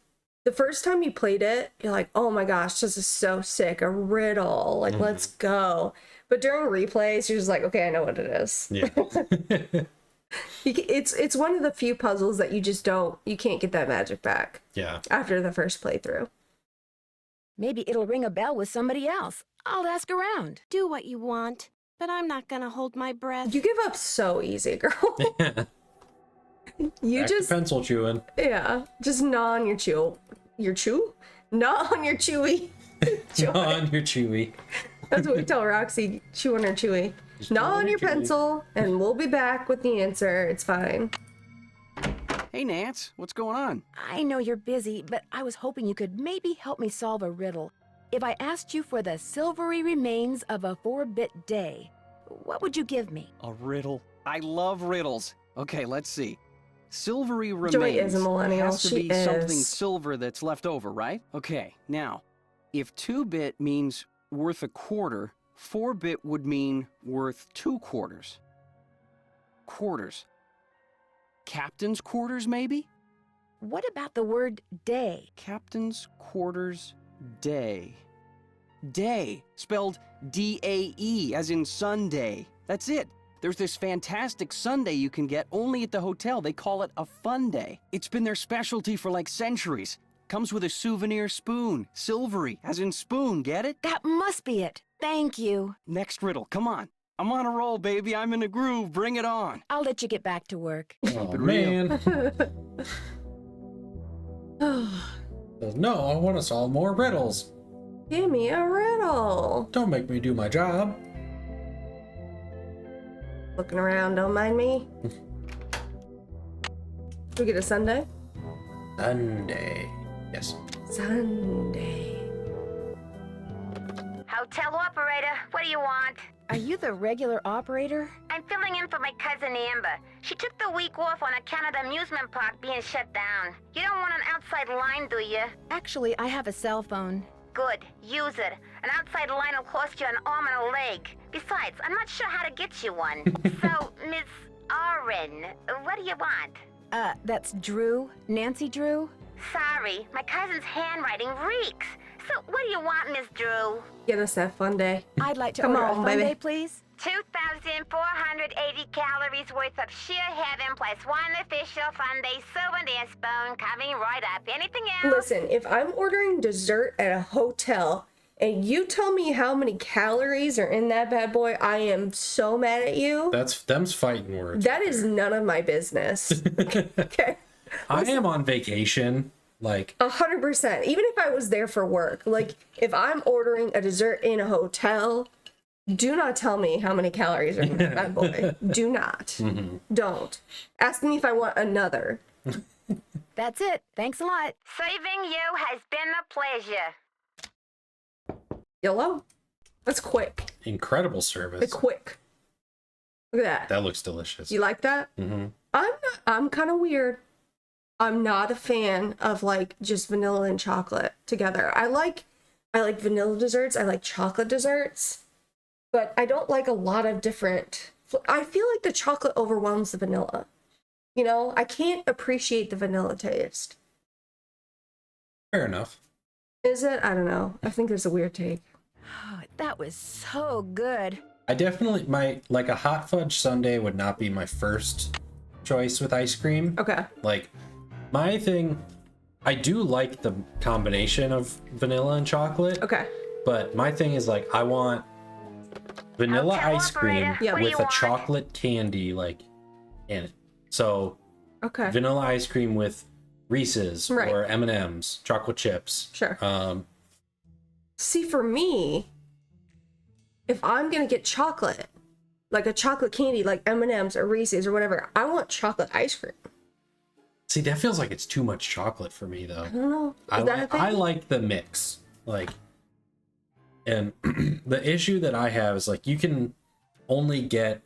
S1: the first time you played it, you're like, oh my gosh, this is so sick, a riddle, like, let's go. But during replays, you're just like, okay, I know what it is.
S2: Yeah.
S1: It's one of the few puzzles that you can't get that magic back
S2: Yeah.
S1: after the first playthrough.
S3: Maybe it'll ring a bell with somebody else. I'll ask around.
S6: Do what you want, but I'm not gonna hold my breath.
S1: You give up so easy, girl. You
S2: Back
S1: just
S2: to pencil chewing.
S1: Yeah, just gnaw on your chew. Gnaw on your chewy.
S2: On your chewy.
S1: That's what we tell Roxy, chew on her chewy. Gnaw on your pencil, and we'll be back with the answer. It's fine.
S7: Hey, Nance, what's going on?
S3: I know you're busy, but I was hoping you could maybe help me solve a riddle. If I asked you for the silvery remains of a 4-bit day, what would you give me?
S7: A riddle? I love riddles. Okay, let's see. Silvery remains.
S1: Joy is a millennial.
S7: Has to
S1: She
S7: be something
S1: is.
S7: silver that's left over, right? Okay, now, if 2-bit means worth a quarter, 4-bit would mean worth 2 quarters. Quarters. Captain's quarters, maybe?
S3: What about the word day?
S7: Captain's quarters day. Day, spelled D-A-E, as in Sunday. That's it. There's this fantastic sundae you can get only at the hotel. They call it a fun day. It's been their specialty for like centuries. Comes with a souvenir spoon. Silvery, as in spoon, get it?
S3: That must be it. Thank you.
S7: Next riddle, come on. I'm on a roll, baby. I'm in a groove. Bring it on.
S3: I'll let you get back to work.
S2: Oh,
S7: it real.
S2: man. No, I want to solve more riddles.
S1: Give me a riddle.
S2: Don't make me do my job.
S1: Looking around, don't mind me. We get a Sunday?
S2: Sunday. Yes.
S1: Sunday.
S13: Hotel operator, what do you want?
S3: Are you the regular operator?
S13: I'm filling in for my cousin Amber. She took the week off on account of the amusement park being shut down. You don't want an outside line, do you?
S3: Actually, I have a cell phone.
S13: Good, use it. An outside line will cost you an arm and a leg. Besides, I'm not sure how to get you one. So, Miss Oren, what do you want?
S3: That's Drew? Nancy Drew?
S13: Sorry, my cousin's handwriting reeks. So, what do you want, Miss Drew?
S1: Get us that fun day.
S3: I'd like to
S1: Come
S3: order
S1: on,
S3: a fun
S1: baby.
S3: day, please.
S13: 2,480 calories worth of sheer heaven plus one official fun day souvenir spoon coming right up. Anything else?
S1: Listen, if I'm ordering dessert at a hotel and you tell me how many calories are in that bad boy, I am so mad at you.
S2: Them's fighting words.
S1: That is none of my business. Okay.
S2: I am on vacation. Like
S1: 100%. Even if I was there for work, like if I'm ordering a dessert in a hotel, do not tell me how many calories are in that bad boy. Do not.
S2: Mm-hmm.
S1: Don't. Ask me if I want another.
S3: That's it. Thanks a lot.
S13: Serving you has been a pleasure.
S1: YOLO. That's quick.
S2: incredible service.
S1: It's quick. Look at that.
S2: That looks delicious.
S1: You like that?
S2: Mm-hmm.
S1: I'm kind of weird. I'm not a fan of like just vanilla and chocolate together. I like vanilla desserts. I like chocolate desserts, but I don't like a lot of different. I feel like the chocolate overwhelms the vanilla. You know, I can't appreciate the vanilla taste.
S2: Fair enough.
S1: Is it? I don't know. I think there's a weird take.
S3: Oh, that was so good.
S2: I definitely, like a hot fudge sundae would not be my first choice with ice cream.
S1: Okay.
S2: Like, my thing, I do like the combination of vanilla and chocolate.
S1: Okay.
S2: But my thing is like, I want vanilla ice cream with a chocolate candy like in it. So
S1: okay,
S2: vanilla ice cream with Reese's
S1: Right.
S2: or M&M's, chocolate chips.
S1: Sure. See, for me, if I'm gonna get chocolate, like a chocolate candy, like M&M's or Reese's or whatever, I want chocolate ice cream.
S2: See, that feels like it's too much chocolate for me, though.
S1: I don't know. Is that a thing?
S2: I like the mix. Like, and the issue that I have is, like, you can only get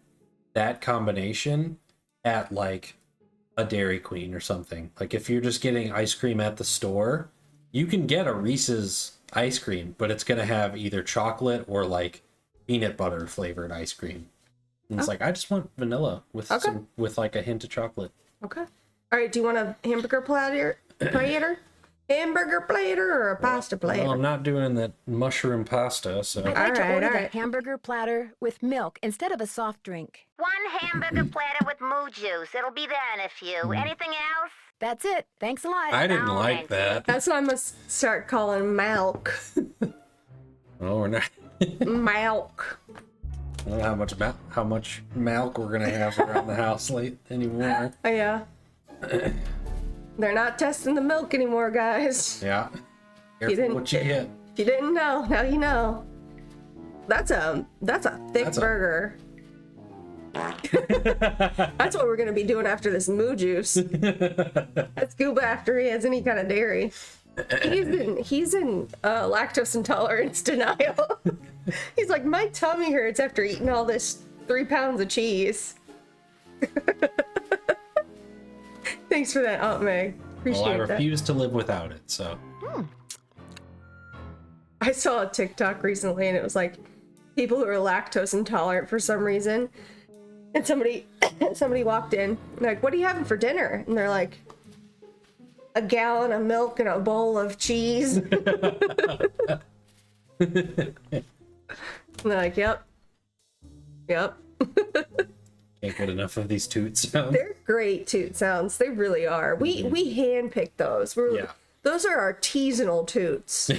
S2: that combination at, like, a Dairy Queen or something. Like, if you're just getting ice cream at the store, you can get a Reese's ice cream, but it's going to have either chocolate or, like, peanut butter flavored ice cream. And it's like, I just want vanilla with with like a hint of chocolate.
S1: Okay. All right. Do you want a hamburger platter? Hamburger platter or a pasta platter?
S2: Well, I'm not doing that mushroom pasta, so.
S3: I'd like to order the hamburger platter with milk instead of a soft drink.
S13: 1 hamburger platter with moo juice. It'll be there in a few. Anything else?
S3: That's it. Thanks a lot.
S2: I didn't like that.
S1: That's what I must start calling milk.
S2: Oh, we're not.
S1: Milk.
S2: I don't know how much milk we're gonna have around the house anymore.
S1: Oh, yeah. They're not testing the milk anymore, guys.
S2: Yeah. Careful what you get.
S1: If you didn't know, now you know. That's a thick burger. That's what we're gonna be doing after this moo juice. That's Gooba after he has any kind of dairy. He's in lactose intolerance denial. He's like, my tummy hurts after eating all this 3 pounds of cheese. Thanks for that, Aunt Meg. Appreciate that.
S2: Well, I refuse to live without it, so.
S1: I saw a TikTok recently, and it was like people who are lactose intolerant for some reason. And somebody walked in, and they're like, what are you having for dinner? And they're like, a gallon of milk and a bowl of cheese. And they're like, yep.
S2: Can't get enough of these toot sounds.
S1: They're great toot sounds. They really are. We handpicked those. Those are artisanal toots.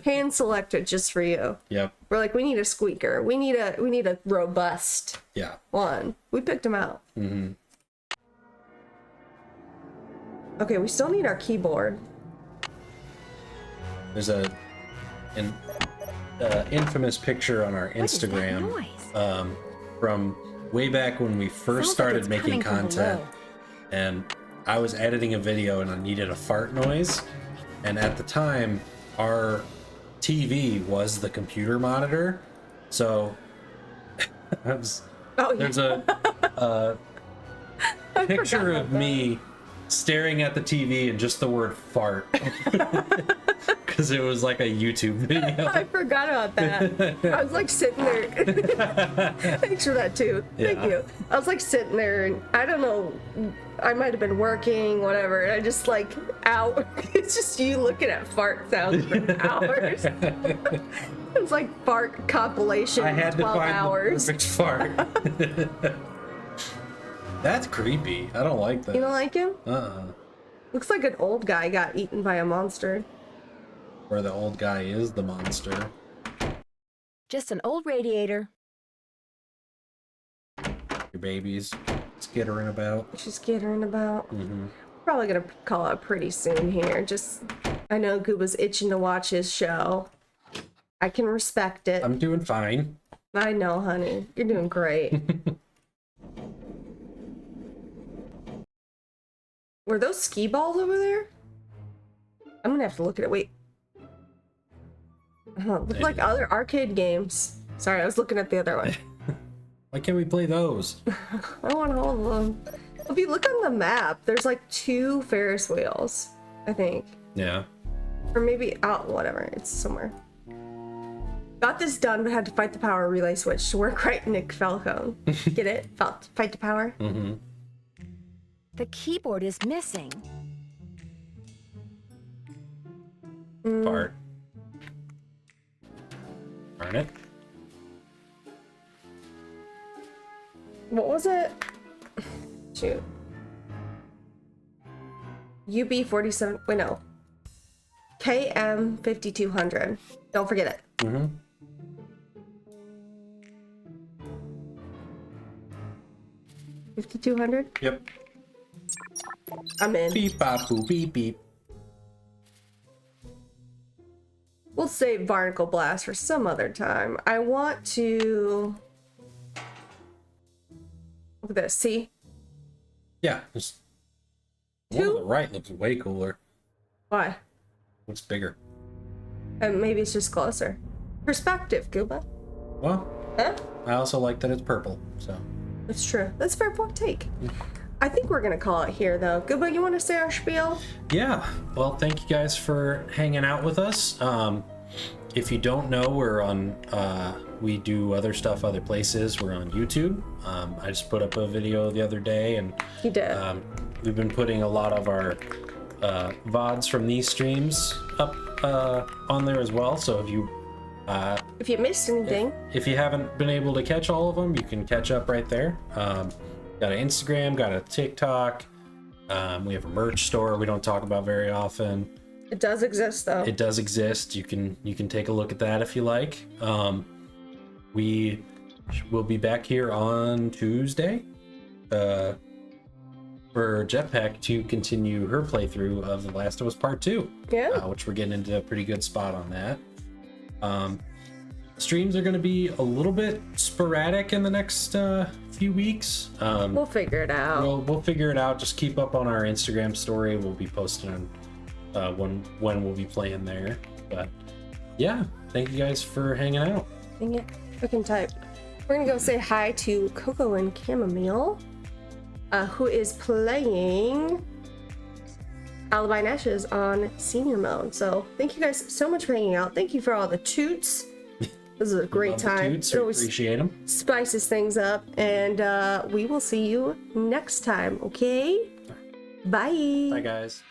S1: Hand selected just for you.
S2: Yep.
S1: We're like, we need a squeaker. We need a robust one. We picked them out.
S2: Mm-hmm.
S1: Okay, we still need our keyboard.
S2: There's an infamous picture on our Instagram from way back when we first started making content, and I was editing a video and I needed a fart noise, and at the time our TV was the computer monitor, so there's a picture of me staring at the TV and just the word fart because it was like a YouTube video.
S1: I forgot about that. I was like sitting there. Thanks for that too. Thank you. I was like sitting there, and I don't know, I might have been working, whatever, and I just like out. It's just you looking at fart sounds for hours. It's like fart compilation.
S2: I had
S1: 12
S2: to find
S1: hours.
S2: the perfect fart. That's creepy. I don't like that.
S1: You don't like him?
S2: Uh-uh.
S1: Looks like an old guy got eaten by a monster.
S2: Or the old guy is the monster.
S3: Just an old radiator.
S2: Your baby's skittering about.
S1: She's skittering about.
S2: Mm-hmm.
S1: Probably gonna call out pretty soon here. I know Gooba's itching to watch his show. I can respect it.
S2: I'm doing fine.
S1: I know, honey. You're doing great. Were those skee balls over there? I'm gonna have to look at it. Wait. Look like other arcade games. Sorry, I was looking at the other one.
S2: Why can't we play those?
S1: I want all of them. If you look on the map, there's like 2 Ferris wheels, I think.
S2: Yeah.
S1: Or maybe out, whatever. It's somewhere. Got this done, but had to fight the power relay switch to work right, Nick Falcone. Get it? Fight the power?
S2: Mm-hmm.
S3: The keyboard is missing.
S2: Fart. Darn it.
S1: What was it? Shoot. UB47. Wait, no. KM5200. Don't forget it.
S2: Mm-hmm.
S1: $5,200?
S2: Yep.
S1: I'm in.
S2: Beep bop boop beep beep.
S1: We'll save Barnacle Blast for some other time. I want to... Look at this, see?
S2: Yeah, just one on the right looks way cooler.
S1: Why?
S2: Looks bigger.
S1: And maybe it's just closer. Perspective, Gooba.
S2: Well,
S1: huh?
S2: I also like that it's purple, so.
S1: That's true. That's a fair point take. I think we're gonna call it here, though. Gooba, you want to say our spiel?
S2: Yeah. Well, thank you guys for hanging out with us. If you don't know, we're on. We do other stuff other places. We're on YouTube. I just put up a video the other day, and
S1: you did.
S2: We've been putting a lot of our VODs from these streams up on there as well. So
S1: if you missed anything,
S2: if you haven't been able to catch all of them, you can catch up right there. Got an Instagram, got a TikTok. We have a merch store we don't talk about very often.
S1: It does exist, though.
S2: It does exist. You can take a look at that if you like. We will be back here on Tuesday for Jetpack to continue her playthrough of The Last of Us Part 2.
S1: Yeah.
S2: Which we're getting into a pretty good spot on that. Streams are going to be a little bit sporadic in the next few weeks.
S1: We'll figure it out.
S2: We'll figure it out. Just keep up on our Instagram story. We'll be posting when we'll be playing there. But yeah, thank you guys for hanging out.
S1: Dang it. I can type. We're gonna go say hi to Coco and Chamomile, who is playing Alibi and Ashes on senior mode. So thank you guys so much for hanging out. Thank you for all the toots. This is a great time.
S2: It always appreciate them.
S1: Spices things up, and we will see you next time. Okay. Bye.
S2: Bye, guys.